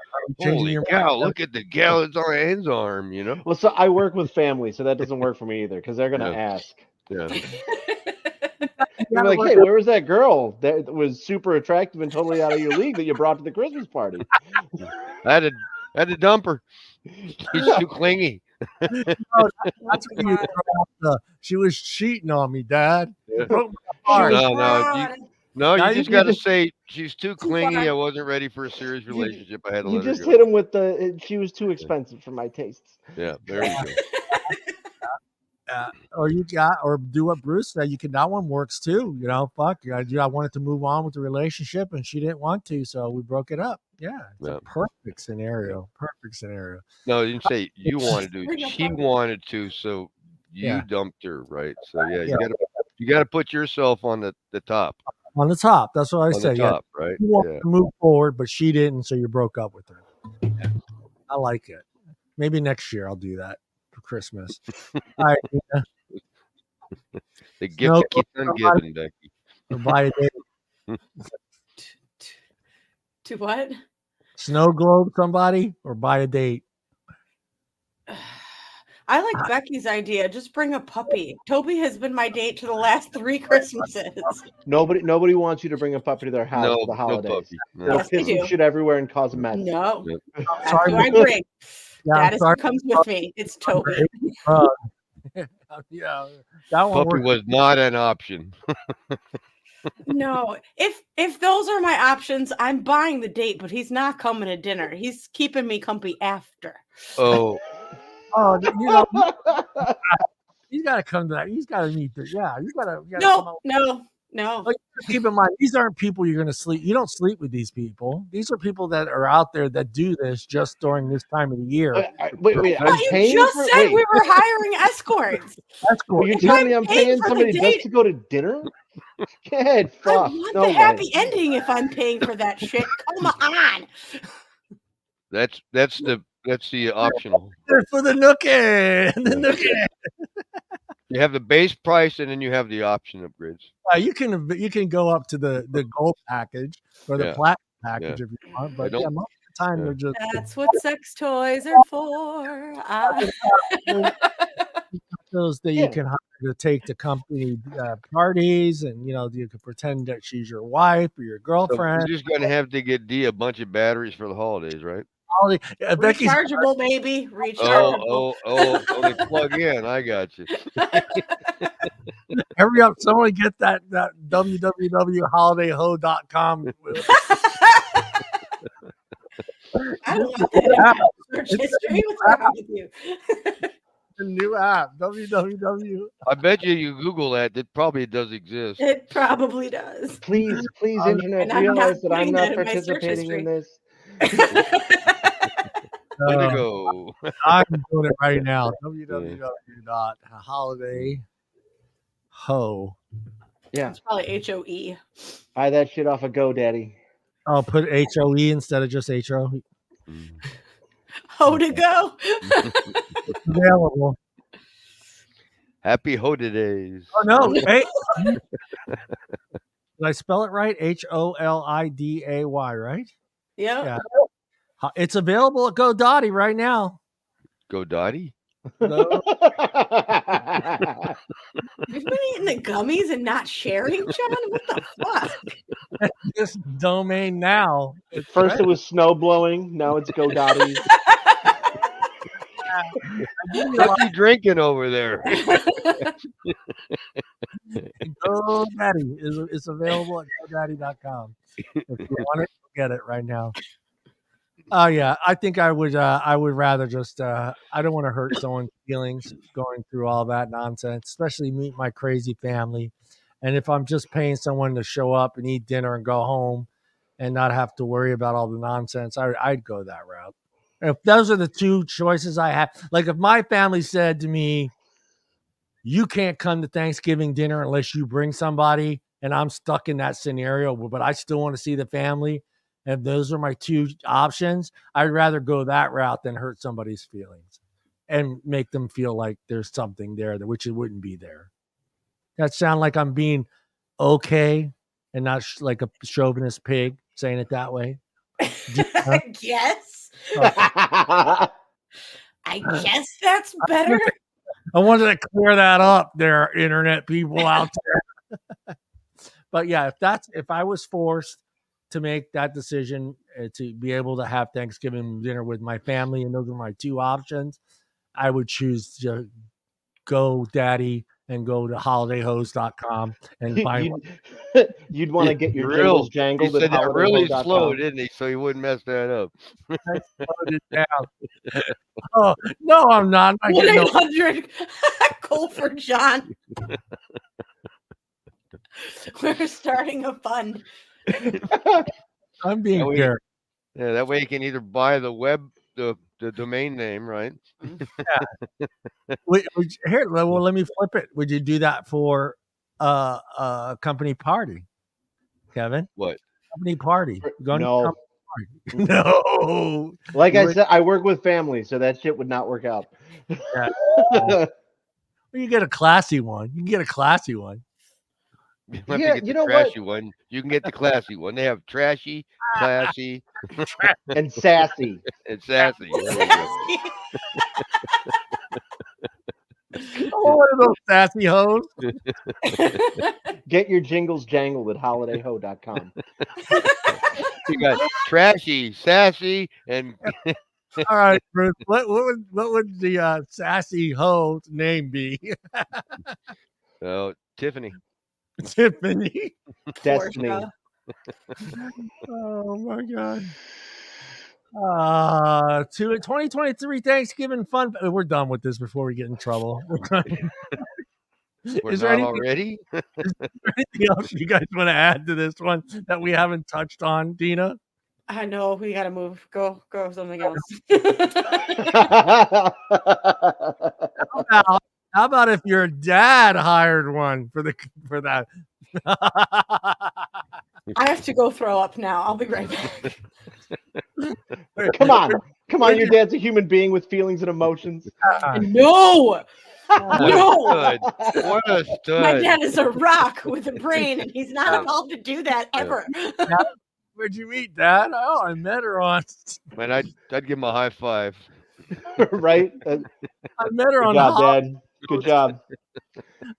Changing holy your cow, look at the gal that's on Anne's arm, Well, so I work with family, so that doesn't work for me either because they're gonna Yeah. ask. Yeah. You're like, hey, where was that girl that was super attractive and totally out of your league that you brought to the Christmas party? I had to dump her. She's too clingy. That's what you throw out she was cheating on me, Dad. Yeah. Broke my heart. No, Now you you just got to just- say she's too clingy. far. I wasn't ready for a serious relationship. I had to You let her just go. hit him with she was too expensive for my tastes. Yeah, there you go. Or do what Bruce said. That one works too. Fuck. I wanted to move on with the relationship, and she didn't want to, so we broke it up. Yeah, it's a perfect scenario. Perfect scenario. No, you didn't say you wanted to. Bring a She puppy. wanted to, so you Yeah. dumped her, right? So yeah, you gotta put yourself on the top. On the top. That's what I On said. the top, right? You wanted to move forward, but she didn't, so you broke up with her. Yeah. I like it. Maybe next year I'll do that for Christmas. All right, Nina. The gift that keeps on giving, Becky. Or buy a date. To what? Snow globe somebody or buy a date. I like Becky's idea. Just bring a puppy. Toby has been my date to the last 3 Christmases. Nobody wants you to bring a puppy to their house for the No holidays. puppy. No. They'll Yes, they piss and do. shit everywhere and cause a mess. No, Yep. that's Sorry, who I bring. Yeah, That is sorry. who comes with me. It's Toby. Yeah, that one Puppy worked. was not an option. No, if those are my options, I'm buying the date, but he's not coming to dinner. He's keeping me company after. Oh, Oh, he's got to come to that. He's got to meet the. Yeah, you got to. No. But keep in mind, these aren't people you're going to sleep. You don't sleep with these people. These are people that are out there that do this just during this time of the year. Wait, Well, I'm you paying just for said wait. we were hiring escorts. That's cool. You're telling me I'm paying paying for the somebody just date. to go to dinner? Get I fucked. want No the way. happy ending if I'm paying for that shit. Come on. that's the optional. They're for the nookie. The nookie. You have the base price, and then you have the option upgrades. You can go up to the gold package or the platinum package if you want, but most of the time they're just That's what sex toys are for. those that you can hire to take to company parties, and you can pretend that she's your wife or your So girlfriend. we're just gonna have to get Dee a bunch of batteries for the holidays, right? Becky's Rechargeable, baby. Rechargeable. Oh, they plug in. I got you. hurry up! Someone get that www.holidayho.com. I don't want that in my search history. What's wrong with you? The new app www. I bet you Google that. It probably does exist. It probably does. Please, internet, And I'm realize not that I'm putting not that in my search participating in history. this. Way to go. I'm doing it right now. www.holiday Ho. Yeah. It's probably HOE. Buy that shit off of GoDaddy. I'll put HOE instead of just HO. Mm. Ho to go. Available. Happy Hoda days. Oh no! Hey, did I spell it right? HOLIDAY, right? Yep. Yeah. It's available at GoDaddy right now. Go Dottie. Go. You've been eating the gummies and not sharing, John? What the fuck? This domain now. It's First it was snow blowing. Now it's GoDaddy. What's he drinking over there? GoDaddy is available at GoDaddy.com. If you want it, get it right now. Oh yeah, I think I would rather just I don't want to hurt someone's feelings going through all that nonsense, especially meet my crazy family. And if I'm just paying someone to show up and eat dinner and go home and not have to worry about all the nonsense, I'd go that route. If those are the two choices I have, like if my family said to me, you can't come to Thanksgiving dinner unless you bring somebody, and I'm stuck in that scenario, but I still want to see the family, and those are my two options, I'd rather go that route than hurt somebody's feelings and make them feel like there's something there, which it wouldn't be there. That sound like I'm being okay and not like a chauvinist pig saying it that way? I guess. Okay. I guess that's better. I wanted to clear that up there, internet people out there. But yeah, if I was forced to make that decision to be able to have Thanksgiving dinner with my family, and those are my two options, I would choose to go daddy and go to holidayhost.com and find You'd want to get your Real. jingles He jangled at said that really holidayho.com. slow, didn't he? So he wouldn't mess that up. slowed it down. Oh no, I'm not. I get no 1-800 call for John. We're starting a fund. I'm being That way- careful. Yeah, that way you can either buy the domain name, right? Here, well, let me flip it. Would you do that for a company party, Kevin? What? Company party? Going to No. company party. No. Like You I would- said, I work with family, so that shit would not work out. Yeah. Well, you get a classy one. You can get a classy one. You have Yeah, to get you the know what? trashy one. You can get the classy one. They have trashy, classy, And sassy. and sassy. There you go. Oh, one of those sassy hoes. Get your jingles jangled at holidayho.com. You got trashy, sassy, and All right, Bruce. What would the sassy hoe's name be? Tiffany. Tiffany. Destiny. Portia. Oh my god. 2023 Thanksgiving fun. We're done with this before we get in trouble. We're Is there not anything, already. anything else you guys want to add to this one that we haven't touched on, Dina? I know we gotta move. Go something else. How about if your dad hired one for that? I have to go throw up now. I'll be right back. Come on, your dad's a human being with feelings and emotions. No. What No. a stud. What a stud. My dad is a rock with a brain, and he's not allowed to do that ever. Where'd you meet, Dad? Oh, I met her on. Man, I'd give him a high five. Right? I met her Good on. job, Dad. Good job.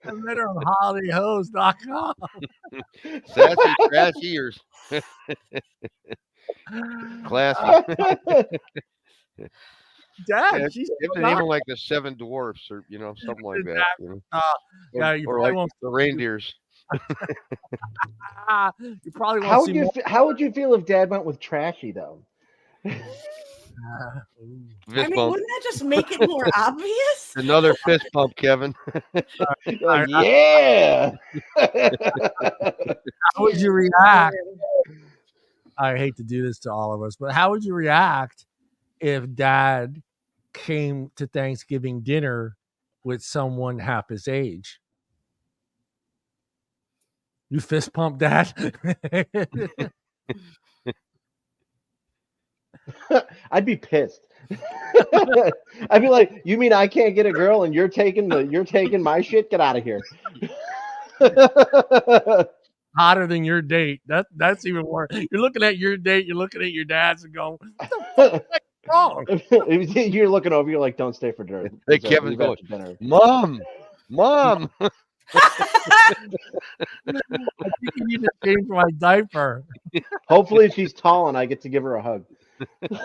I met her on holidayhoes.com. Sassy, trashy, or classy. Dad, she's Even like the Seven Dwarfs, or something like that. Yeah, you Or probably like won't. the reindeers. You probably won't see more. How would you feel if Dad went with trashy though? Fist I mean, bump. wouldn't that just make it more obvious? Another fist bump, Kevin. You're like, yeah. How would you react? I hate to do this to all of us, but how would you react if Dad came to Thanksgiving dinner with someone half his age? You fist pump Dad? I'd be pissed. I'd be like, you mean I can't get a girl and you're taking my shit? Get out of here. Hotter than your date. That's even worse. You're looking at your date, you're looking at your dad's and going, what the fuck is wrong? You're looking over, you're like, don't stay for dinner. Hey, Kevin's going, dinner. Mom. I think you need to change my diaper. Hopefully she's tall and I get to give her a hug. Maybe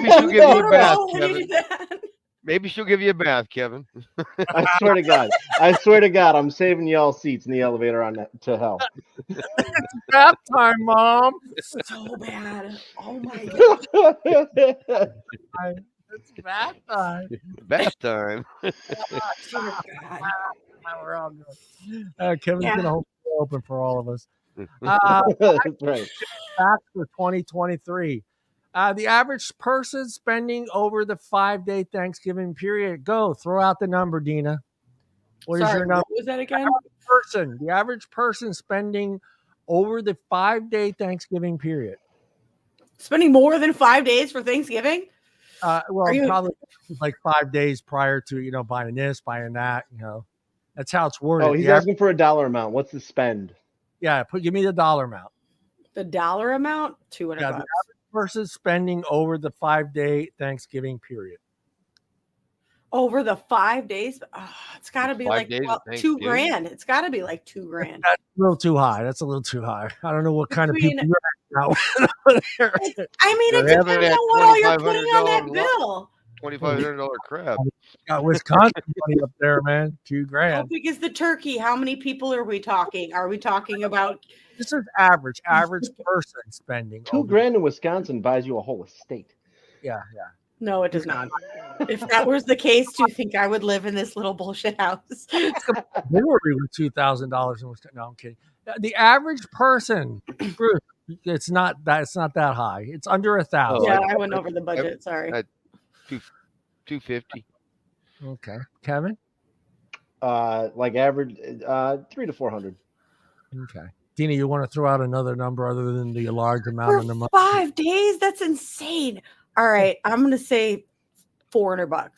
she'll give you a bath, Kevin. Maybe she'll give you a bath, Kevin. I swear to God, I'm saving y'all seats in the elevator to hell. It's bath time, Mom. So bad. Oh my God. It's bath time. Bath time. We're all good. Kevin's gonna hold it open for all of us. That's right. Facts for 2023. The average person spending over the 5-day Thanksgiving period. Go throw out the number, Deana. What is your number? What was that again? The average person spending over the 5-day Thanksgiving period. Spending more than 5 days for Thanksgiving? Probably like 5 days prior to buying this, buying that. That's how it's worded. Oh, he's asking for a dollar amount. What's the spend? Yeah, give me the dollar amount. The dollar amount? $200. Yeah, the average person spending over the 5-day Thanksgiving period. Over the 5 days? Oh, it's got to be like $2,000. It's got to be like $2,000. That's a little too high. I don't know what kind of people you're at now. I mean, it depends on what all you're putting on that bill. $2,500 crab. Got Wisconsin money up there, man. $2,000. How big is the turkey? How many people are we talking? Are we talking about? This is average person spending. $2,000 in Wisconsin buys you a whole estate. Yeah. No, it does not. If that was the case, do you think I would live in this little bullshit house? Brewery with $2,000 in Wisconsin. No, I'm kidding. The average person, Bruce, it's not that high. It's under 1,000. Yeah, I went over the budget. Sorry. $250. Okay, Kevin. Like average, $300 to $400. Okay, Deana, you want to throw out another number other than the large amount of the money? 5 days? That's insane. All right, I'm gonna say $400.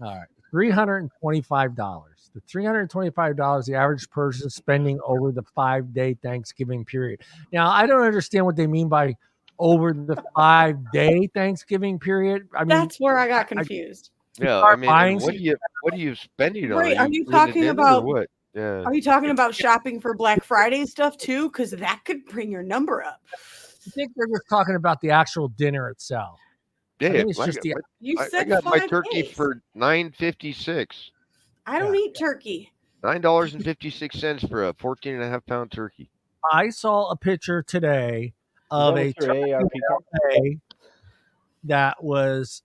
All right, $325. The $325 the average person spending over the 5-day Thanksgiving period. Now, I don't understand what they mean by over the 5-day Thanksgiving period. I mean, that's where I got confused. I mean, what are you spending on? Right? Are you talking about what? Yeah. Are you talking about shopping for Black Friday stuff too? Because that could bring your number up. I think they're just talking about the actual dinner itself. Yeah, I got my turkey for $9.56. I don't eat turkey. $9.56 for a 14.5-pound turkey. I saw a picture today of a turkey that was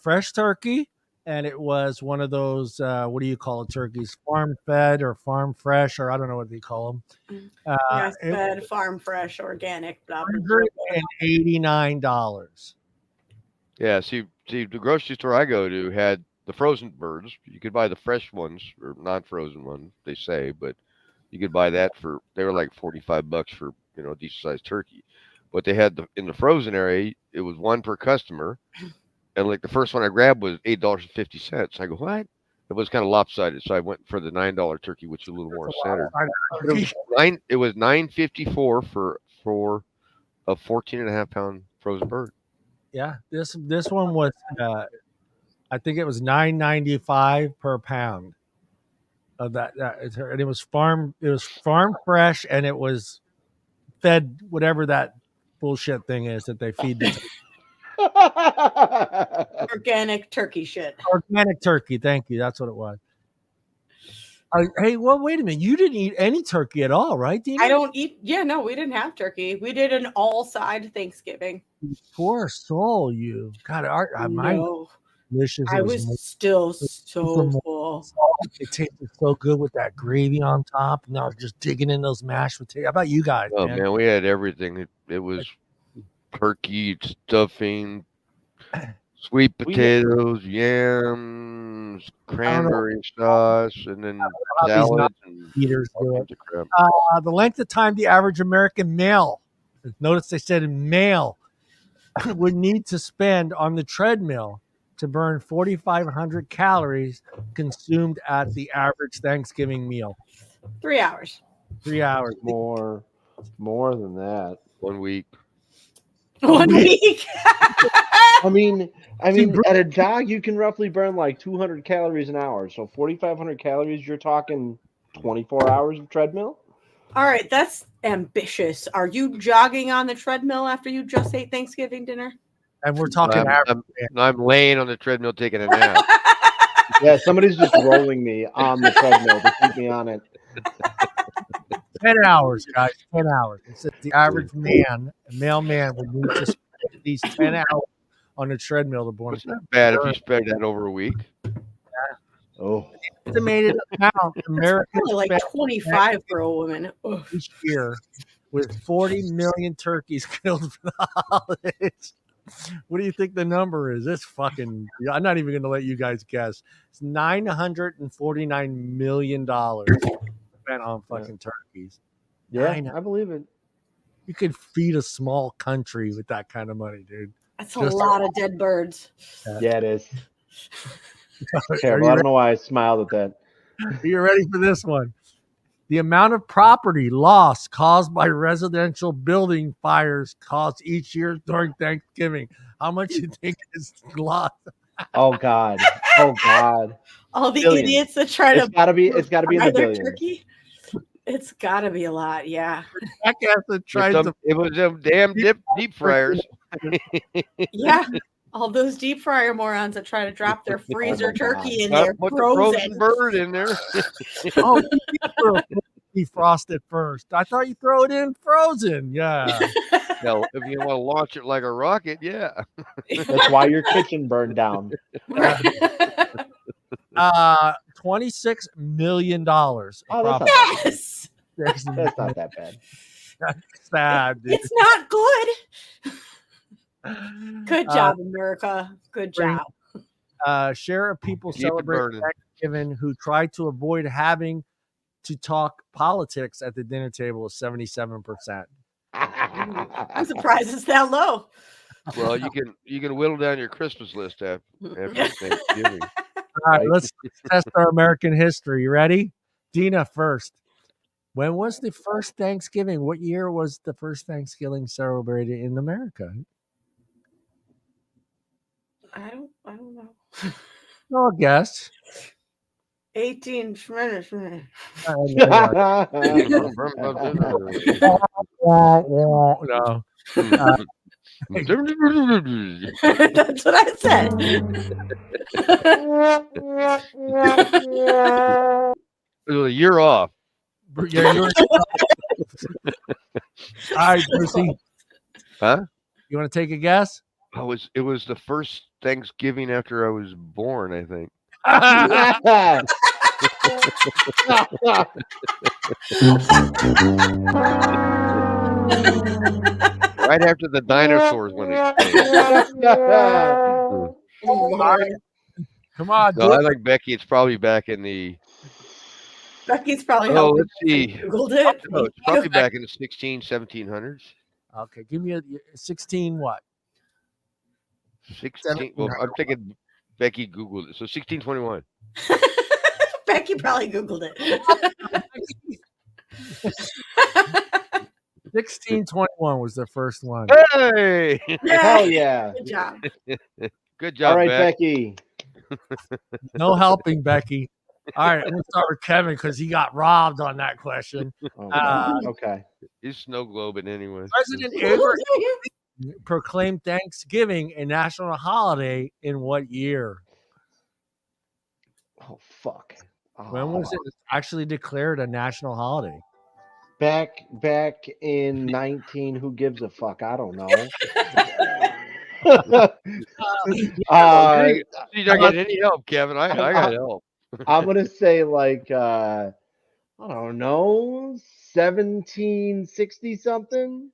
fresh turkey, and it was one of those what do you call it, turkeys? Farm fed or farm fresh, or I don't know what they call them. Grass fed, farm fresh, organic. Blah, blah, blah. $189. Yeah, see, the grocery store I go to had the frozen birds. You could buy the fresh ones or non-frozen ones, they say, but you could buy that they were like $45 for a decent sized turkey. But they had in the frozen area, it was one per customer, and like the first one I grabbed was $8.50. I go, what? It was kind of lopsided, so I went for the $9 turkey, which is a little more centered. It was $9.54 for a 14.5-pound frozen bird. Yeah, this one was I think it was $9.95 per pound of that, and it was farm fresh, and it was fed whatever that bullshit thing is that they feed the organic turkey shit. Organic turkey, thank you. That's what it was. Hey, well, wait a minute. You didn't eat any turkey at all, right, Deana? I don't eat. Yeah, no, we didn't have turkey. We did an all-side Thanksgiving. Poor soul, you. God, delicious. I was still so full. It tasted so good with that gravy on top. And I was just digging in those mashed potatoes. How about you guys? Oh, man, we had everything. It was turkey, stuffing, sweet potatoes, yams, cranberry sauce, and then how these salad and eaters all do it. kinds of crap. The length of time the average American male, notice they said male, would need to spend on the treadmill to burn 4,500 calories consumed at the average Thanksgiving meal. 3 hours. 3 hours. More than that. 1 week. 1 week. I mean, at a jog, you can roughly burn like 200 calories an hour. So 4,500 calories, you're talking 24 hours of treadmill? All right, that's ambitious. Are you jogging on the treadmill after you just ate Thanksgiving dinner? And we're talking average. I'm laying on the treadmill taking a nap. Yeah, somebody's just rolling me on the treadmill to keep me on it. 10 hours, guys. 10 hours. It says the average male man would need to spend at least 10 hours on a treadmill to burn. It's not bad if you spread that over a week. Oh, Estimated amount Americans Probably like spend 25 for a woman. Ugh. each year with 40 million turkeys killed for the holidays. What do you think the number is? It's fucking. I'm not even going to let you guys guess. It's $949 million spent on fucking turkeys. yeah, I believe it. You could feed a small country with that kind of money, dude. That's a lot of dead birds. Yeah, it is. Are Terrible. I don't know why I smiled at that. you ready for this one? The amount of property loss caused by residential building fires caused each year during Thanksgiving. How much do you think is lost? Oh God. Oh God. All the Billions. idiots that try to It's gotta be in the their billions. turkey. It's got to be a lot, yeah. It was them damn deep fryers. Yeah. All those deep fryer morons that try to drop their freezer turkey in Put there the frozen. frozen bird in there. Oh, defrosted first. I thought you throw it in frozen. Yeah. Now, if you want to launch it like a rocket, yeah. That's why your kitchen burned down. $26 million. Oh, that's Yes. That's not that bad. That's sad, dude. It's not good. Good job, America. Good job. Share of people Keep it celebrating burning. Thanksgiving who try to avoid having to talk politics at the dinner table is 77%. I'm surprised it's that low. Well, you can whittle down your Christmas list after Thanksgiving. All right, let's test our American history. You ready? Deana first. When was the first Thanksgiving? What year was the first Thanksgiving celebrated in America? I don't know. No guess. 18 minutes. No. That's what I said. It was a year off. Yeah, all right, Brucey. Huh? You want to take a guess? It was the first Thanksgiving after I was born, I think. Right after the dinosaurs went extinct. Come on, No, I like Becky. It's probably back in the. Becky's probably Oh, helping. let's see. Googled it. No, it's probably back in the 1700s. Okay, give me a 16 what? 16. Well, I'm thinking Becky Googled it. So 1621. Becky probably Googled it. 1621 was the first one. Hey! Hell yeah. Good job. Good job, All right, Beck. Becky. No helping, Becky. All right, we'll start with Kevin because he got robbed on that question. Oh, God. Okay. He's snow globing anyway. President Abraham proclaimed Thanksgiving a national holiday in what year? Oh, fuck. When was it actually declared a national holiday? Back in 19, who gives a fuck? I don't know. You don't get any help, Kevin. I got help. I'm going to say like, I don't know, 1760 something?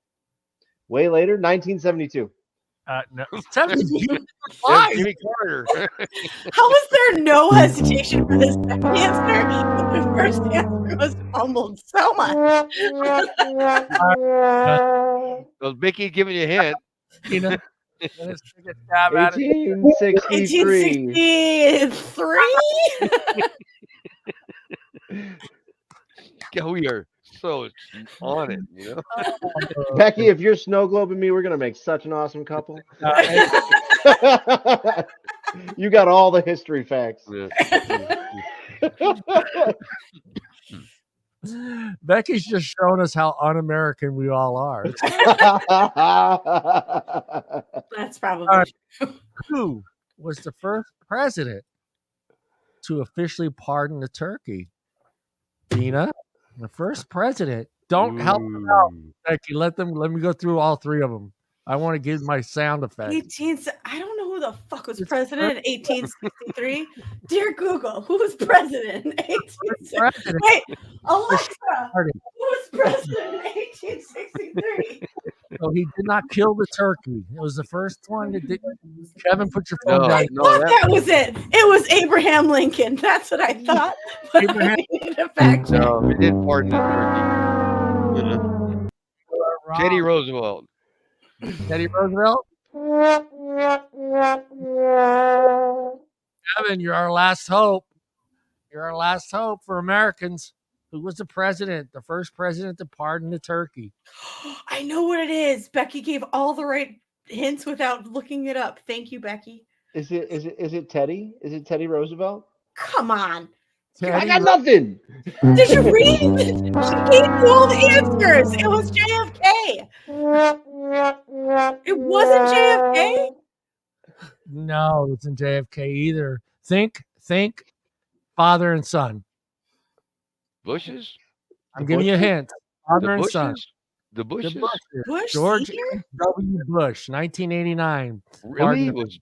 Way later? 1972. No. You That's Jimmy Carter. How was there no hesitation for the second answer? The first answer was fumbled so much. So Mickey's giving you a hint. Tina, let's take a stab at it. 1863. 1863. Yeah, we are so on it, you know. Becky, if you're snow globing me, we're gonna make such an awesome couple. You got all the history facts. Becky's just showing us how un-American we all are. That's probably true. Who was the first president to officially pardon the turkey? Dina, the first president. Don't help them out, Becky. Let me go through all three of them. I want to give my sound effect. I don't know who the fuck was president in 1863. Dear Google, who was president in 1863? Wait, Alexa, who was president in 1863? So he did not kill the turkey. It was the first one that did. Kevin, put your phone down. That was it. It was Abraham Lincoln. That's what I thought. But Abraham. I needed a fact check. No, we didn't pardon the turkey. Teddy Roosevelt. Teddy Roosevelt? Kevin, you're our last hope. You're our last hope for Americans. Who was the president? The first president to pardon the turkey. I know what it is. Becky gave all the right hints without looking it up. Thank you, Becky. Is it Teddy? Is it Teddy Roosevelt? Come on. I got nothing. Did you read? She gave you all the answers. It was JFK. It wasn't JFK? No, it wasn't JFK either. Think father and son. Bushes? I'm giving you a hint. Father and son. The Bushes? Bush George Senior? W. Bush, 1989. Really?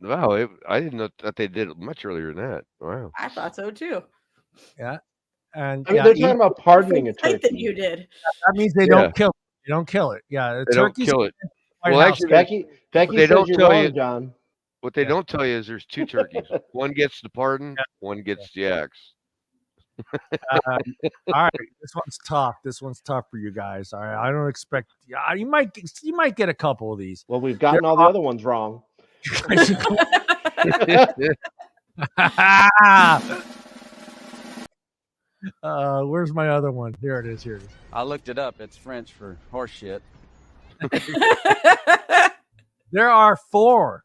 Wow, I didn't know that they did it much earlier than that. Wow. I thought so too. Yeah. And I mean, they're talking about pardoning a turkey. That you did. That means they don't kill it. They don't kill it. Yeah, they don't kill it. Well, actually, Becky they don't says tell you're you, wrong, John. What they don't tell you is there's two turkeys. One gets the pardon, one gets the axe. All right, this one's tough. This one's tough for you guys. All right, I don't expect you might get a couple of these. Well, we've gotten all the other ones wrong. Where's my other one? Here it is. I looked it up. It's French for horse shit. There are four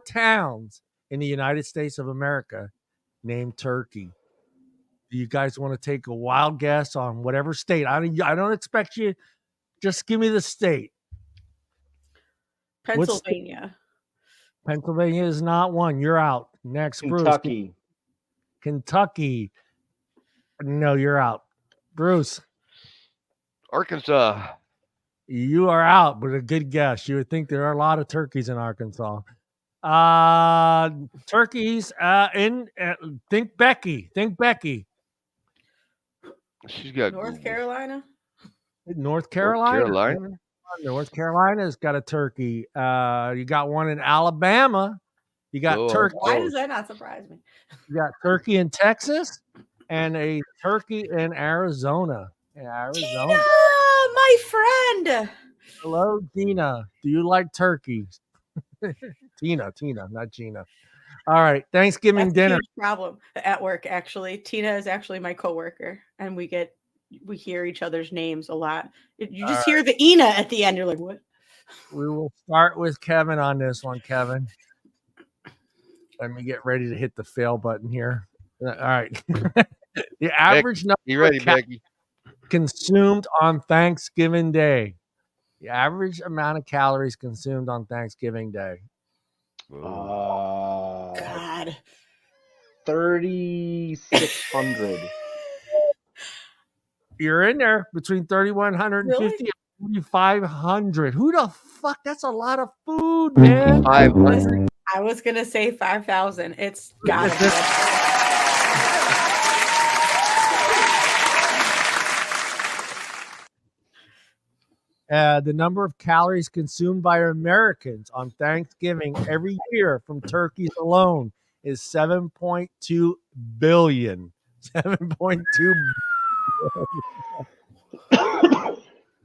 towns in the United States of America named Turkey. Do you guys want to take a wild guess on whatever state? I don't expect you. Just give me the state. Pennsylvania. Pennsylvania is not one. You're out. Next, Kentucky. Bruce. Kentucky. No, you're out. Bruce. Arkansas. You are out, but a good guess. You would think there are a lot of turkeys in Arkansas. Turkeys think Becky. She's got North Carolina. North Carolina's got a turkey. You got one in Alabama. You got turkey. Why does that not surprise me? You got turkey in Texas and a turkey in Arizona. Tina, my friend. Hello, Tina. Do you like turkeys? Tina, not Gina. All right, Thanksgiving dinner. Huge problem at work. Actually, Tina is actually my coworker, and we hear each other's names a lot. You just hear the Ina at the end. You're like, what? We will start with Kevin on this one. Kevin, let me get ready to hit the fail button here. All right. The average number of calories consumed on Thanksgiving Day. The average amount of calories consumed on Thanksgiving Day. God. 3,600. You're in there between 3,150 and 4,500. Who the fuck? That's a lot of food, man. 500. I was gonna say 5,000. It's gotta be. The number of calories consumed by Americans on Thanksgiving every year from turkeys alone is 7.2 billion. 7.2.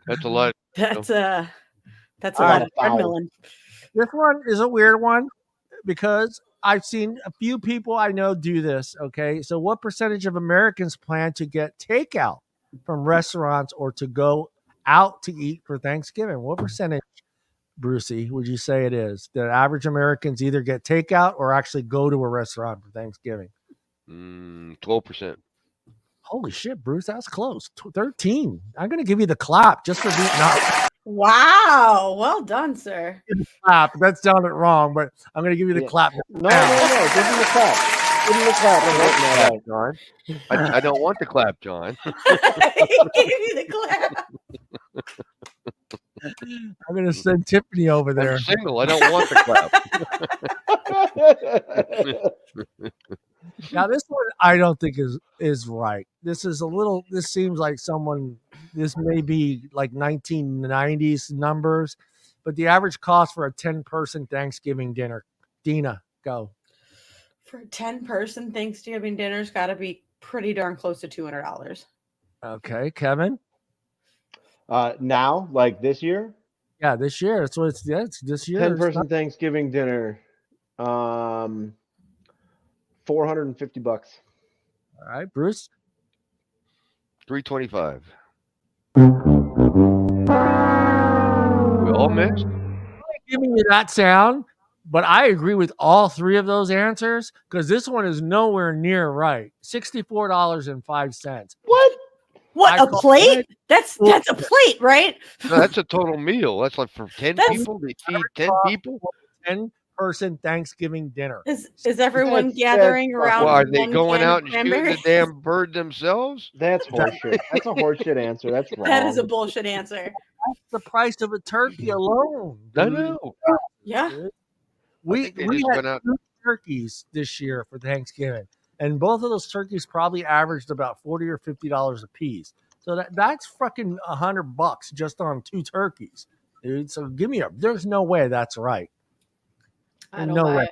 That's a lot. That's a All lot right. of treadmilling. This one is a weird one because I've seen a few people I know do this. Okay. So, what percentage of Americans plan to get takeout from restaurants or to go out to eat for Thanksgiving? What percentage, Brucey, would you say it is? The average Americans either get takeout or actually go to a restaurant for Thanksgiving? 12%. Holy shit, Bruce, that's close. 13. I'm going to give you the clap just for being not Wow. Well done, sir. clap. That sounded wrong, but I'm going to give you the clap. No. Give him the clap. Give him the clap. I'm hitting that out. John. I don't want the clap, John. He gave you the clap. I'm going to send Tiffany over there. I'm single. I don't want the clap. Now, this one I don't think is right. This seems like this may be like 1990s numbers, but the average cost for a 10-person Thanksgiving dinner. Deana, go. For a 10-person Thanksgiving dinner's got to be pretty darn close to $200. Okay, Kevin? Now, like this year? Yeah, this year. That's what it's this year. 10-person Thanksgiving dinner. $450. All right, Bruce. $325. We all mixed. I'm giving you that sound, but I agree with all three of those answers because this one is nowhere near right. $64.05. What, a plate? That's a plate, right? No, that's a total meal. That's like for 10 people. They feed 10 people. 10-person Thanksgiving dinner. Is everyone gathering around? Well, are they going out and shooting cranberries? the damn bird themselves? That's horseshit. That's a horseshit answer. That's wrong. That is a bullshit answer. That's the price of a turkey alone. I dude. know. Yeah. We think they had just went out- 2 turkeys this year for Thanksgiving, and both of those turkeys probably averaged about $40 or $50 a piece. So that's fucking $100 just on 2 turkeys, dude. So there's no way that's right. I don't No buy way. it.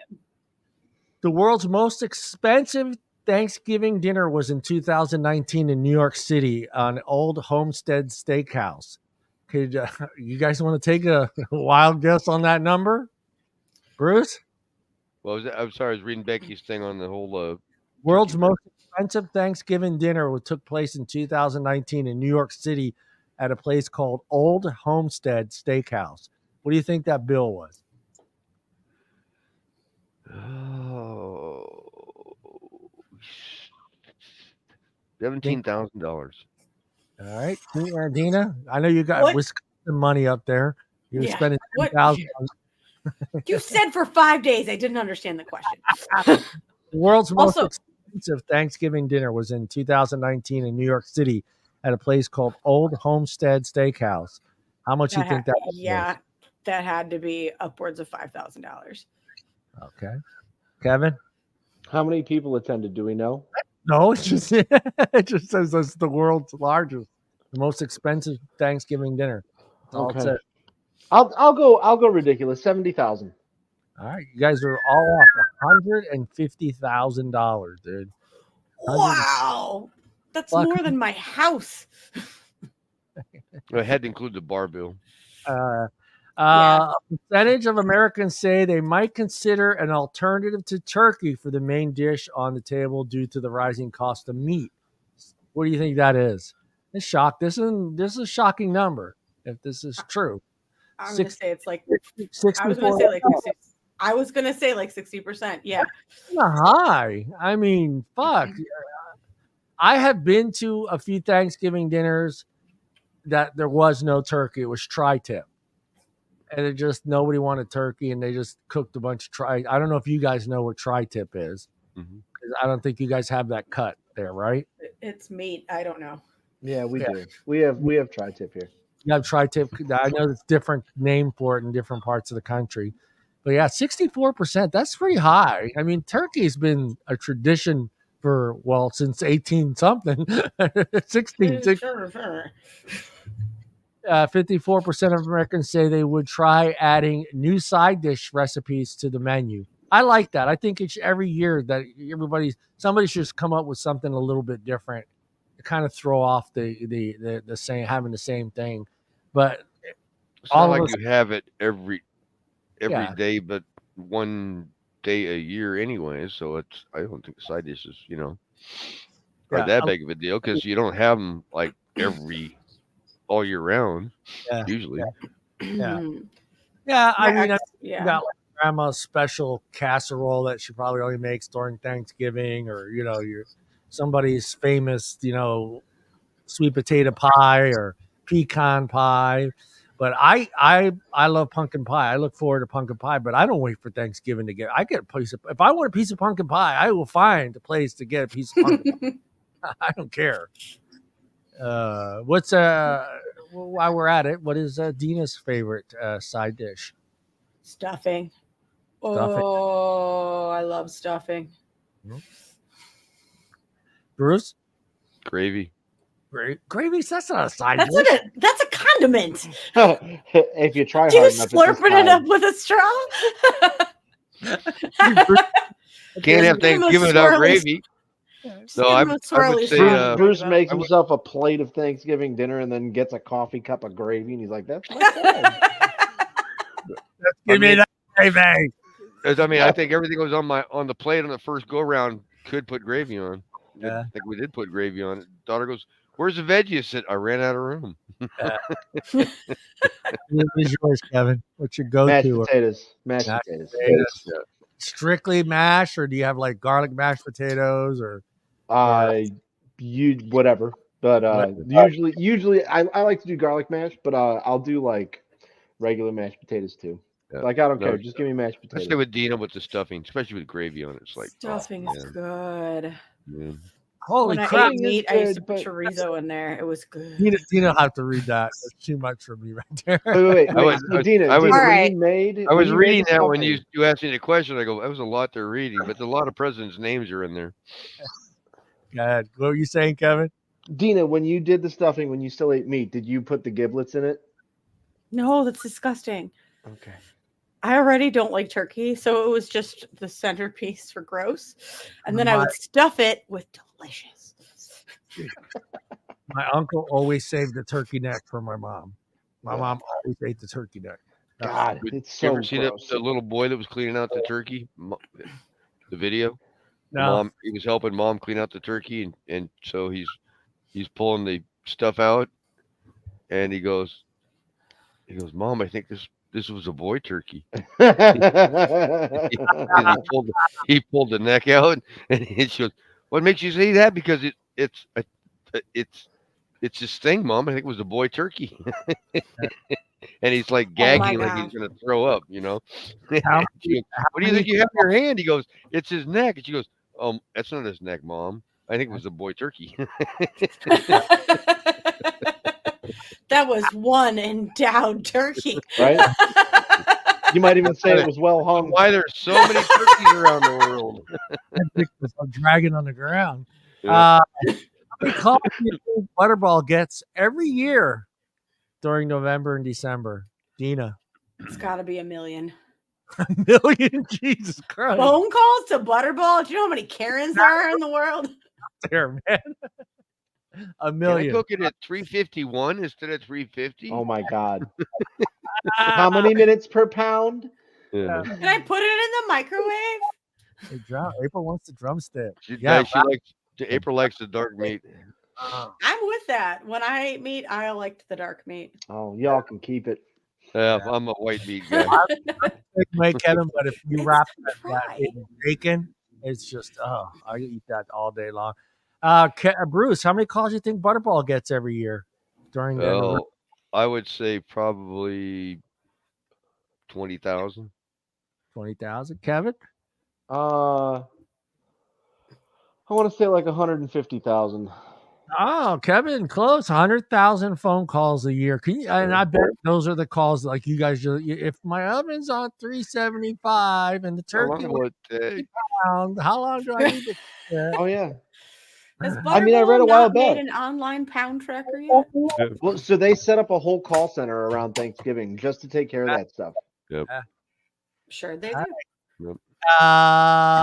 The world's most expensive Thanksgiving dinner was in 2019 in New York City on Old Homestead Steakhouse. Could you guys want to take a wild guess on that number, Bruce? Well, I'm sorry. I was reading Becky's thing on the whole. World's most expensive Thanksgiving dinner took place in 2019 in New York City at a place called Old Homestead Steakhouse. What do you think that bill was? $17,000. All right, Deana, I know you got What? Wisconsin money up there. You're Yeah. spending What? $10,000. You said for 5 days. I didn't understand the question. The world's most Also- expensive Thanksgiving dinner was in 2019 in New York City at a place called Old Homestead Steakhouse. How much you think that was? Yeah, that had to be upwards of $5,000. Okay. Kevin? How many people attended? Do we know? No, it just says it's the world's largest, the most expensive Thanksgiving dinner. That's all it Okay. says. I'll go ridiculous. 70,000. All right, you guys are all off $150,000, dude. Wow. That's Fuck. more than my house. It had to include the bar bill. A percentage of Americans say they might consider an alternative to turkey for the main dish on the table due to the rising cost of meat. What do you think that is? It's shock. This is a shocking number if this is true. I'm going to say it's like 64. I was going to say like 60%. Yeah. High. I mean, fuck. I have been to a few Thanksgiving dinners that there was no turkey. It was tri-tip. And it just nobody wanted turkey, and they just cooked a bunch of I don't know if you guys know what tri-tip is. Mhm. I don't think you guys have that cut there, right? It's meat. I don't know. Yeah, we do. We have tri-tip here. You have tri-tip. I know it's different name for it in different parts of the country. But yeah, 64%, that's pretty high. I mean, turkey's been a tradition for, since 18 something. 16. Sure. 54% of Americans say they would try adding new side dish recipes to the menu. I like that. I think it's every year that somebody should just come up with something a little bit different to kind of throw off the same having the same thing. But It's all not of like us, you have it every yeah, day, but one day a year anyway. So I don't think side dishes, are yeah, that big of a deal because you don't have them like all year round yeah, usually. yeah, yeah. I My mean, ex, you got like grandma's special casserole that she probably only makes during Thanksgiving, or your somebody's famous, sweet potato pie or pecan pie. But I love pumpkin pie. I look forward to pumpkin pie, but I don't wait for Thanksgiving to get. I get a piece of. If I want a piece of pumpkin pie, I will find a place to get a piece of pumpkin pie. I don't care. What's while we're at it, what is Deana's favorite side dish? Stuffing. Stuffing. Oh, I love stuffing. Bruce? Gravy. Gravy? That's not a side dish. That's a condiment. If you try Do you hard enough, slurping it up with a straw? Can't have Thanksgiving without gravy. So I would say Bruce makes himself a plate of Thanksgiving dinner and then gets a coffee cup of gravy, and he's like, "That's my side." Give me that gravy. I mean, I think everything was on the plate on the first go round could put gravy on. Yeah. I think we did put gravy on it. Daughter goes, "Where's the veggies?" I ran out of room. What is yours, Kevin? What's your go-to? Mashed potatoes. Yeah. Strictly mash, or do you have like garlic mashed potatoes, or whatever. But usually I like to do garlic mash, but I'll do like regular mashed potatoes too. Yeah. Like I don't care, just give me mashed potatoes. I stay with Deana with the stuffing, especially with gravy on it. It's like stuffing is good. Yeah. Holy when crap! I ate meat, I used to put chorizo in there. It was good. Deana have to read that. That's too much for me right there. Wait. Deana, I was reading that stuffing, when you asked me the question. I go, that was a lot they're reading, but a lot of presidents' names are in there. God, what were you saying, Kevin? Deana, when you did the stuffing, when you still ate meat, did you put the giblets in it? No, that's disgusting. Okay. I already don't like turkey, so it was just the centerpiece for gross. And then I would stuff it with delicious. My uncle always saved the turkey neck for my mom. My mom always ate the turkey neck. God, it's so you ever see gross. the little boy that was cleaning out the turkey? The video? No. Mom, he was helping mom clean out the turkey, and so he's pulling the stuff out, and he goes, Mom, I think this was a boy turkey. And he pulled the neck out, and she goes, "What makes you say that?" Because it's this thing, Mom. I think it was a boy turkey. And he's like gagging, like he's gonna throw up. She goes, "What do you think you have in your hand?" He goes, "It's his neck." And she goes, "That's not his neck, Mom. I think it was a boy turkey." That was one endowed turkey. Right? You might even say it was well hung. Why there's so many turkeys around the world? I'm dragging on the ground. Yeah. How many calls do you think Butterball gets every year during November and December? Deana. It's got to be 1 million. 1 million? Jesus Christ. Phone calls to Butterball? Do you know how many Karens there are in the world? There, man. 1 million. Can I cook it at 351 instead of 350? Oh my God. How many minutes per pound? Yeah. Can I put it in the microwave? Hey, April wants the drumstick. April likes the dark meat. I'm with that. When I ate meat, I liked the dark meat. Oh, y'all can keep it. Yeah, I'm a white meat guy. Make Kevin, but if you wrap that in bacon, it's just I eat that all day long. Bruce, how many calls do you think Butterball gets every year during the? I would say probably 20,000. 20,000. Kevin? I want to say like 150,000. Oh, Kevin, close. 100,000 phone calls a year. And I bet those are the calls like you guys. If my oven's on 375 and the turkey, how long do I need to? Oh yeah. Has I mean, I read a Butterball while not made back. an online pound tracker yet? Well, so they set up a whole call center around Thanksgiving just to take care of that stuff. Sure they do. Yep.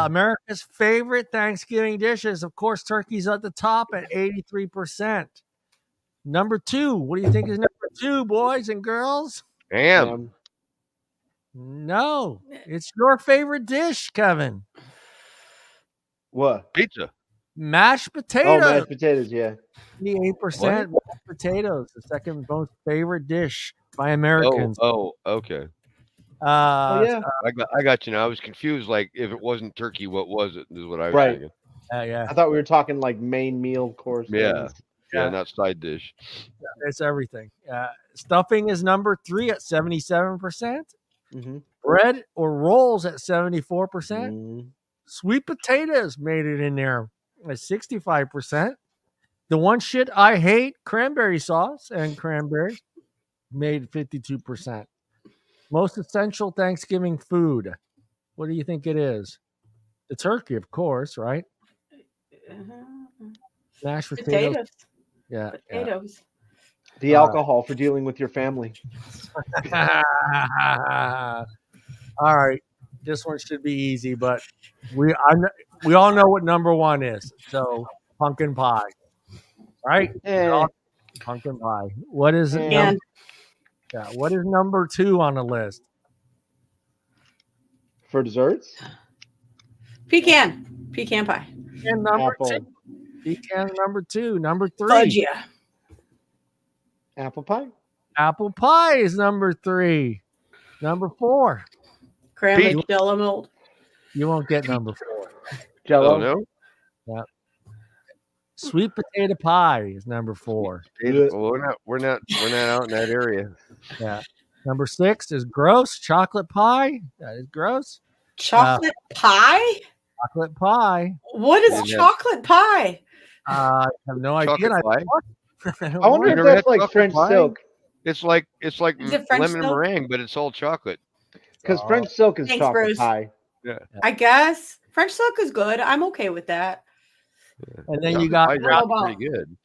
America's favorite Thanksgiving dishes, of course, turkey's at the top at 83%. Number 2, what do you think is number 2, boys and girls? Ham. No, it's your favorite dish, Kevin. What? Pizza. Mashed potatoes. Oh, mashed potatoes, yeah. 88% mashed potatoes, the second most favorite dish by Americans. Oh, okay. Yeah. I got you now. I was confused. Like, if it wasn't turkey, what was it? Is what I was Right. thinking. Yeah. I thought we were talking like main meal course. Yeah. things. Yeah, not side dish. It's everything. Stuffing is number 3 at 77%. Mm-hmm. Bread or rolls at 74%. Mm-hmm. Sweet potatoes made it in there at 65%. The one shit I hate, cranberry sauce and cranberry, made 52%. Most essential Thanksgiving food. What do you think it is? The turkey, of course, right? Mashed potatoes. Yeah. Potatoes. The alcohol for dealing with your family. All right. This one should be easy, but we all know what number 1 is. So pumpkin pie. Right? Pumpkin pie. What is it? What is number 2 on the list? For desserts? Pecan pie. And number Apple. 2. Pecan number 2. Number 3. Fudgia. Apple pie? Apple pie is number 3. Number 4. Cranberry Jello mold. You won't get number 4. Jello? Oh, no? Yeah. Sweet potato pie is number 4. Well, we're not out in that area. Yeah. Number 6 is gross chocolate pie. That is gross. Chocolate pie? Chocolate pie. What is chocolate pie? I have no idea. I wonder if that's like French silk. It's like lemon silk? meringue, but it's all chocolate. Because French silk is Thanks, chocolate Bruce. pie. Yeah. I guess French silk is good. I'm okay with that. And then you got pretty good.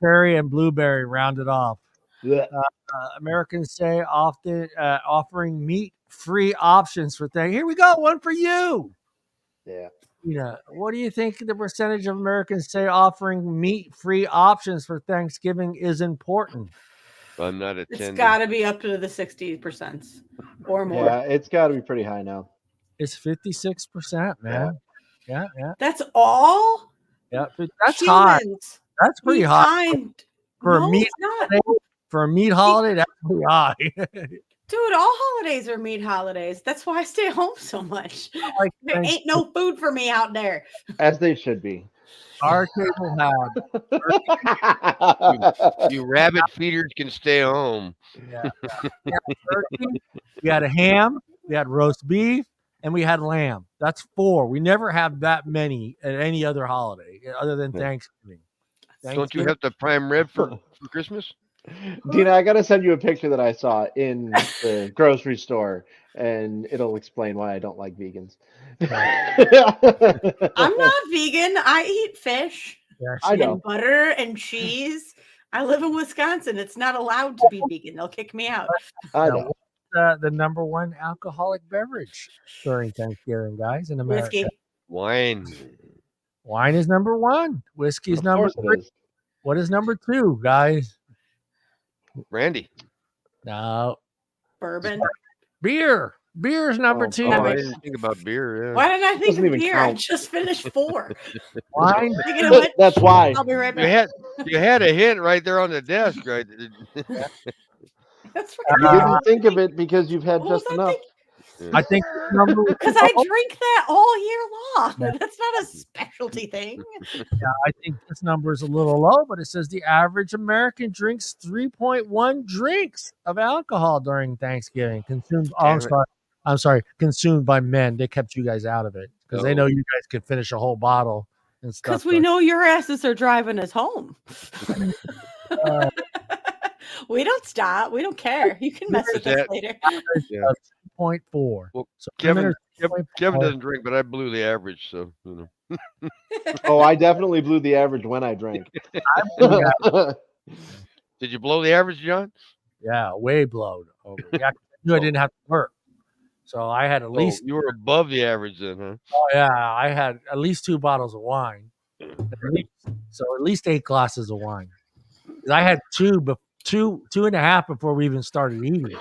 cherry and blueberry rounded off. Yeah. Americans say often offering meat-free options for things. Here we go, one for you. Yeah. What do you think the percentage of Americans say offering meat-free options for Thanksgiving is important? I'm not attending. It's got to be up to the 60% or more. Yeah, it's got to be pretty high now. It's 56%, man. Yeah. That's all? Yeah, that's high. That's pretty high. For a meat holiday, for a meat holiday, that's pretty high. Dude, all holidays are meat holidays. That's why I stay home so much. There ain't no food for me out there. As they should be. Our table had. You rabbit feeders can stay home. Yeah. Turkey, we had a ham, we had roast beef, and we had lamb. That's 4. We never have that many at any other holiday other than Thanksgiving. Don't you have the prime rib for Christmas? Deana, I got to send you a picture that I saw in the grocery store, and it'll explain why I don't like vegans. I'm not vegan. I eat fish I know. and butter and cheese. I live in Wisconsin. It's not allowed to be vegan. They'll kick me out. I know. The number 1 alcoholic beverage during Thanksgiving, guys, in America? Whiskey. Wine. Wine is number 1. Whiskey's number 3. What is number 2, guys? Brandy. No. Bourbon. Beer. Beer is number 2. I didn't think about beer. Yeah. Why didn't I think Doesn't of even beer? I count. just finished 4. Wine. You know what? That's why. I'll be right back. You had a hint right there on the desk, right? That's You didn't think of it because you've had What was just I enough. I think number Because I drink that all year long. That's not a specialty thing. I think this number is a little low, but it says the average American drinks 3.1 drinks of alcohol during Thanksgiving. Consumed. I'm sorry. Consumed by men. They kept you guys out of it because they know you guys could finish a whole bottle and stuff. Because we know your asses are driving us home. We don't stop. We don't care. You can mess with us later. 2.4. Well, So Kevin, Kevin doesn't drink, but I blew the average, so you know. Oh, I definitely blew the average when I drank. Did you blow the average, John? Yeah, way blowed over. Yeah, I knew I didn't have to work, so I had at least. You were above the average then, huh? Oh yeah, I had at least 2 bottles of wine. So at least 8 glasses of wine. 'Cause I had two and a half before we even started eating.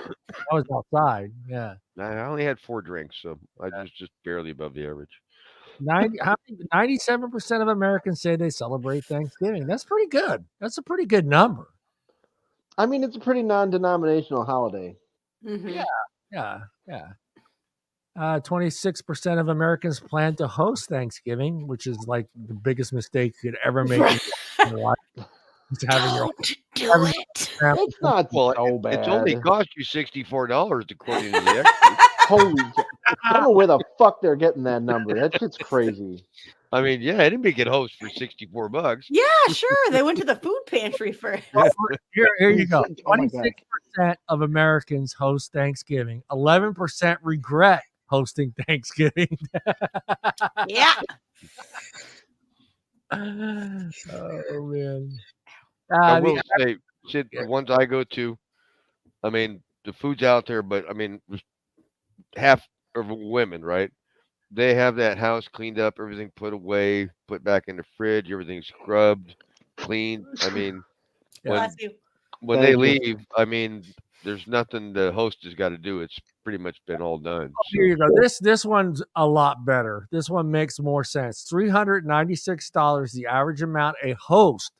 I was outside. Yeah. I only had 4 drinks, so I was just barely above the average. 97% of Americans say they celebrate Thanksgiving. That's pretty good. That's a pretty good number. I mean, it's a pretty non-denominational holiday. Mhm. Yeah. 26% of Americans plan to host Thanksgiving, which is like the biggest mistake you could ever make in your life. Just having your Don't do it. It's not Well, so bad. it's only cost you $64 according to the expert. Holy shit. I don't know where the fuck they're getting that number. That shit's crazy. I mean, yeah, anybody could host for $64. Yeah, sure. They went to the food pantry first. Here you go. Oh my God. 26% of Americans host Thanksgiving. 11% regret hosting Thanksgiving. Yeah. Oh man. I will say, shit, the ones I go to, I mean, the food's out there, but I mean, half of women, right? They have that house cleaned up, everything put away, put back in the fridge, everything's scrubbed, cleaned. I mean, Bless you. when Thank they you. leave, I mean, there's nothing the host has got to do. It's pretty much been all done. Here you go. This one's a lot better. This one makes more sense. $396, the average amount a host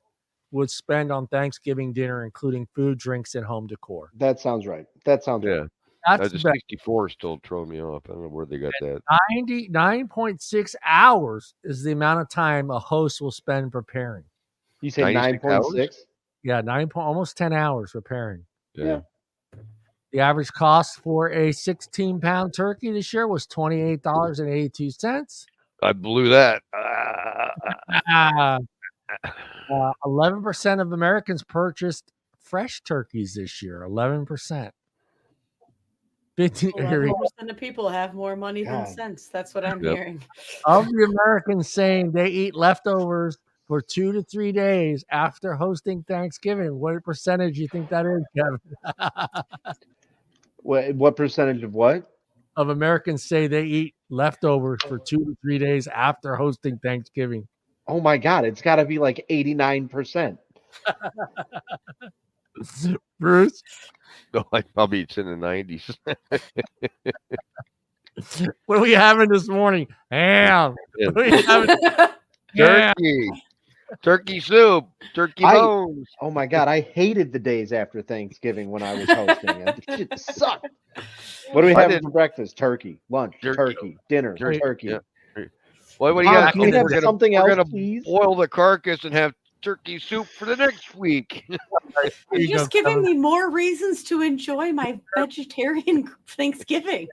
would spend on Thanksgiving dinner, including food, drinks, and home decor. That sounds right. That sounds Yeah. right. That's The better. 64 is still throwing me off. I don't know where they got that. 99.6 hours is the amount of time a host will spend preparing. You say 96 hours? 9.6? Yeah, almost 10 hours preparing. Yeah. The average cost for a 16-pound turkey this year was $28.82. I blew that. 11% of Americans purchased fresh turkeys this year. 11%. 11% of people have more money than God. sense. That's what I'm Yep. hearing. Of the Americans saying they eat leftovers for 2 to 3 days after hosting Thanksgiving. What percentage do you think that is, Kevin? What percentage of what? Of Americans say they eat leftovers for 2 to 3 days after hosting Thanksgiving. Oh my God, it's got to be like 89%. Bruce? No, I probably it's in the 90s. What are we having this morning? Ham. What are we having? Ham. Turkey soup, turkey bones. Oh my God, I hated the days after Thanksgiving when I was hosting. It shit sucked. What are we having for breakfast? Turkey. Lunch, turkey. Dinner, turkey. Yeah. Well, what do you Mom, got? can we have something else, We're gonna please? boil the carcass and have turkey soup for the next week. You're just giving me more reasons to enjoy my vegetarian Thanksgiving.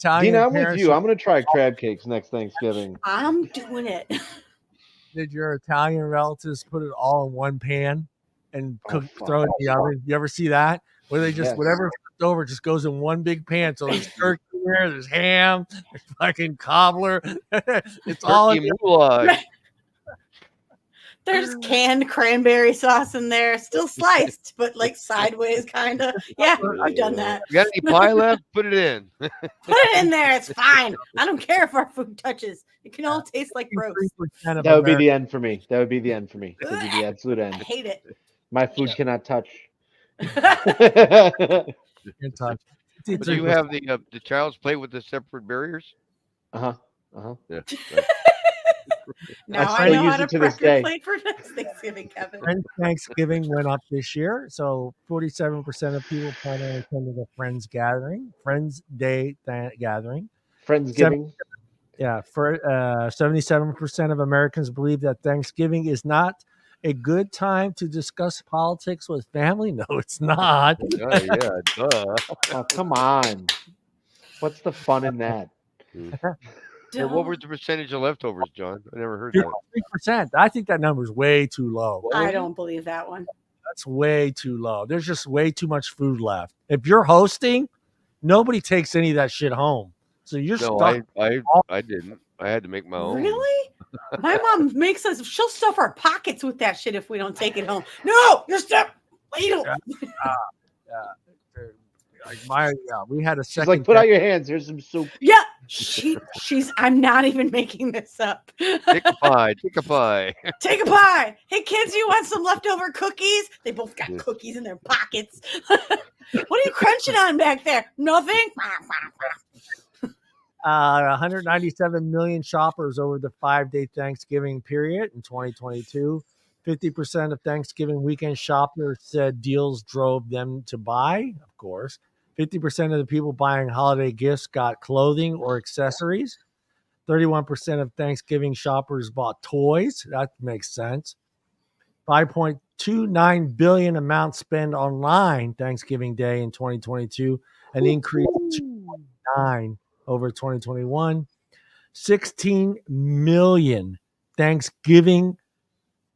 Deana, I'm with you. I'm going to try crab cakes next Thanksgiving. I'm doing it. Did your Italian relatives put it all in one pan and throw it in the oven? You ever see that? Where they just, whatever's left over just goes in one big pan. So there's turkey there, there's ham, there's fucking cobbler. It's all in goulash. There's canned cranberry sauce in there, still sliced, but like sideways, kind of. Yeah, I've done that. You got any pie left? Put it in. Put it in there. It's fine. I don't care if our food touches. It can all taste like gross. That would be the end for me. That would be the end for me. That would be the absolute end. I hate it. My food cannot touch. But do you have the child's plate with the separate barriers? Yeah. Now I know how to prep your plate for next Thanksgiving, Kevin. Friends Thanksgiving went up this year, so 47% of people plan on attending a Friends gathering, Friends Day gathering. Friendsgiving. For 77% of Americans believe that Thanksgiving is not a good time to discuss politics with family. No, it's not. Duh. Oh, come on. What's the fun in that? Yeah, what was the percentage of leftovers, John? I never heard that. 3%. I think that number is way too low. I don't believe that one. That's way too low. There's just way too much food left. If you're hosting, nobody takes any of that shit home. So you're No, stuck. I didn't. I had to make my own. Really? My mom makes us. She'll stuff our pockets with that shit if we don't take it home. No, you're stuck. Ladle. We had a She's second. like, put out your hands. Here's some soup. Yeah, she's. I'm not even making this up. Take a pie. Take a pie. Take a pie. Hey kids, you want some leftover cookies? They both got cookies in their pockets. What are you crunching on back there? Nothing. 197 million shoppers over the 5-day Thanksgiving period in 2022. 50% of Thanksgiving weekend shoppers said deals drove them to buy, of course. 50% of the people buying holiday gifts got clothing or accessories. 31% of Thanksgiving shoppers bought toys. That makes sense. 5.29 billion amount spent online Thanksgiving Day in 2022, an increase of 2.9 over 2021. 16 million Thanksgiving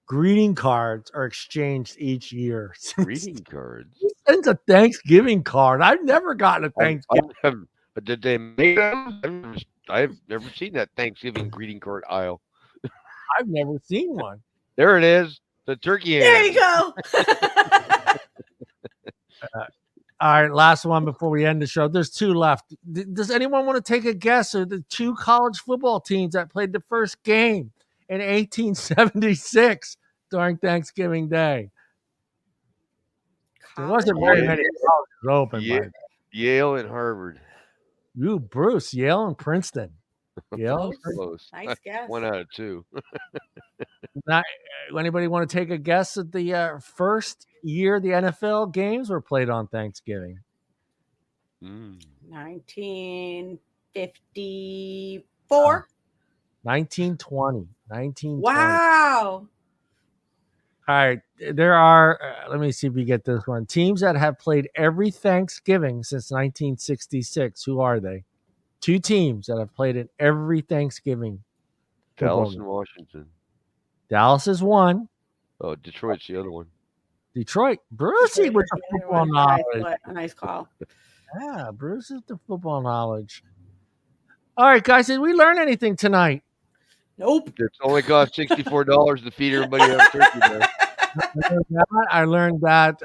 greeting cards are exchanged each year. Greeting cards. Who sends a Thanksgiving card? I've never gotten a Thanksgiving. But did they make them? I've never seen that Thanksgiving greeting card aisle. I've never seen one. There it is. The turkey hand. There you go. All right, last one before we end the show. There's two left. Does anyone want to take a guess of the two college football teams that played the first game in 1876 during Thanksgiving Day? There wasn't very many colleges open. Yale and Harvard. You, Bruce, Yale and Princeton. Yale. Close. Nice guess. 1 out of 2. Anybody want to take a guess at the first year the NFL games were played on Thanksgiving? 1954. 1920. Wow. All right. There are, let me see if we get this one. Teams that have played every Thanksgiving since 1966. Who are they? Two teams that have played in every Thanksgiving. Dallas and Washington. Dallas is one. Oh, Detroit's the other one. Detroit. Brucey with the football knowledge. Nice call. Yeah, Bruce is the football knowledge. All right, guys, did we learn anything tonight? Nope. It's only cost $64 to feed everybody on turkey there. I learned that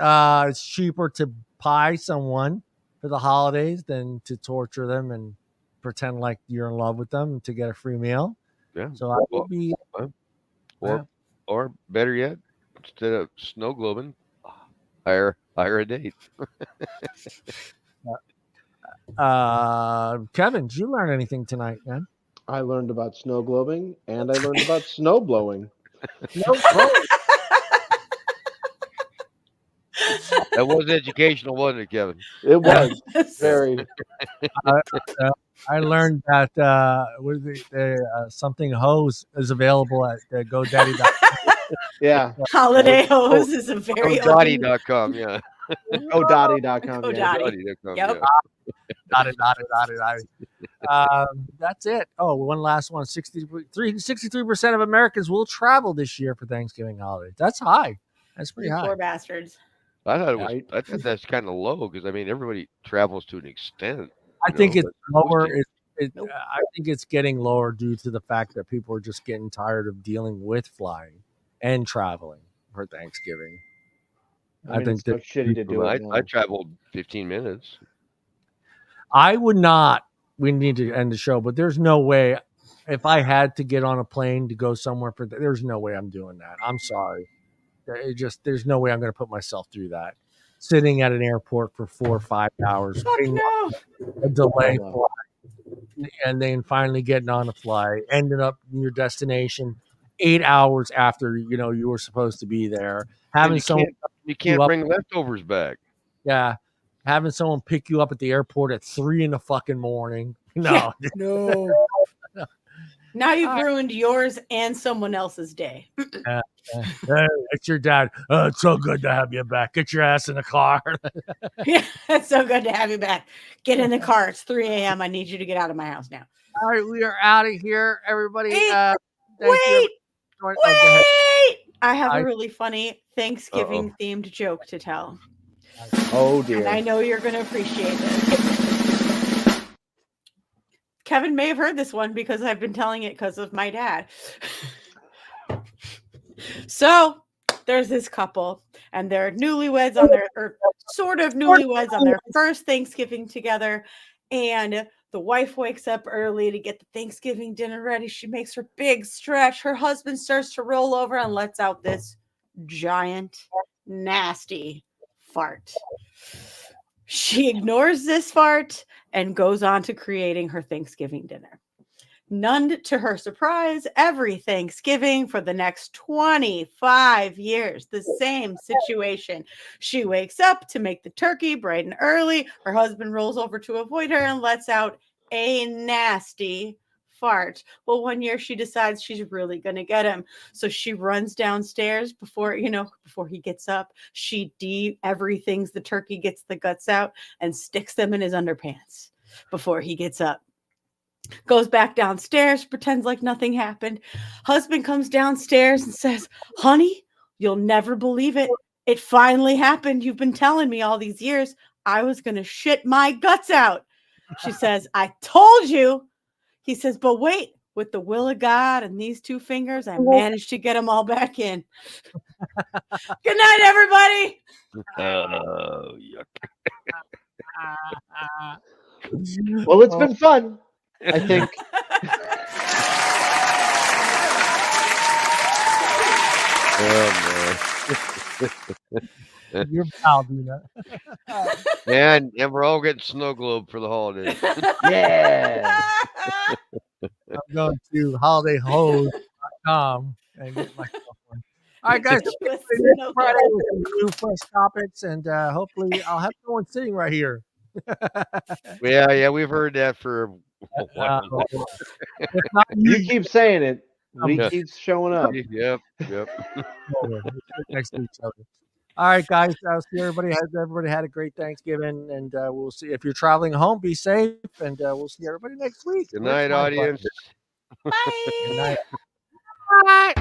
it's cheaper to pie someone for the holidays than to torture them and pretend like you're in love with them to get a free meal. Yeah. So I will be. Or better yet, instead of snow globing, hire a date. Kevin, did you learn anything tonight, man? I learned about snow globing and I learned about snow blowing. That was educational, wasn't it, Kevin? It was very. I learned that something hose is available at GoDaddy.com. Yeah. Holiday hose is a very GoDaddy.com, yeah. GoDaddy.com. GoDaddy.com, Yep. That's it. Oh, one last one. 63% of Americans will travel this year for Thanksgiving holiday. That's high. That's pretty high. Poor bastards. I thought it was. I thought that's kind of low because I mean everybody travels to an extent. I think it's lower. I think it's getting lower due to the fact that people are just getting tired of dealing with flying and traveling for Thanksgiving. I think that's shitty to do. I traveled 15 minutes. I would not. We need to end the show, but there's no way. If I had to get on a plane to go somewhere there's no way I'm doing that. I'm sorry. There's no way I'm going to put myself through that. Sitting at an airport for 4 or 5 hours, a delay flight, and then finally getting on a flight, ending up in your destination 8 hours after you were supposed to be there. Having you can't bring leftovers back. Yeah, having someone pick you up at the airport at 3 in the fucking morning. No, no. Now you've ruined yours and someone else's day. Hey, it's your dad. Oh, it's so good to have you back. Get your ass in the car. Yeah, it's so good to have you back. Get in the car. It's 3 a.m. I need you to get out of my house now. All right, we are out of here, everybody. Wait. I have a really funny Thanksgiving themed joke to tell. Oh dear. And I know you're going to appreciate this. Kevin may have heard this one because I've been telling it because of my dad. So there's this couple, and they're newlyweds on their, or sort of newlyweds on their first Thanksgiving together. And the wife wakes up early to get the Thanksgiving dinner ready. She makes her big stretch. Her husband starts to roll over and lets out this giant, nasty fart. She ignores this fart and goes on to creating her Thanksgiving dinner. None to her surprise, every Thanksgiving for the next 25 years, the same situation. She wakes up to make the turkey bright and early. Her husband rolls over to avoid her and lets out a nasty fart. Well, one year she decides she's really going to get him. So she runs downstairs before he gets up. She everything's the turkey, gets the guts out and sticks them in his underpants before he gets up. Goes back downstairs, pretends like nothing happened. Husband comes downstairs and says, "Honey, you'll never believe it. It finally happened. You've been telling me all these years I was going to shit my guts out." She says, "I told you." He says, "But wait, with the will of God and these two fingers, I managed to get them all back in." Good night, everybody. Oh, yuck. Well, it's been fun, I think. You're proud, Deana. And we're all getting snow globe for the holidays. Yeah. I'm going to holidayhose.com and get myself one. All right, guys. Next Friday with some new fresh topics, and hopefully I'll have someone sitting right here. Yeah, we've heard that for a while. If not You keep saying it. We Yeah. keep showing up. Yep. we'll sit next to each other. All right, guys. I'll see everybody. Everybody had a great Thanksgiving, and we'll see. If you're traveling home, be safe, and we'll see everybody next week. Good night, audience. Bye. Good night. Bye.